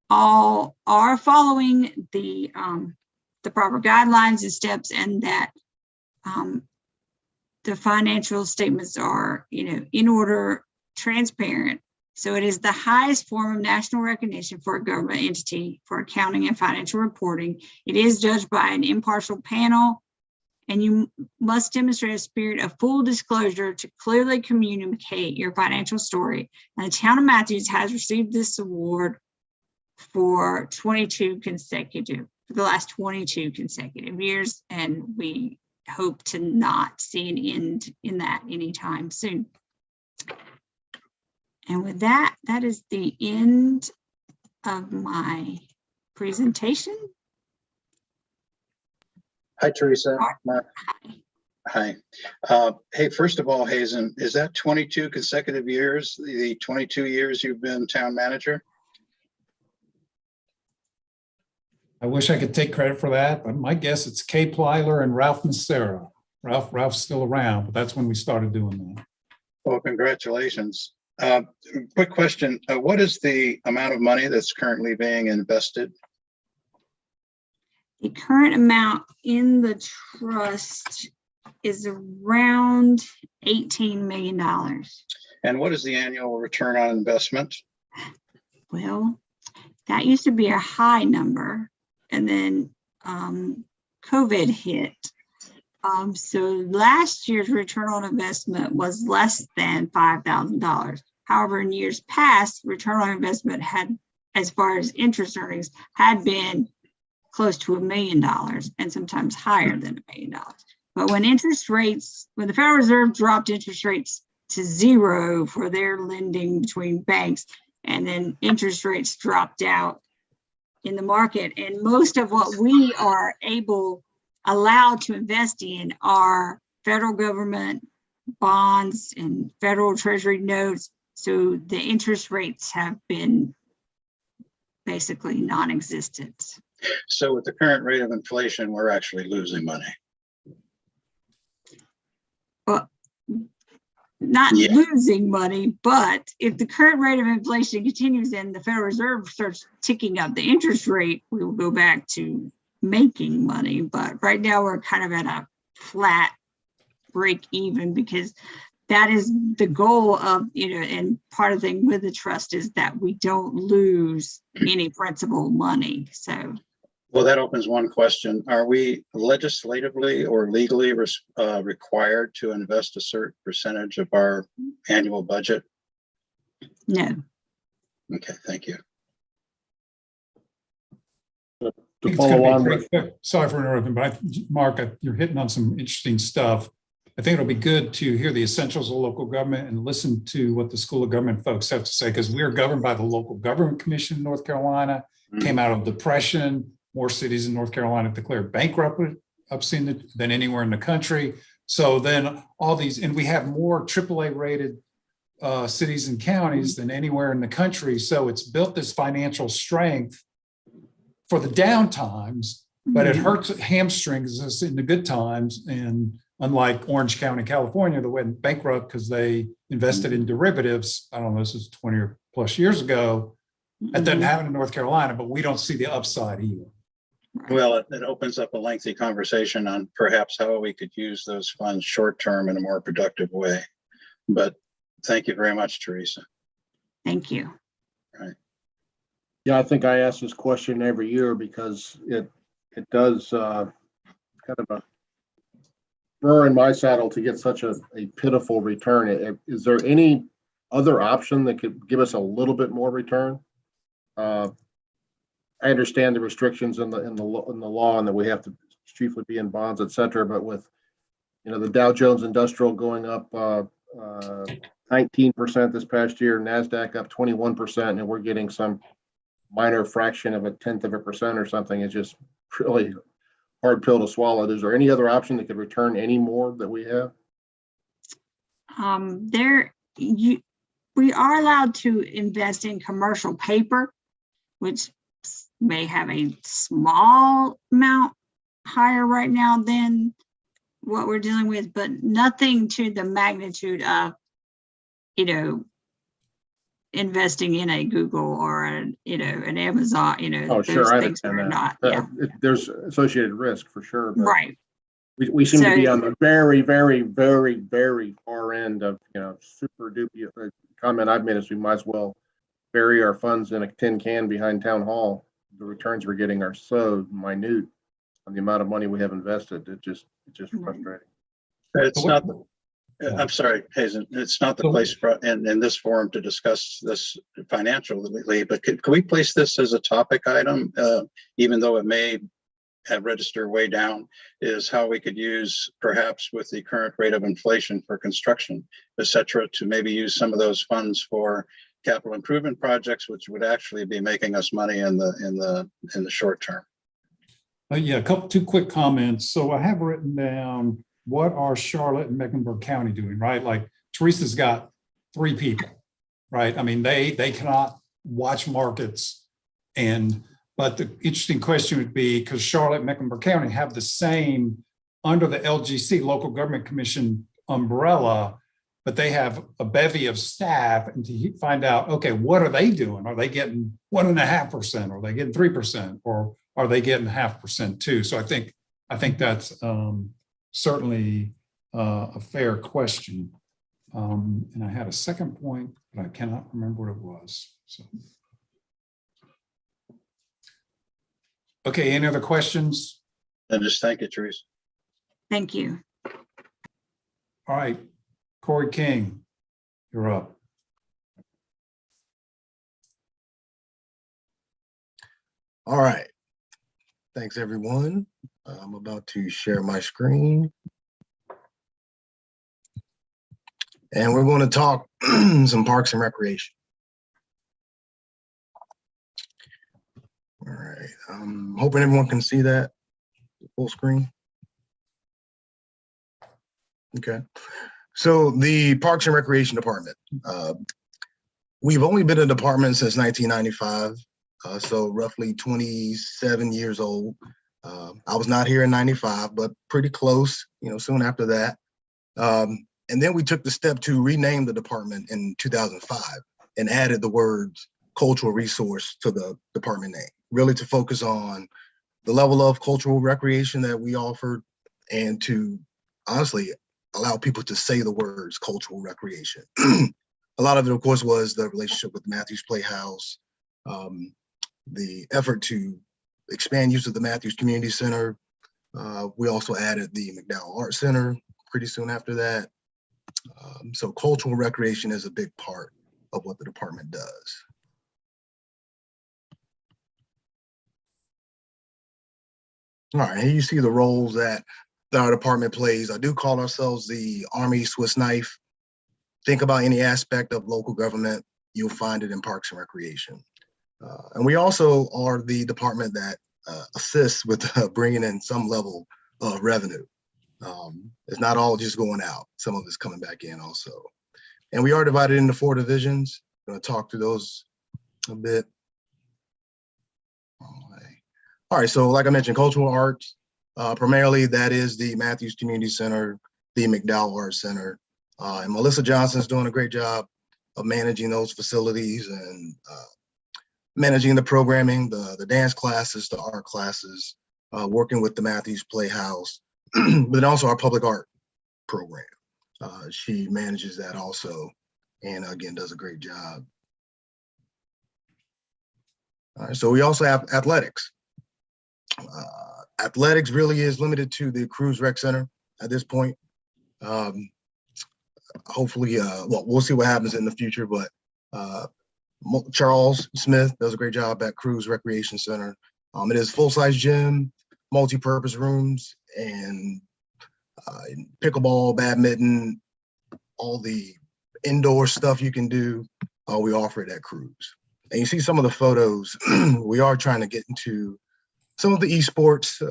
Speaker 14: all are following the proper guidelines and steps, and that the financial statements are, in order, transparent. So it is the highest form of national recognition for a government entity for accounting and financial reporting. It is judged by an impartial panel, and you must demonstrate a spirit of full disclosure to clearly communicate your financial story. And the town of Matthews has received this award for the last 22 consecutive years, and we hope to not see an end in that anytime soon. And with that, that is the end of my presentation.
Speaker 6: Hi, Teresa. Mark. Hi. Hey, first of all, Hazen, is that 22 consecutive years, the 22 years you've been town manager?
Speaker 2: I wish I could take credit for that, but my guess it's Kay Plyler and Ralph Macera. Ralph's still around, but that's when we started doing that.
Speaker 6: Well, congratulations. Quick question. What is the amount of money that's currently being invested?
Speaker 14: The current amount in the trust is around $18 million.
Speaker 6: And what is the annual return on investment?
Speaker 14: Well, that used to be a high number, and then COVID hit. So last year's return on investment was less than $5,000. However, in years past, return on investment had, as far as interest earnings, had been close to $1 million and sometimes higher than $1 million. But when the Federal Reserve dropped interest rates to zero for their lending between banks, and then interest rates dropped out in the market, and most of what we are allowed to invest in are federal government bonds and federal treasury notes. So the interest rates have been basically non-existent.
Speaker 6: So with the current rate of inflation, we're actually losing money.
Speaker 14: Well, not losing money, but if the current rate of inflation continues and the Federal Reserve starts ticking up the interest rate, we will go back to making money. But right now we're kind of at a flat break even, because that is the goal of, and part of the thing with the trust is that we don't lose any principal money. So,
Speaker 6: well, that opens one question. Are we legislatively or legally required to invest a certain percentage of our annual budget?
Speaker 14: No.
Speaker 6: Okay, thank you.
Speaker 3: To follow on with,
Speaker 2: Sorry for interrupting, but Mark, you're hitting on some interesting stuff. I think it'll be good to hear the essentials of local government and listen to what the School of Government folks have to say, because we are governed by the Local Government Commission in North Carolina. Came out of depression. More cities in North Carolina declared bankrupt, I've seen it, than anywhere in the country. So then all these, and we have more AAA rated cities and counties than anywhere in the country. So it's built this financial strength for the down times, but it hurts, hamstrings us in the good times. And unlike Orange County, California, that went bankrupt because they invested in derivatives, I don't know, this is 20 or plus years ago. That doesn't happen in North Carolina, but we don't see the upside either.
Speaker 6: Well, it opens up a lengthy conversation on perhaps how we could use those funds short term in a more productive way. But thank you very much, Teresa.
Speaker 14: Thank you.
Speaker 6: Right.
Speaker 3: yeah, I think I ask this question every year because it does kind of burr in my saddle to get such a pitiful return. Is there any other option that could give us a little bit more return? I understand the restrictions in the law and that we have to chiefly be in bonds, et cetera, but with, you know, the Dow Jones Industrial going up 19% this past year, NASDAQ up 21%, and we're getting some minor fraction of 0.1% or something. It's just really hard pill to swallow. Is there any other option that could return any more that we have?
Speaker 14: We are allowed to invest in commercial paper, which may have a small amount higher right now than what we're dealing with, but nothing to the magnitude of, you know, investing in a Google or an Amazon,
Speaker 3: Oh, sure, I
Speaker 14: things
Speaker 3: understand
Speaker 14: are
Speaker 3: that.
Speaker 14: not, yeah.
Speaker 3: There's associated risk for sure. But
Speaker 14: Right.
Speaker 3: we seem to be
Speaker 14: So-
Speaker 3: on the very, very, very, very far end of, super dubious. Comment I've made is we might as well bury our funds in a tin can behind town hall. The returns we're getting are so minute on the amount of money we have invested. It's just frustrating.
Speaker 6: It's not, I'm sorry, Hazen, it's not the place for, in this forum to discuss this financially, but could we place this as a topic item, even though it may have register way down, is how we could use, perhaps with the current rate of inflation for construction, et cetera, to maybe use some of those funds for capital improvement projects, which would actually be making us money in the short term.
Speaker 2: Yeah, two quick comments. So I have written down, what are Charlotte and Mecklenburg County doing, right? Like Teresa's got 3 people, right? I mean, they cannot watch markets. But the interesting question would be, because Charlotte and Mecklenburg County have the same under the LGC, Local Government Commission umbrella, but they have a bevy of staff, and to find out, okay, what are they doing? Are they getting 1.5%? Are they getting 3%? Or are they getting 0.5% too? So I think that's certainly a fair question. And I had a second point, but I cannot remember what it was. So. Okay, any other questions?
Speaker 6: And just thank you, Teresa.
Speaker 14: Thank you.
Speaker 2: All right, Corey King, you're up.
Speaker 15: All right. Thanks, everyone. I'm about to share my screen. And we're going to talk some parks and recreation. All right. I'm hoping everyone can see that full screen. Okay. So the Parks and Recreation Department. We've only been a department since 1995. So roughly 27 years old. I was not here in 95, but pretty close, soon after that. And then we took the step to rename the department in 2005 and added the words cultural resource to the department name, really to focus on the level of cultural recreation that we offered and to honestly allow people to say the words cultural recreation. A lot of it, of course, was the relationship with Matthews Playhouse, the effort to expand use of the Matthews Community Center. We also added the McDowell Art Center pretty soon after that. So cultural recreation is a big part of what the department does. All right, here you see the roles that our department plays. I do call ourselves the Army Swiss knife. Think about any aspect of local government, you'll find it in Parks and Recreation. And we also are the department that assists with bringing in some level of revenue. It's not all just going out. Some of it's coming back in also. And we are divided into 4 divisions. I'm going to talk through those a bit. All right, so like I mentioned, cultural arts, primarily that is the Matthews Community Center, the McDowell Art Center. And Melissa Johnson's doing a great job of managing those facilities and managing the programming, the dance classes, the art classes, working with the Matthews Playhouse, but then also our public art program. She manages that also, and again, does a great job. All right, so we also have athletics. Athletics really is limited to the Cruise Rec Center. at this point. Hopefully, well, we'll see what happens in the future, but Charles Smith does a great job at Cruz Recreation Center. It is full-size gym, multi-purpose rooms, and pickleball, badminton, all the indoor stuff you can do. We offer it at Cruz. And you see some of the photos. We are trying to get into some of the esports.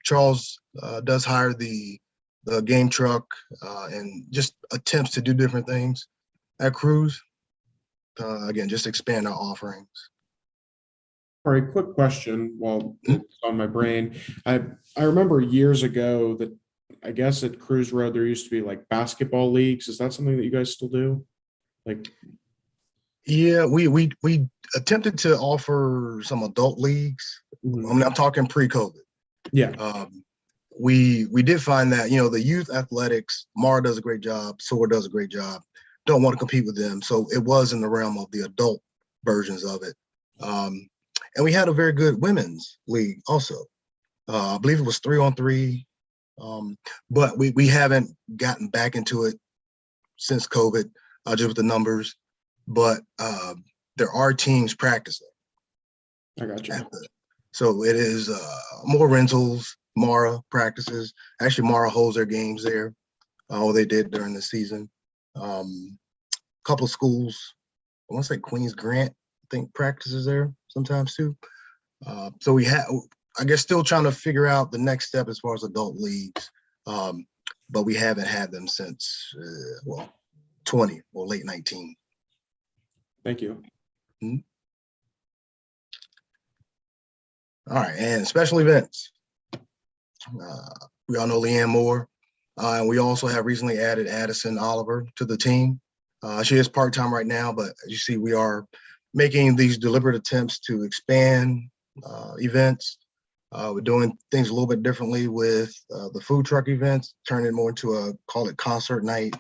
Speaker 15: Charles does hire the game truck and just attempts to do different things at Cruz. Again, just expand our offerings.
Speaker 8: All right, quick question while it's on my brain. I remember years ago that I guess at Cruise Road there used to be like basketball leagues. Is that something that you guys still do? Like,
Speaker 15: yeah, we attempted to offer some adult leagues. I mean, I'm talking pre-COVID.
Speaker 8: Yeah.
Speaker 15: We did find that, you know, the youth athletics, Mara does a great job, SOAR does a great job. Don't want to compete with them. So it was in the realm of the adult versions of it. And we had a very good women's league also. I believe it was 3-on-3. But we haven't gotten back into it since COVID, just with the numbers. But there are teams practicing.
Speaker 8: I got you.
Speaker 15: So it is more rentals. Mara practices. Actually, Mara holds their games there. They did during the season. Couple schools, I want to say Queens Grant, I think practices there sometimes too. So we have, I guess, still trying to figure out the next step as far as adult leagues. But we haven't had them since, well, 20 or late 19.
Speaker 8: Thank you.
Speaker 15: Mm-hmm. All right, and special events. We all know Leanne Moore. And we also have recently added Addison Oliver to the team. She is part-time right now, but as you see, we are making these deliberate attempts to expand events. We're doing things a little bit differently with the food truck events, turning it more into a, call it concert night.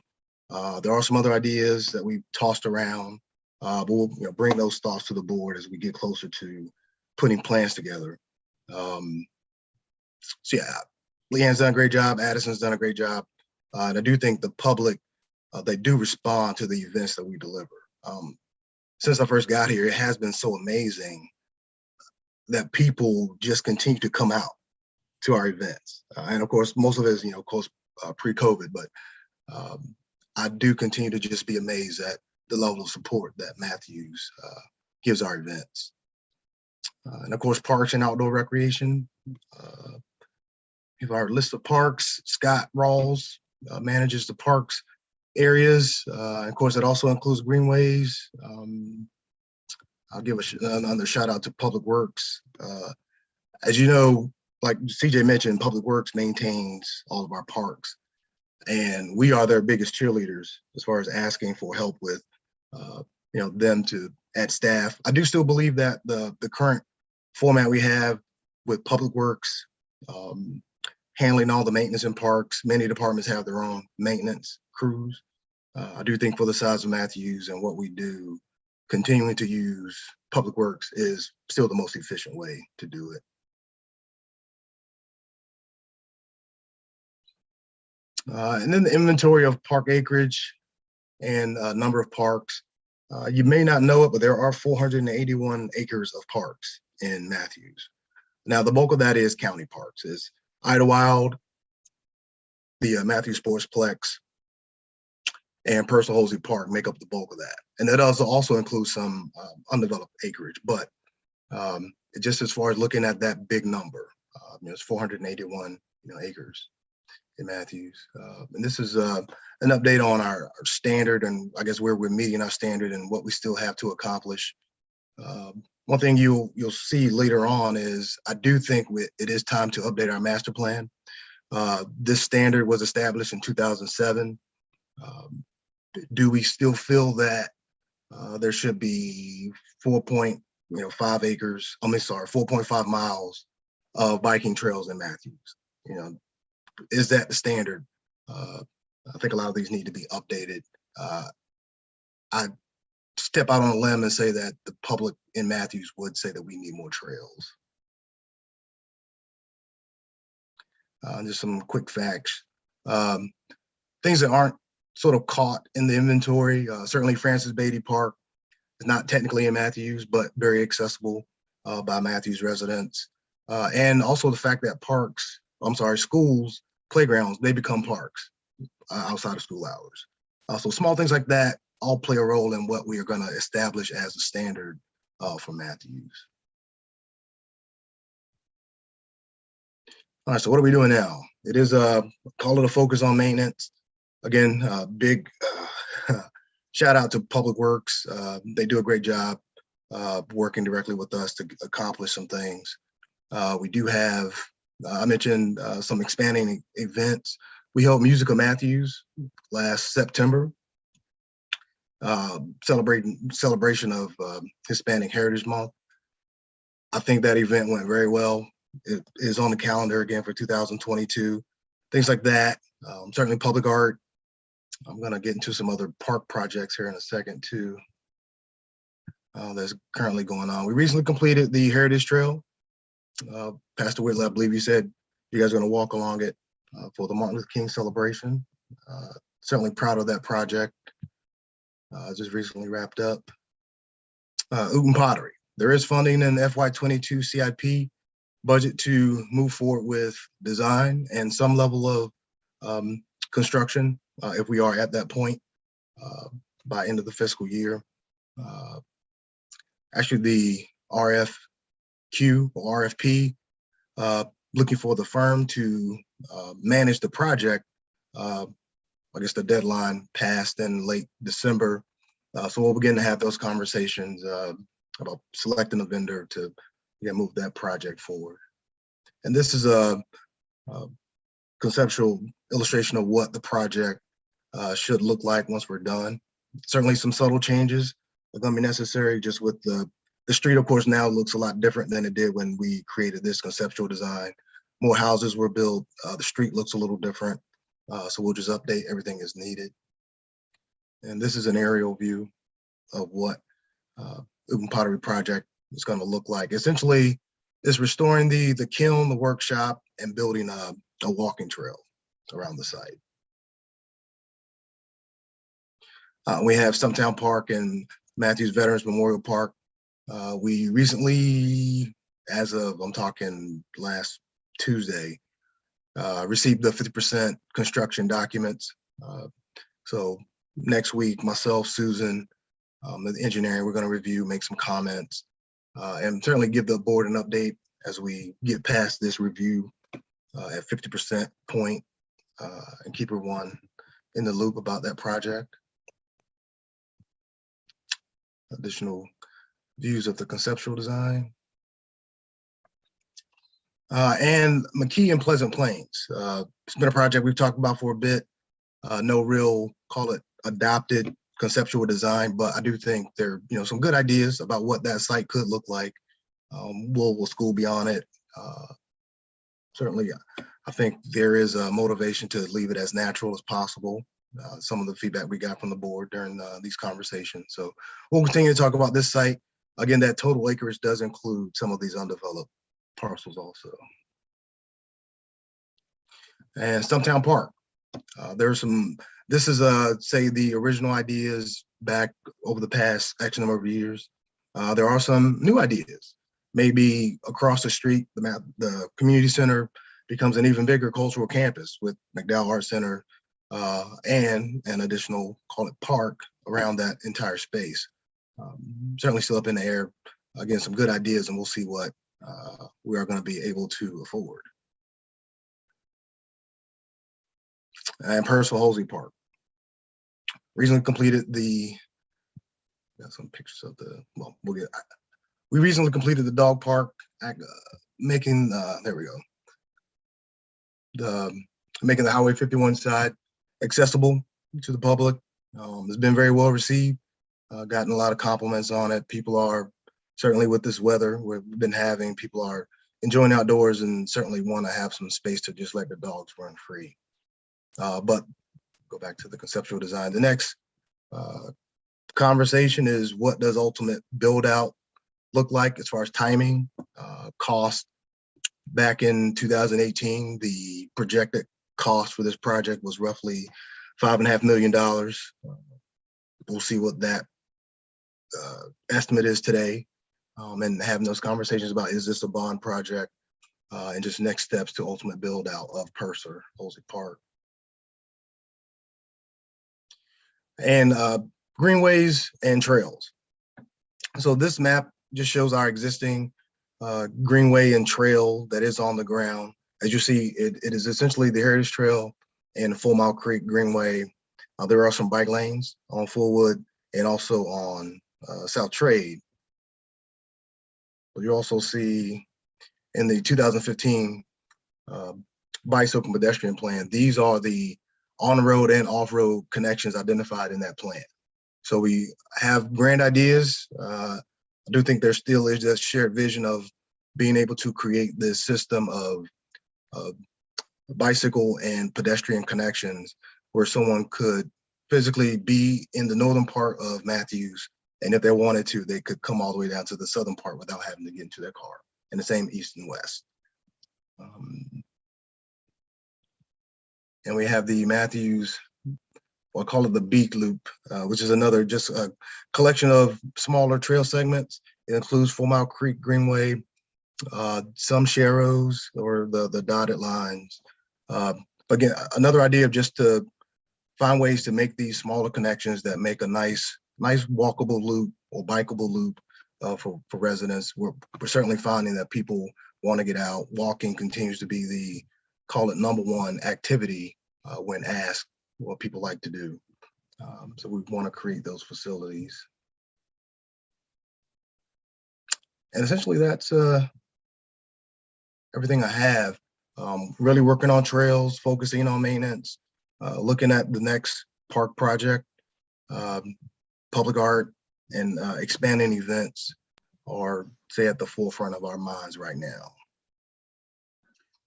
Speaker 15: There are some other ideas that we've tossed around, but we'll bring those thoughts to the board as we get closer to putting plans together. So yeah, Leanne's done a great job. Addison's done a great job. And I do think the public, they do respond to the events that we deliver. Since I first got here, it has been so amazing that people just continue to come out to our events. And of course, most of it is, of course, pre-COVID, but I do continue to just be amazed at the level of support that Matthews gives our events. And of course, parks and outdoor recreation. We have our list of parks. Scott Rawls manages the parks areas. Of course, it also includes greenways. I'll give another shout out to Public Works. As you know, like CJ mentioned, Public Works maintains all of our parks, and we are their biggest cheerleaders as far as asking for help with, them to add staff. I do still believe that the current format we have with Public Works, handling all the maintenance in parks, many departments have their own maintenance crews. I do think for the size of Matthews and what we do, continuing to use Public Works is still the most efficient way to do it. And then the inventory of park acreage and number of parks. You may not know it, but there are 481 acres of parks in Matthews. Now, the bulk of that is county parks. It's Idlewild, the Matthews Sportsplex, and Personal Hosey Park make up the bulk of that. And that also includes some undeveloped acreage, but just as far as looking at that big number, it's 481 acres in Matthews. And this is an update on our standard, and I guess where we're meeting our standard and what we still have to accomplish. One thing you'll see later on is I do think it is time to update our master plan. This standard was established in 2007. Do we still feel that there should be 4.5 acres? 4.5 miles of biking trails in Matthews? Is that the standard? I think a lot of these need to be updated. I step out on a limb and say that the public in Matthews would say that we need more trails. Just some quick facts. Things that aren't sort of caught in the inventory. Certainly Francis Beatty Park is not technically in Matthews, but very accessible by Matthews residents. And also the fact that schools, playgrounds, they become parks outside of school hours. So small things like that all play a role in what we are going to establish as a standard for Matthews. All right, so what are we doing now? It is call it a focus on maintenance. Again, big shout out to Public Works. They do a great job working directly with us to accomplish some things. We do have, I mentioned some expanding events. We held Music of Matthews last September, celebration of Hispanic Heritage Month. I think that event went very well. It is on the calendar again for 2022. Things like that. Certainly public art. I'm going to get into some other park projects here in a second too. That's currently going on. We recently completed the Heritage Trail. Pastor Whitley, I believe you said you guys are going to walk along it for the Martin Luther King celebration. Certainly proud of that project. Just recently wrapped up. Uten Pottery. There is funding in the FY22 CIP budget to move forward with design and some level of construction if we are at that point by end of the fiscal year. Actually, the RFQ or RFP, looking for the firm to manage the project. I guess the deadline passed in late December. So we'll begin to have those conversations about selecting a vendor to move that project forward. And this is a conceptual illustration of what the project should look like once we're done. Certainly some subtle changes are going to be necessary, just with the street, of course, now looks a lot different than it did when we created this conceptual design. More houses were built, the street looks a little different. So we'll just update everything as needed. And this is an aerial view of what Uten Pottery project is going to look like. Essentially, it's restoring the kiln, the workshop, and building a walking trail around the site. We have Stumptown Park and Matthews Veterans Memorial Park. We recently, as of, I'm talking last Tuesday, received the 50% construction documents. So next week, myself, Susan, the engineering, we're going to review, make some comments, and certainly give the board an update as we get past this review at 50% point, and keep everyone in the loop about that project. Additional views of the conceptual design. And McKee and Pleasant Plains. It's been a project we've talked about for a bit. No real, call it adopted conceptual design, but I do think there are some good ideas about what that site could look like. Will school be on it? Certainly, I think there is a motivation to leave it as natural as possible. Some of the feedback we got from the board during these conversations. So we'll continue to talk about this site. Again, that total acreage does include some of these undeveloped parcels also. And Stumptown Park. There's some, this is say the original ideas back over the past X number of years. There are some new ideas. Maybe across the street, the community center becomes an even bigger cultural campus with McDowell Art Center and an additional, call it park, around that entire space. Certainly still up in the air. Again, some good ideas, and we'll see what we are going to be able to afford. And Purcell Halsey Park. Recently completed the, got some pictures of the, well, we recently completed the dog park, making, there we go. Making the Highway 51 side accessible to the public. It's been very well received. Gotten a lot of compliments on it. People are, certainly with this weather we've been having, people are enjoying outdoors and certainly want to have some space to just let the dogs run free. But go back to the conceptual design. The next conversation is, what does ultimate build out look like as far as timing, cost? Back in 2018, the projected cost for this project was roughly $5.5 million. We'll see what that estimate is today, and having those conversations about, is this a bond project, and just next steps to ultimate build out of Purser, Olsey Park. And greenways and trails. So this map just shows our existing greenway and trail that is on the ground. As you see, it is essentially the Heritage Trail and the 4 Mile Creek Greenway. There are some bike lanes on Fullwood and also on South Trade. But you also see in the 2015 bicycle and pedestrian plan, these are the on-road and off-road connections identified in that plan. So we have grand ideas. I do think there still is that shared vision of being able to create this system of bicycle and pedestrian connections where someone could physically be in the northern part of Matthews, and if they wanted to, they could come all the way down to the southern part without having to get into their car, and the same east and west. And we have the Matthews, we'll call it the Beak Loop, which is another just a collection of smaller trail segments. It includes 4 Mile Creek Greenway, some sharrows or the dotted lines. Again, another idea of just to find ways to make these smaller connections that make a nice walkable loop or bikeable loop for residents. We're certainly finding that people want to get out. Walking continues to be the, call it, #1 activity when asked what people like to do. So we want to create those facilities. And essentially that's everything I have. Really working on trails, focusing on maintenance, looking at the next park project, public art, and expanding events are, say, at the forefront of our minds right now.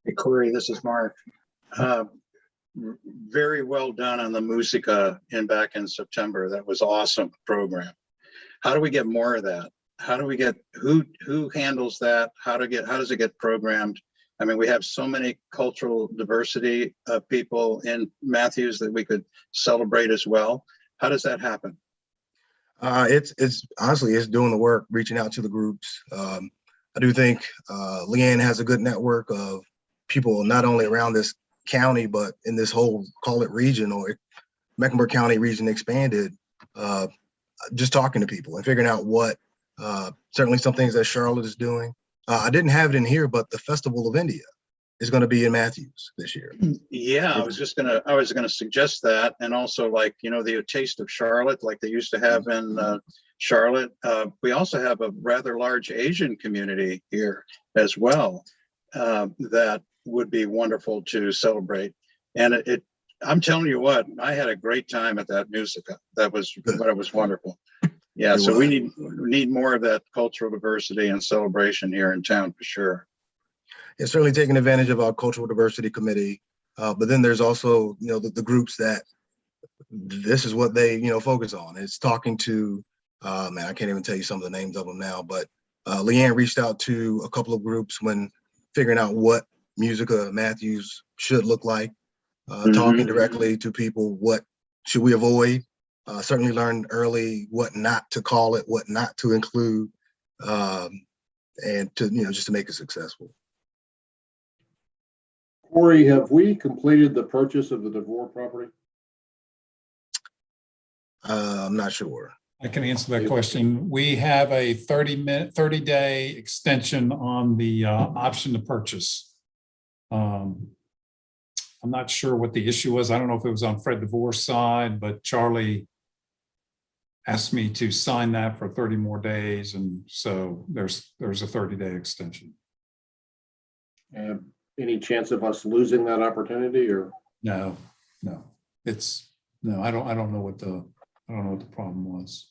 Speaker 6: Hey, Corey, this is Mark. Very well done on the Musica back in September. That was awesome program. How do we get more of that? How do we get, who handles that? How does it get programmed? I mean, we have so many cultural diversity of people in Matthews that we could celebrate as well. How does that happen?
Speaker 15: It's honestly, it's doing the work, reaching out to the groups. I do think Leanne has a good network of people, not only around this county, but in this whole, call it, region, or Mecklenburg County region expanded, just talking to people and figuring out what, certainly some things that Charlotte is doing. I didn't have it in here, but the Festival of India is going to be in Matthews this year.
Speaker 6: Yeah, I was gonna suggest that, and also, like, you know, the Taste of Charlotte, like they used to have in Charlotte. We also have a rather large Asian community here as well. That would be wonderful to celebrate. And I'm telling you what, I had a great time at that Musica. That was wonderful. Yeah, so we need more of that cultural diversity and celebration here in town for sure.
Speaker 15: It's certainly taking advantage of our cultural diversity committee, but then there's also, you know, the groups that this is what they, you know, focus on. It's talking to, man, I can't even tell you some of the names of them now, but Leanne reached out to a couple of groups when figuring out what Musica Matthews should look like, talking directly to people, what should we avoid. Certainly learned early what not to call it, what not to include, and to, you know, just to make it successful.
Speaker 3: Corey, have we completed the purchase of the DeVore property?
Speaker 15: I'm not sure.
Speaker 2: I can answer that question. We have a 30-day extension on the option to purchase. I'm not sure what the issue was. I don't know if it was on Fred DeVore's side, but Charlie asked me to sign that for 30 more days, and so there's a 30-day extension.
Speaker 3: Any chance of us losing that opportunity, or?
Speaker 2: No. I don't know what the problem was.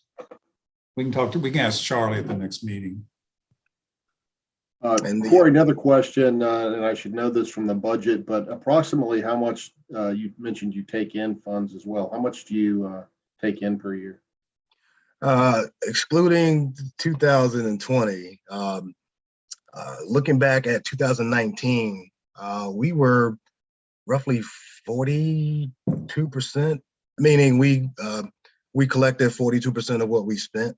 Speaker 2: We can ask Charlie at the next meeting.
Speaker 3: Corey, another question, and I should know this from the budget, but approximately how much, you mentioned you take in funds as well. How much do you take in per year?
Speaker 15: Excluding 2020, looking back at 2019, we were roughly 42%, meaning we collected 42% of what we spent.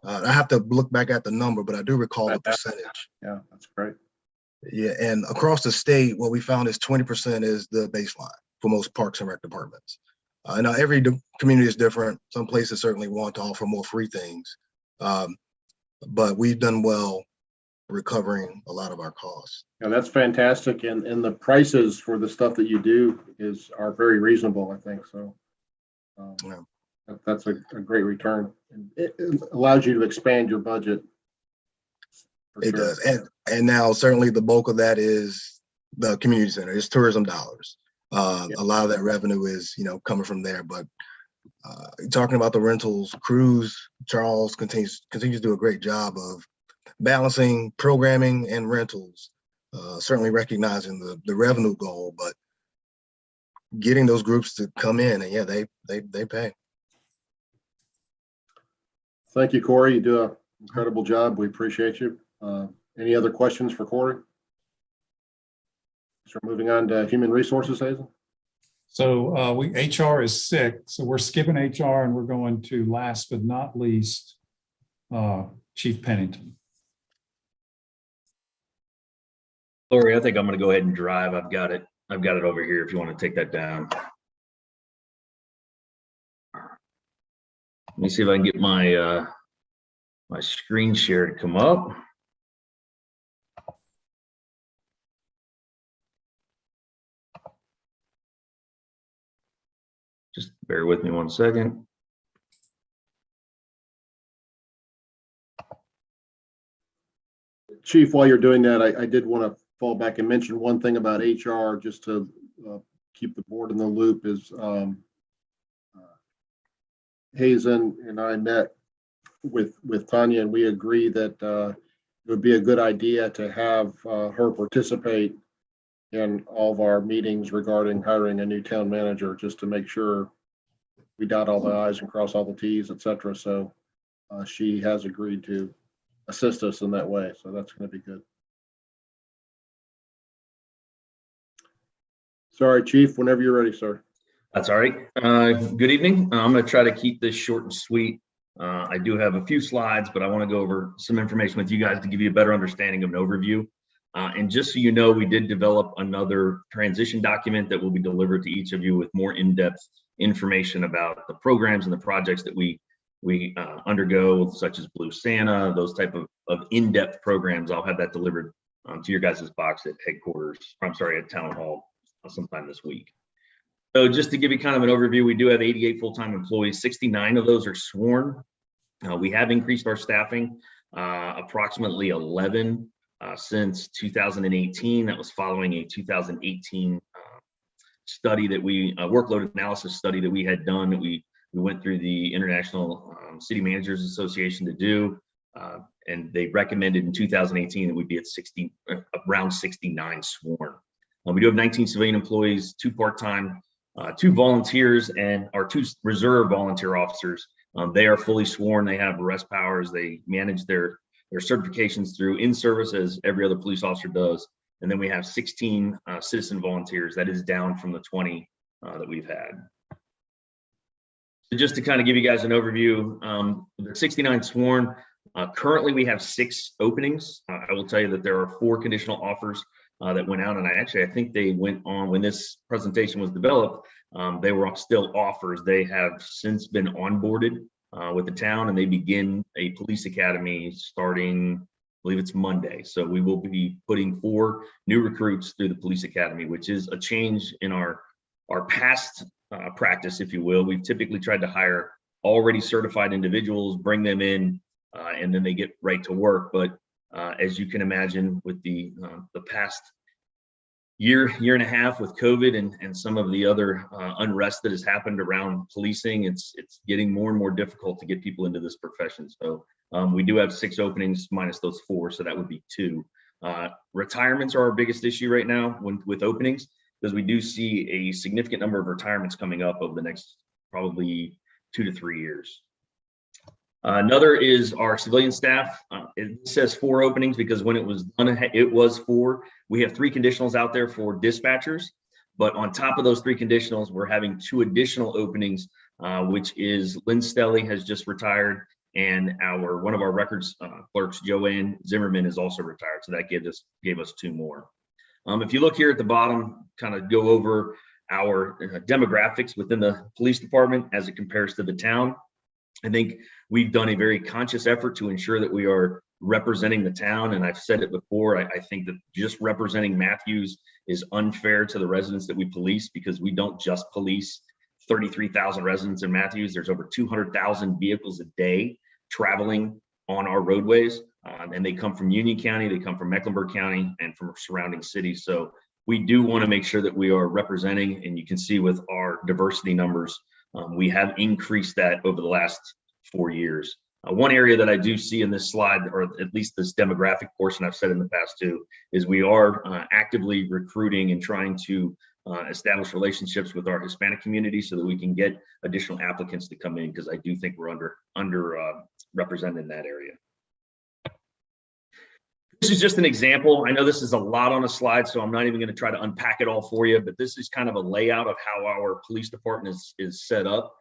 Speaker 15: I have to look back at the number, but I do recall the percentage.
Speaker 3: Yeah, that's great.
Speaker 15: Yeah, and across the state, what we found is 20% is the baseline for most parks and rec departments. Now every community is different. Some places certainly want to offer more free things, but we've done well recovering a lot of our costs.
Speaker 3: Yeah, that's fantastic. And the prices for the stuff that you do are very reasonable, I think. So
Speaker 15: Yeah.
Speaker 3: that's a great return. It allows you to expand your budget.
Speaker 15: It does. And now certainly the bulk of that is the community center, it's tourism dollars. A lot of that revenue is, coming from there, but talking about the rentals, Cruz, Charles continues to do a great job of balancing programming and rentals, certainly recognizing the revenue goal, but getting those groups to come in, and yeah, they pay.
Speaker 3: Thank you, Corey. You do an incredible job. We appreciate you. Any other questions for Corey? So moving on to human resources, Hazel.
Speaker 2: So HR is sick, so we're skipping HR and we're going to last but not least, Chief Pennington.
Speaker 16: Lori, I think I'm going to go ahead and drive. I've got it over here if you want to take that down. Let me see if I can get my my screen share to come up. Just bear with me one second.
Speaker 3: Chief, while you're doing that, I did want to fall back and mention one thing about HR, just to keep the board in the loop, is Hazen and I met with Tanya, and we agree that it would be a good idea to have her participate in all of our meetings regarding hiring a new town manager, just to make sure we dot all the I's and cross all the T's, et cetera. So she has agreed to assist us in that way. So that's going to be good. Sorry, Chief, whenever you're ready, sir.
Speaker 16: That's all right. Good evening. I'm going to try to keep this short and sweet. I do have a few slides, but I want to go over some information with you guys to give you a better understanding of an overview. And just so you know, we did develop another transition document that will be delivered to each of you with more in-depth information about the programs and the projects that we undergo, such as Blue Santa, those type of in-depth programs. I'll have that delivered to your guys' box at headquarters, I'm sorry, at Town Hall sometime this week. So just to give you kind of an overview, we do have 88 full-time employees. 69 of those are sworn. We have increased our staffing, approximately 11 since 2018. That was following a 2018 study that workload analysis study that we had done, that we went through the International City Managers Association to do, and they recommended in 2018 that we'd be at around 69 sworn. We do have 19 civilian employees, 2 part-time, 2 volunteers, and our 2 reserve volunteer officers. They are fully sworn. They have arrest powers. They manage their certifications through in-service, as every other police officer does. And then we have 16 citizen volunteers. That is down from the 20 that we've had. So just to kind of give you guys an overview, the 69 sworn, currently we have 6 openings. I will tell you that there are 4 conditional offers that went out, and I think they went on when this presentation was developed. They were still offers. They have since been onboarded with the town, and they begin a police academy starting, I believe it's Monday. So we will be putting 4 new recruits through the police academy, which is a change in our past practice, if you will. We've typically tried to hire already certified individuals, bring them in, and then they get right to work. But as you can imagine, with the past year and a half with COVID and some of the other unrest that has happened around policing, it's getting more and more difficult to get people into this profession. So we do have 6 openings minus those 4, so that would be 2. Retirements are our biggest issue right now with openings, because we do see a significant number of retirements coming up over the next probably 2 to 3 years. Another is our civilian staff. It says 4 openings because when it was done, it was 4. We have 3 conditionals out there for dispatchers. But on top of those 3 conditionals, we're having 2 additional openings, which is Lynn Stelly has just retired, and one of our records clerks, Joanne Zimmerman, is also retired. So that gave us 2 more. If you look here at the bottom, kind of go over our demographics within the police department as it compares to the town. I think we've done a very conscious effort to ensure that we are representing the town. And I've said it before, I think that just representing Matthews is unfair to the residents that we police, because we don't just police 33,000 residents in Matthews. There's over 200,000 vehicles a day traveling on our roadways. And they come from Union County, they come from Mecklenburg County, and from surrounding cities. So we do want to make sure that we are representing, and you can see with our diversity numbers, we have increased that over the last 4 years. One area that I do see in this slide, or at least this demographic portion I've said in the past too, is we are actively recruiting and trying to establish relationships with our Hispanic community so that we can get additional applicants to come in, because I do think we're under represented in that area. This is just an example. I know this is a lot on a slide, so I'm not even going to try to unpack it all for you, but this is kind of a layout of how our police department is set up.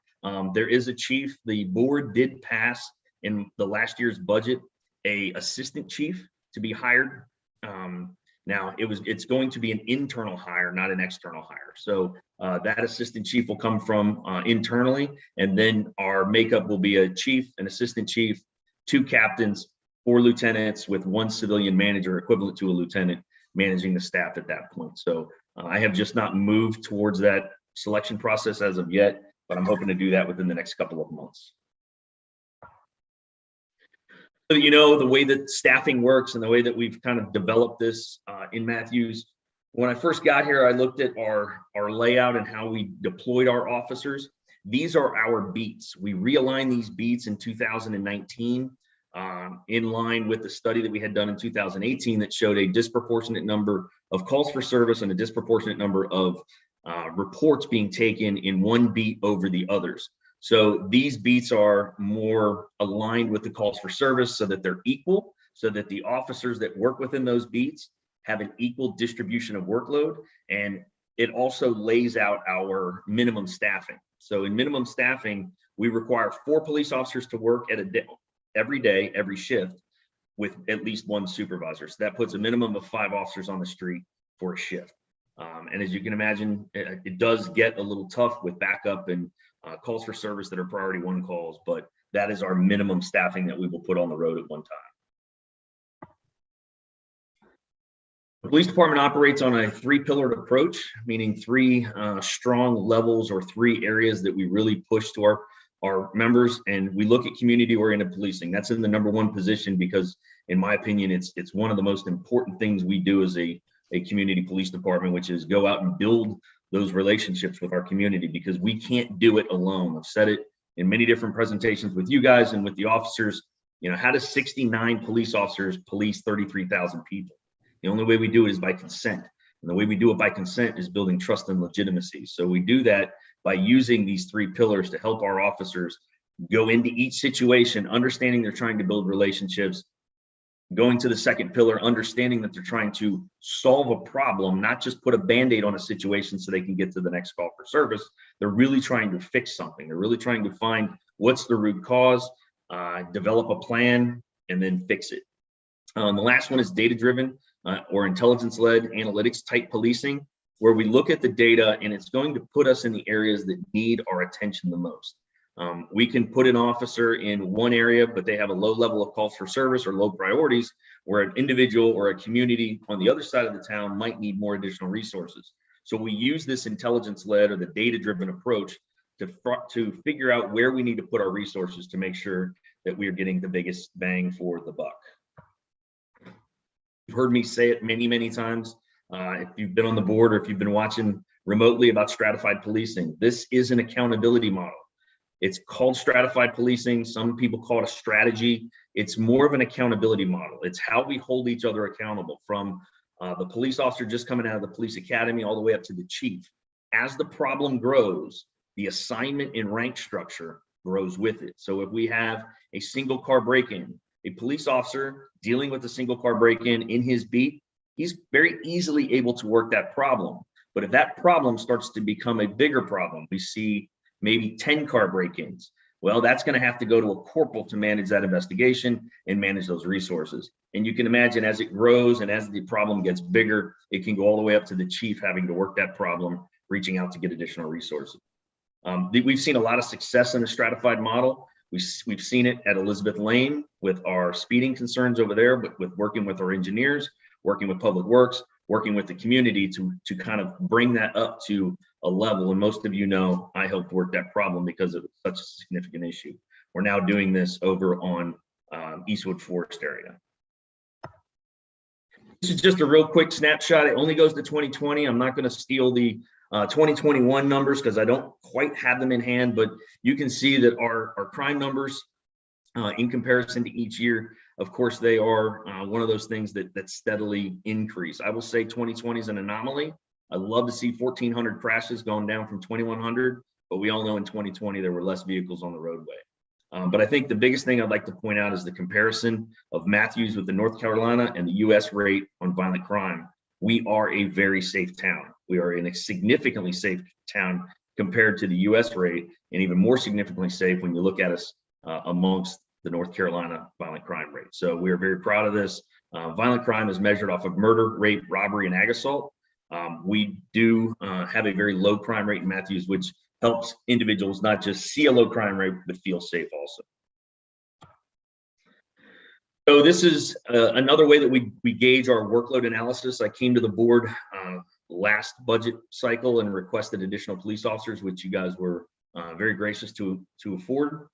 Speaker 16: There is a chief. The board did pass in the last year's budget a assistant chief to be hired. Now it's going to be an internal hire, not an external hire. So that assistant chief will come from internally, and then our makeup will be a chief, an assistant chief, 2 captains, 4 lieutenants, with 1 civilian manager equivalent to a lieutenant managing the staff at that point. So I have just not moved towards that selection process as of yet, but I'm hoping to do that within the next couple of months. So, you know, the way that staffing works and the way that we've kind of developed this in Matthews, when I first got here, I looked at our layout and how we deployed our officers. These are our beats. We realigned these beats in 2019 in line with the study that we had done in 2018 that showed a disproportionate number of calls for service and a disproportionate number of reports being taken in one beat over the others. So these beats are more aligned with the calls for service so that they're equal, so that the officers that work within those beats have an equal distribution of workload. And it also lays out our minimum staffing. So in minimum staffing, we require 4 police officers to work at a day, every shift, with at least 1 supervisor. So that puts a minimum of 5 officers on the street for a shift. And as you can imagine, it does get a little tough with backup and calls for service that are priority 1 calls, but that is our minimum staffing that we will put on the road at one time. The police department operates on a 3-pillared approach, meaning 3 strong levels or 3 areas that we really push to our members. And we look at community-oriented policing. That's in the #1 position because, in my opinion, it's one of the most important things we do as a community police department, which is go out and build those relationships with our community, because we can't do it alone. I've said it in many different presentations with you guys and with the officers. You know, how does 69 police officers police 33,000 people? The only way we do it is by consent. And the way we do it by consent is building trust and legitimacy. So we do that by using these 3 pillars to help our officers go into each situation, understanding they're trying to build relationships, going to the 2nd pillar, understanding that they're trying to solve a problem, not just put a Band-Aid on a situation so they can get to the next call for service. They're really trying to fix something. They're really trying to find what's the root cause, develop a plan, and then fix it. The last one is data-driven or intelligence-led analytics type policing, where we look at the data and it's going to put us in the areas that need our attention the most. We can put an officer in one area, but they have a low level of calls for service or low priorities, where an individual or a community on the other side of the town might need more additional resources. So we use this intelligence-led or the data-driven approach to figure out where we need to put our resources to make sure that we are getting the biggest bang for the buck. You've heard me say it many, many times. If you've been on the board or if you've been watching remotely about stratified policing, this is an accountability model. It's called stratified policing. Some people call it a strategy. It's more of an accountability model. It's how we hold each other accountable, from the police officer just coming out of the police academy all the way up to the chief. As the problem grows, the assignment and rank structure grows with it. So if we have a single car break-in, a police officer dealing with a single car break-in in his beat, he's very easily able to work that problem. But if that problem starts to become a bigger problem, we see maybe 10 car break-ins. Well, that's going to have to go to a corporal to manage that investigation and manage those resources. And you can imagine as it grows and as the problem gets bigger, it can go all the way up to the chief having to work that problem, reaching out to get additional resources. We've seen a lot of success in the stratified model. We've seen it at Elizabeth Lane with our speeding concerns over there, but with working with our engineers, working with Public Works, working with the community to kind of bring that up to a level. And most of you know, I helped work that problem because it was such a significant issue. We're now doing this over on Eastwood Forest area. This is just a real quick snapshot. It only goes to 2020. I'm not going to steal the 2021 numbers because I don't quite have them in hand, but you can see that our crime numbers in comparison to each year, of course, they are one of those things that steadily increase. I will say 2020 is an anomaly. I'd love to see 1,400 crashes going down from 2,100, but we all know in 2020 there were less vehicles on the roadway. But I think the biggest thing I'd like to point out is the comparison of Matthews with the North Carolina and the US rate on violent crime. We are a very safe town. We are in a significantly safe town compared to the US rate, and even more significantly safe when you look at us amongst the North Carolina violent crime rate. So we are very proud of this. Violent crime is measured off of murder, rape, robbery, and ag assault. We do have a very low crime rate in Matthews, which helps individuals not just see a low crime rate, but feel safe also. So this is another way that we gauge our workload analysis. I came to the board last budget cycle and requested additional police officers, which you guys were very gracious to afford.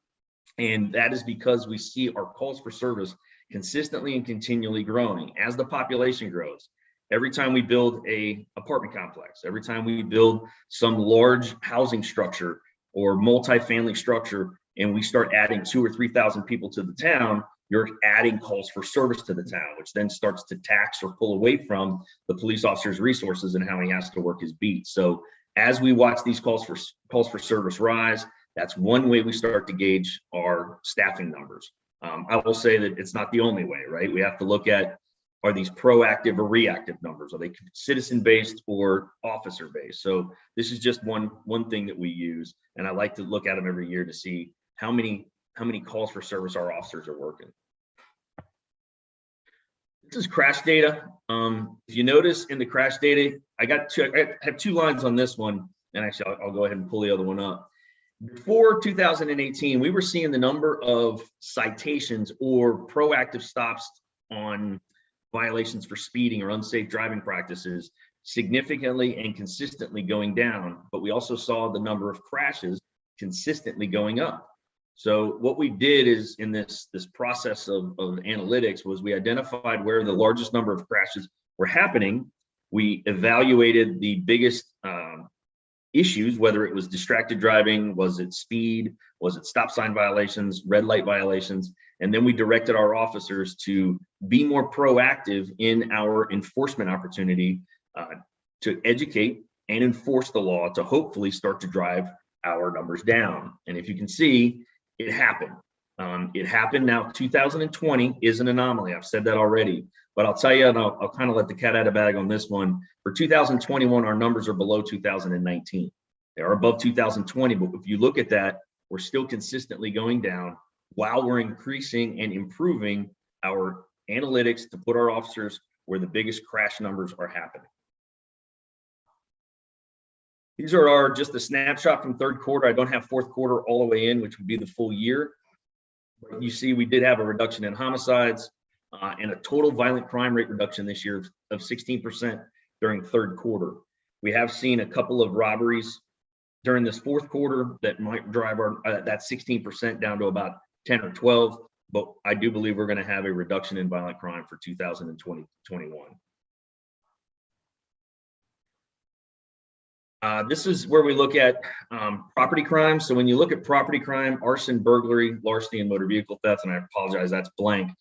Speaker 16: And that is because we see our calls for service consistently and continually growing as the population grows. Every time we build a apartment complex, every time we build some large housing structure or multifamily structure, and we start adding 2,000 or 3,000 people to the town, you're adding calls for service to the town, which then starts to tax or pull away from the police officer's resources and how he has to work his beat. So as we watch these calls for service rise, that's one way we start to gauge our staffing numbers. I will say that it's not the only way, right? We have to look at, are these proactive or reactive numbers? Are they citizen-based or officer-based? So this is just one thing that we use, and I like to look at them every year to see how many calls for service our officers are working. This is crash data. If you notice in the crash data, I have two lines on this one, and actually I'll go ahead and pull the other one up. Before 2018, we were seeing the number of citations or proactive stops on violations for speeding or unsafe driving practices significantly and consistently going down, but we also saw the number of crashes consistently going up. So what we did is in this process of analytics was we identified where the largest number of crashes were happening. We evaluated the biggest issues, whether it was distracted driving, was it speed, was it stop sign violations, red light violations, and then we directed our officers to be more proactive in our enforcement opportunity to educate and enforce the law to hopefully start to drive our numbers down. And if you can see, it happened. It happened. Now, 2020 is an anomaly. I've said that already, but I'll tell you, and I'll kind of let the cat out of the bag on this one. For 2021, our numbers are below 2019. They are above 2020, but if you look at that, we're still consistently going down while we're increasing and improving our analytics to put our officers where the biggest crash numbers are happening. These are just a snapshot from third quarter. I don't have fourth quarter all the way in, which would be the full year. But you see, we did have a reduction in homicides and a total violent crime rate reduction this year of 16% during third quarter. We have seen a couple of robberies during this fourth quarter that might drive our that 16% down to about 10 or 12. But I do believe we're going to have a reduction in violent crime for 2021. This is where we look at property crime. So when you look at property crime, arson, burglary, larceny, and motor vehicle theft, and I apologize, that's blank.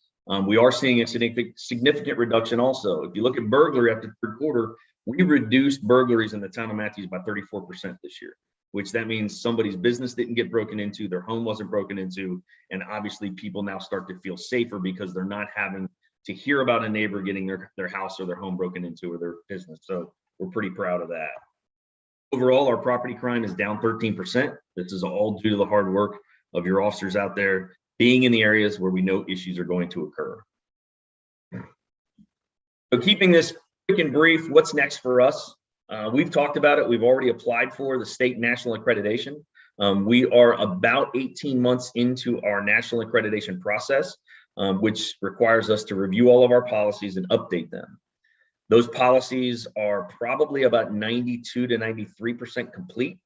Speaker 16: We are seeing a significant reduction also. If you look at burglary after third quarter, we reduced burglaries in the town of Matthews by 34% this year, which that means somebody's business didn't get broken into, their home wasn't broken into, and obviously people now start to feel safer because they're not having to hear about a neighbor getting their house or their home broken into or their business. So we're pretty proud of that. Overall, our property crime is down 13%. This is all due to the hard work of your officers out there being in the areas where we know issues are going to occur. So keeping this quick and brief, what's next for us? We've talked about it. We've already applied for the state national accreditation. We are about 18 months into our national accreditation process, which requires us to review all of our policies and update them. Those policies are probably about 92 to 93% complete.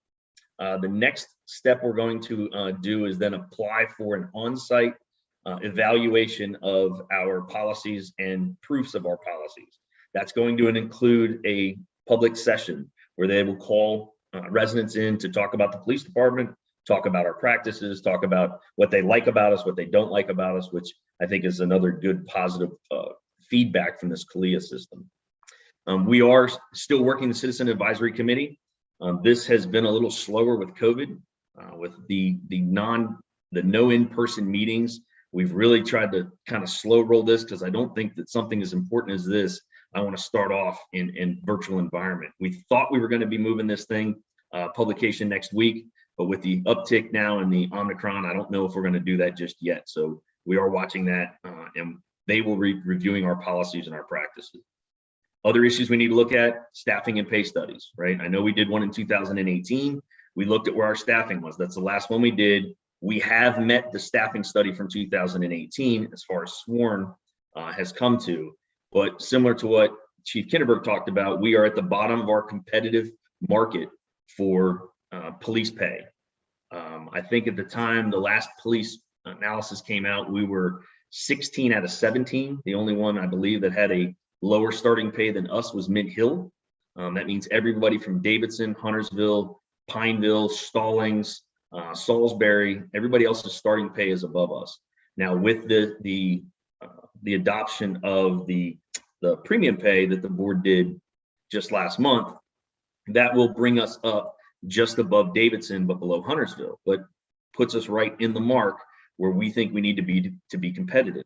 Speaker 16: The next step we're going to do is then apply for an on-site evaluation of our policies and proofs of our policies. That's going to include a public session where they will call residents in to talk about the police department, talk about our practices, talk about what they like about us, what they don't like about us, which I think is another good positive feedback from this CALEA system. We are still working the Citizen Advisory Committee. This has been a little slower with COVID, with the no in-person meetings. We've really tried to kind of slow roll this because I don't think that something as important as this, I want to start off in virtual environment. We thought we were going to be moving this thing publication next week, but with the uptick now in the Omicron, I don't know if we're going to do that just yet. So we are watching that, and they will be reviewing our policies and our practices. Other issues we need to look at, staffing and pay studies, right? I know we did one in 2018. We looked at where our staffing was. That's the last one we did. We have met the staffing study from 2018 as far as sworn has come to, but similar to what Chief Kinneberg talked about, we are at the bottom of our competitive market for police pay. I think at the time the last police analysis came out, we were 16 out of 17. The only one I believe that had a lower starting pay than us was Mint Hill. That means everybody from Davidson, Huntersville, Pineville, Stallings, Salisbury, everybody else's starting pay is above us. Now with the adoption of the premium pay that the board did just last month, that will bring us up just above Davidson, but below Huntersville, but puts us right in the mark where we think we need to be competitive.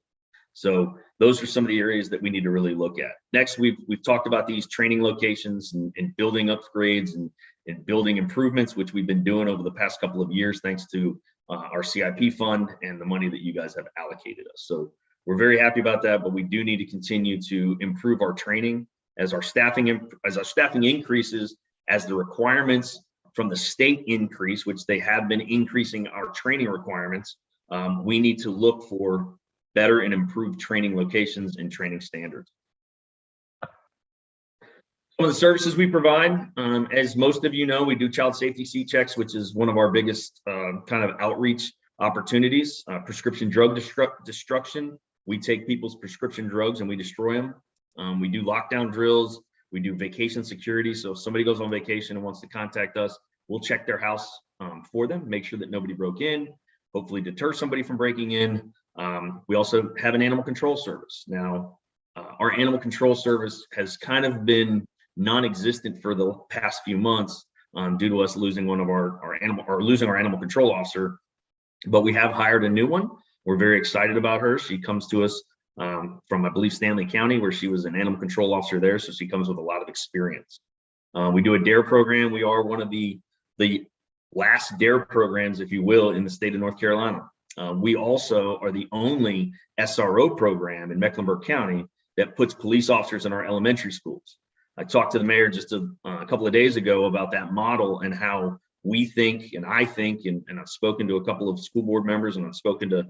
Speaker 16: So those are some of the areas that we need to really look at. Next, we've talked about these training locations and building upgrades and building improvements, which we've been doing over the past couple of years, thanks to our CIP fund and the money that you guys have allocated us. So we're very happy about that, but we do need to continue to improve our training as our staffing increases, as the requirements from the state increase, which they have been increasing our training requirements. We need to look for better and improved training locations and training standards. Some of the services we provide, as most of you know, we do child safety C-checks, which is one of our biggest kind of outreach opportunities. Prescription drug destruction. We take people's prescription drugs and we destroy them. We do lockdown drills. We do vacation security. So if somebody goes on vacation and wants to contact us, we'll check their house for them, make sure that nobody broke in, hopefully deter somebody from breaking in. We also have an animal control service. Now, our animal control service has kind of been non-existent for the past few months due to us losing our animal control officer, but we have hired a new one. We're very excited about her. She comes to us from, I believe, Stanley County, where she was an animal control officer there. So she comes with a lot of experience. We do a DARE program. We are one of the last DARE programs, if you will, in the state of North Carolina. We also are the only SRO program in Mecklenburg County that puts police officers in our elementary schools. I talked to the mayor just a couple of days ago about that model and how we think, and I think, and I've spoken to a couple of school board members and I've spoken to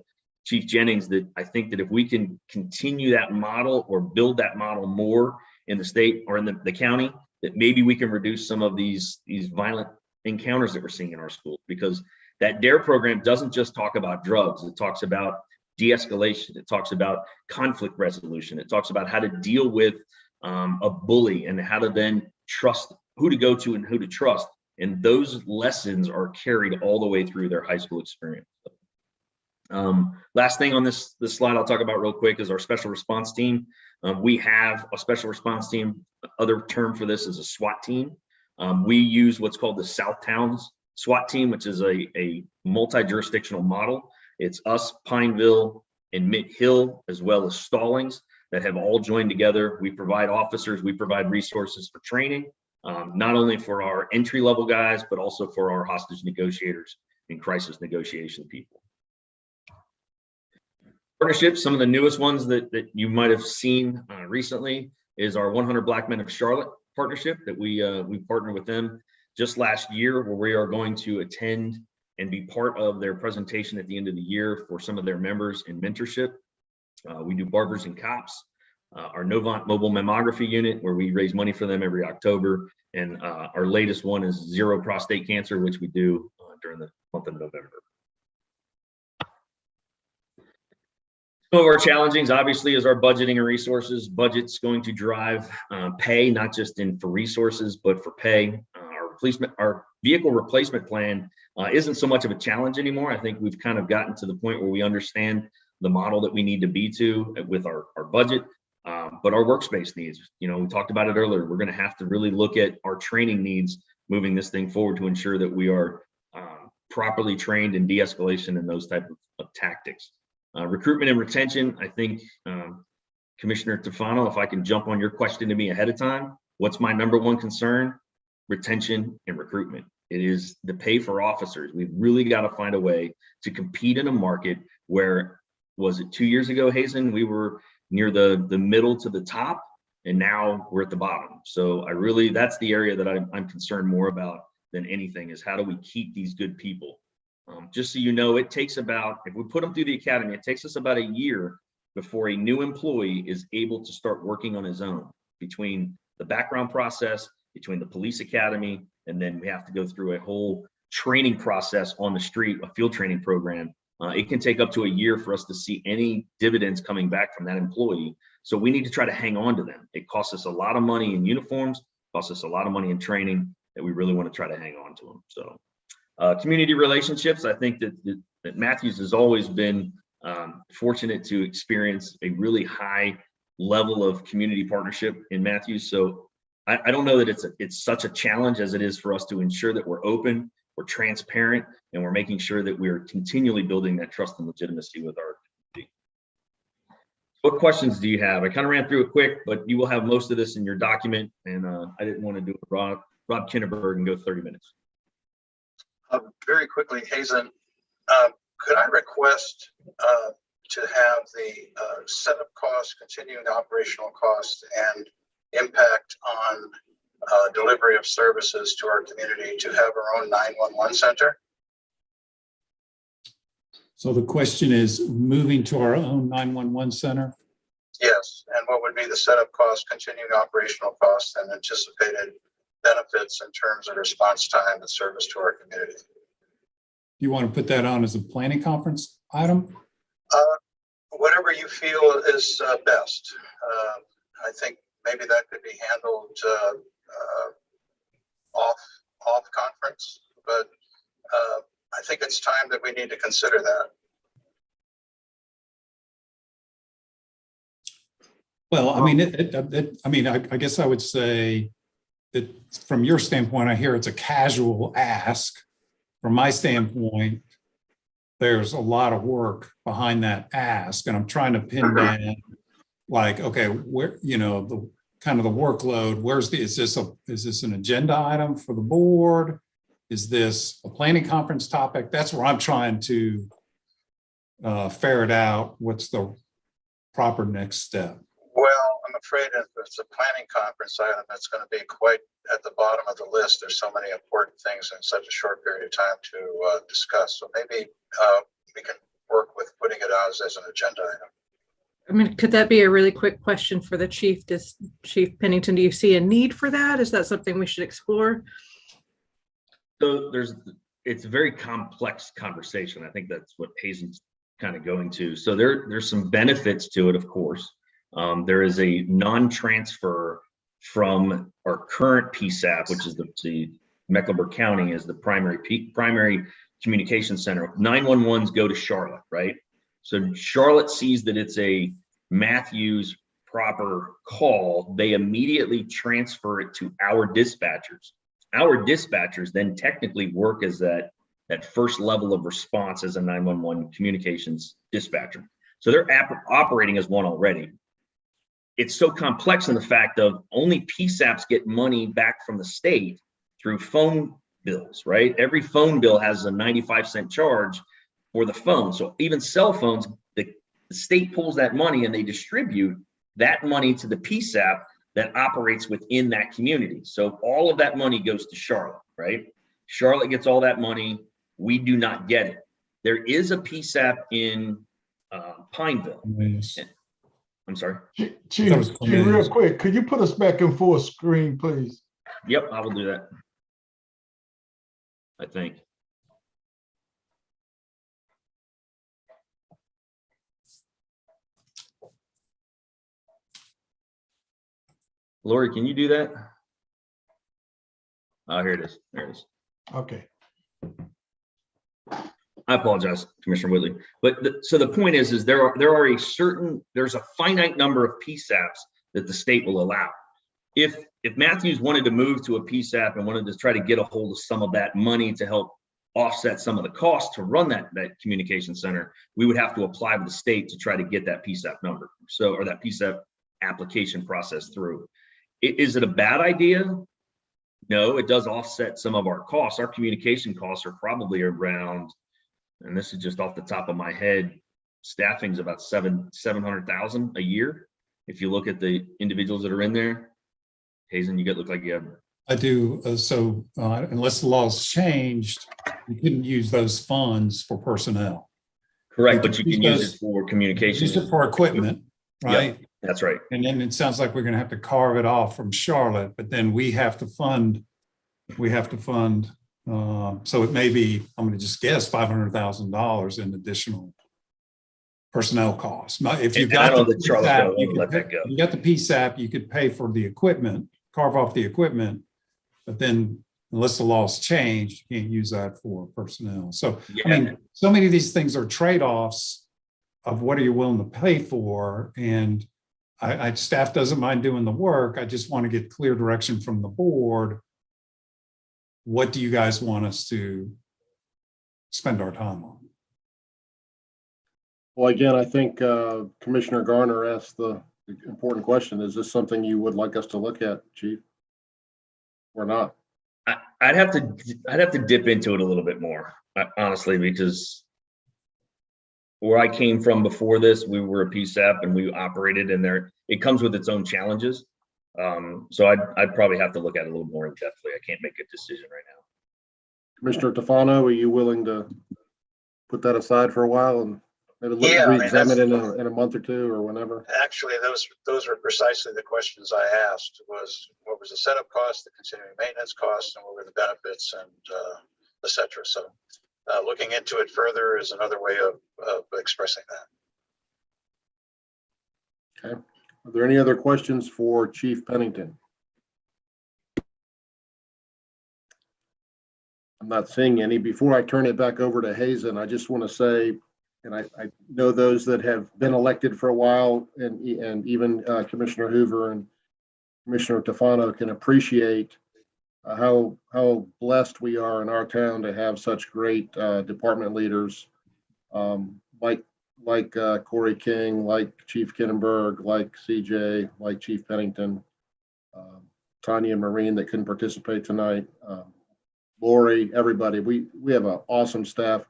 Speaker 16: Chief Jennings, that I think that if we can continue that model or build that model more in the state or in the county, that maybe we can reduce some of these violent encounters that we're seeing in our schools, because that DARE program doesn't just talk about drugs. It talks about de-escalation. It talks about conflict resolution. It talks about how to deal with a bully and how to then trust who to go to and who to trust. And those lessons are carried all the way through their high school experience. Last thing on this slide I'll talk about real quick is our special response team. We have a special response team. Other term for this is a SWAT team. We use what's called the South Towns SWAT team, which is a multi-jurisdictional model. It's us, Pineville, and Mint Hill, as well as Stallings, that have all joined together. We provide officers, we provide resources for training. not only for our entry level guys, but also for our hostage negotiators and crisis negotiation people. Partnerships, some of the newest ones that you might have seen recently is our 100 Black Men of Charlotte partnership that we partnered with them just last year, where we are going to attend and be part of their presentation at the end of the year for some of their members in mentorship. We do Barbers and Cops, our Novant mobile mammography unit, where we raise money for them every October. And our latest one is Zero Prostate Cancer, which we do during the month of November. Some of our challengings, obviously, is our budgeting and resources. Budget's going to drive pay, not just for resources, but for pay. Our vehicle replacement plan isn't so much of a challenge anymore. I think we've kind of gotten to the point where we understand the model that we need to be to with our budget, but our workspace needs. We talked about it earlier. We're going to have to really look at our training needs moving this thing forward to ensure that we are properly trained in de-escalation and those type of tactics. Recruitment and retention, I think, Commissioner Tufano, if I can jump on your question to me ahead of time, what's my number one concern? Retention and recruitment. It is the pay for officers. We've really got to find a way to compete in a market where, was it 2 years ago, Hazen, we were near the middle to the top, and now we're at the bottom. So that's the area that I'm concerned more about than anything, is how do we keep these good people? Just so you know, it takes about, if we put them through the academy, it takes us about a year before a new employee is able to start working on his own, between the background process, between the police academy, and then we have to go through a whole training process on the street, a field training program. It can take up to a year for us to see any dividends coming back from that employee. So we need to try to hang on to them. It costs us a lot of money in uniforms, costs us a lot of money in training, that we really want to try to hang on to them. So community relationships, I think that Matthews has always been fortunate to experience a really high level of community partnership in Matthews. So I don't know that it's such a challenge as it is for us to ensure that we're open, we're transparent, and we're making sure that we're continually building that trust and legitimacy with our community. What questions do you have? I kind of ran through it quick, but you will have most of this in your document, and I didn't want to do it Rob Kinneberg and go 30 minutes.
Speaker 6: Very quickly, Hazen, could I request to have the setup costs, continuing operational costs, and impact on delivery of services to our community to have our own 911 center?
Speaker 2: So the question is moving to our own 911 center?
Speaker 6: Yes, and what would be the setup costs, continuing operational costs, and anticipated benefits in terms of response time and service to our community?
Speaker 2: You want to put that on as a planning conference item?
Speaker 6: Whatever you feel is best. I think maybe that could be handled off conference, but I think it's time that we need to consider that.
Speaker 2: Well, I mean, I guess I would say that from your standpoint, I hear it's a casual ask. From my standpoint, there's a lot of work behind that ask, and I'm trying to pin down, like, okay, where, the kind of the workload. Is this an agenda item for the board? Is this a planning conference topic? That's where I'm trying to ferret out what's the proper next step.
Speaker 6: Well, I'm afraid if it's a planning conference item, it's going to be quite at the bottom of the list. There's so many important things in such a short period of time to discuss. So maybe we can work with putting it out as an agenda item.
Speaker 1: I mean, could that be a really quick question for the chief? Chief Pennington, do you see a need for that? Is that something we should explore?
Speaker 16: So it's a very complex conversation. I think that's what Hazen's kind of going to. So there's some benefits to it, of course. There is a non-transfer from our current PSAP, which is the Mecklenburg County is the primary communication center. 911s go to Charlotte, right? So Charlotte sees that it's a Matthews proper call. They immediately transfer it to our dispatchers. Our dispatchers then technically work as that first level of response as a 911 communications dispatcher. So they're operating as one already. it's so complex in the fact of only PSAPs get money back from the state through phone bills, right? Every phone bill has a 95-cent charge for the phone. So even cell phones, the state pulls that money and they distribute that money to the PSAP that operates within that community. So all of that money goes to Charlotte, right? Charlotte gets all that money. We do not get it. There is a PSAP in Pineville.
Speaker 2: Yes.
Speaker 16: I'm sorry.
Speaker 5: Chief, real quick, could you put us back in full screen, please?
Speaker 16: Yep, I will do that. I think. Lori, can you do that? Oh, here it is. There it is.
Speaker 5: Okay.
Speaker 16: I apologize, Commissioner Whitley. But so the point is there's a finite number of PSAPs that the state will allow. If Matthews wanted to move to a PSAP and wanted to try to get a hold of some of that money to help offset some of the costs to run that communication center, we would have to apply to the state to try to get that PSAP number. So, or that PSAP application process through. Is it a bad idea? No, it does offset some of our costs. Our communication costs are probably around, and this is just off the top of my head, staffing is about 700,000 a year. If you look at the individuals that are in there, Hazen, you look like you have.
Speaker 2: I do. Unless the law's changed, you couldn't use those funds for personnel.
Speaker 16: Correct, but you can use it for communication.
Speaker 2: Use it for equipment, right?
Speaker 16: Yep, that's right.
Speaker 2: And then it sounds like we're going to have to carve it off from Charlotte, but then we have to fund. So it may be, I'm going to just guess, $500,000 in additional personnel costs. If you've got the PSAP, you got the PSAP, you could pay for the equipment, carve off the equipment, but then unless the law's changed, you can't use that for personnel. So, yeah. I mean, so many of these things are trade-offs of what are you willing to pay for. And staff doesn't mind doing the work. I just want to get clear direction from the board. What do you guys want us to spend our time on?
Speaker 3: Well, again, I think Commissioner Garner asked the important question. Is this something you would like us to look at, Chief, or not?
Speaker 16: I'd have to dip into it a little bit more, honestly, because where I came from before this, we were a PSAP and we operated in there. It comes with its own challenges. So I'd probably have to look at it a little more in depthly. I can't make a decision right now.
Speaker 3: Commissioner Tofano, are you willing to put that aside for a while and maybe re-examine it in a month or two or whenever?
Speaker 6: Actually, those were precisely the questions I asked. Was what was the setup cost, the continuing maintenance cost, and what were the benefits, and et cetera. So looking into it further is another way of expressing that.
Speaker 3: Okay. Are there any other questions for Chief Pennington? I'm not seeing any. Before I turn it back over to Hazen, I just want to say, and I know those that have been elected for a while, and even Commissioner Hoover and Commissioner Tofano can appreciate how blessed we are in our town to have such great department leaders like Corey King, like Chief Kittenberg, like CJ, like Chief Pennington, Tanya Marine that couldn't participate tonight, Lori, everybody. We have an awesome staff.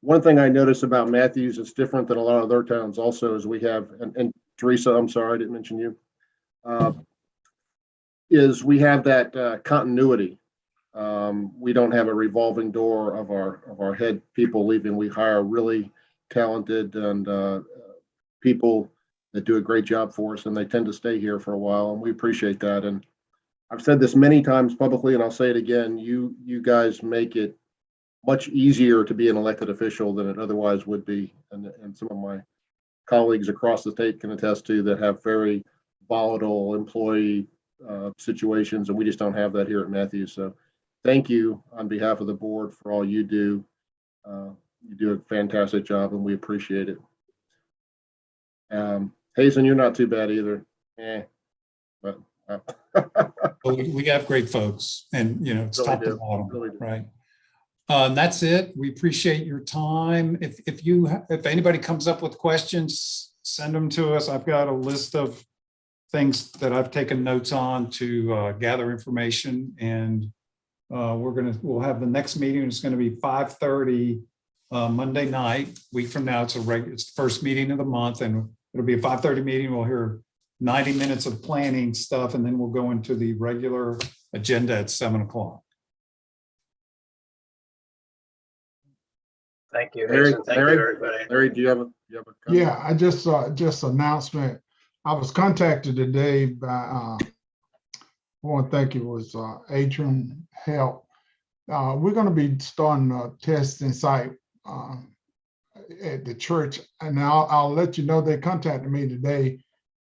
Speaker 3: One thing I noticed about Matthews, it's different than a lot of other towns also, is we have, and Teresa, I'm sorry, I didn't mention you, is we have that continuity. We don't have a revolving door of our head people leaving. We hire really talented and people that do a great job for us, and they tend to stay here for a while, and we appreciate that. And I've said this many times publicly, and I'll say it again, you guys make it much easier to be an elected official than it otherwise would be. And some of my colleagues across the state can attest to that have very volatile employee situations, and we just don't have that here at Matthews. So thank you on behalf of the board for all you do. You do a fantastic job, and we appreciate it. Hazen, you're not too bad either. But
Speaker 2: we have great folks, and it's really top to bottom, really right? That's it. We appreciate your time. If anybody comes up with questions, send them to us. I've got a list of things that I've taken notes on to gather information, and we'll have the next meeting. It's going to be 5:30 Monday night. Week from now, it's the first meeting of the month, and it'll be a 5:30 meeting. We'll hear 90 minutes of planning stuff, and then we'll go into the regular agenda at 7 o'clock.
Speaker 6: Thank you.
Speaker 3: Larry,
Speaker 6: Hazen. Thank you, everybody.
Speaker 3: Larry, do you have a comment?
Speaker 5: Yeah, I just announcement. I was contacted today by, I want to thank it was Adrian Help. We're going to be starting a testing site at the church, and I'll let you know they contacted me today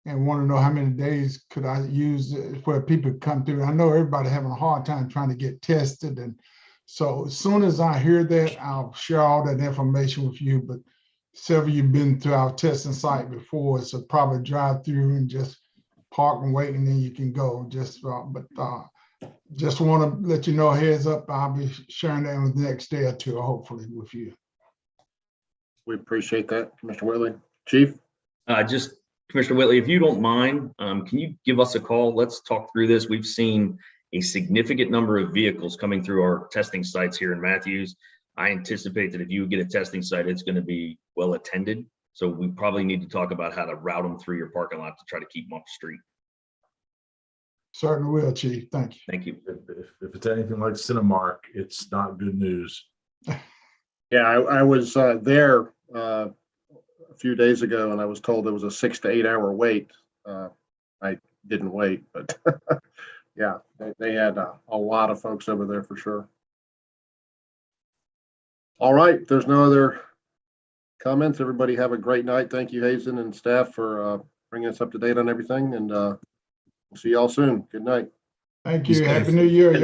Speaker 5: and want to know how many days could I use it where people come through. I know everybody having a hard time trying to get tested, and so as soon as I hear that, I'll share all that information with you. But several of you been to our testing site before, so probably drive through and just park and wait, and then you can go. Just want to let you know, heads up, I'll be sharing that in the next day or two, hopefully, with you.
Speaker 3: We appreciate that, Commissioner Whitley. Chief?
Speaker 16: Just Commissioner Whitley, if you don't mind, can you give us a call? Let's talk through this. We've seen a significant number of vehicles coming through our testing sites here in Matthews. I anticipate that if you get a testing site, it's going to be well attended. So we probably need to talk about how to route them through your parking lot to try to keep them off the street.
Speaker 5: Certainly will, Chief. Thank you.
Speaker 16: Thank you.
Speaker 7: If it's anything like Cinemark, it's not good news.
Speaker 3: Yeah, I was there a few days ago, and I was told there was a 6 to 8 hour wait. I didn't wait, but yeah, they had a lot of folks over there for sure. All right, if there's no other comments, everybody have a great night. Thank you, Hazen and staff, for bringing us up to date on everything, and we'll see y'all soon. Good night.
Speaker 5: Thank you. Happy New Year, y'all.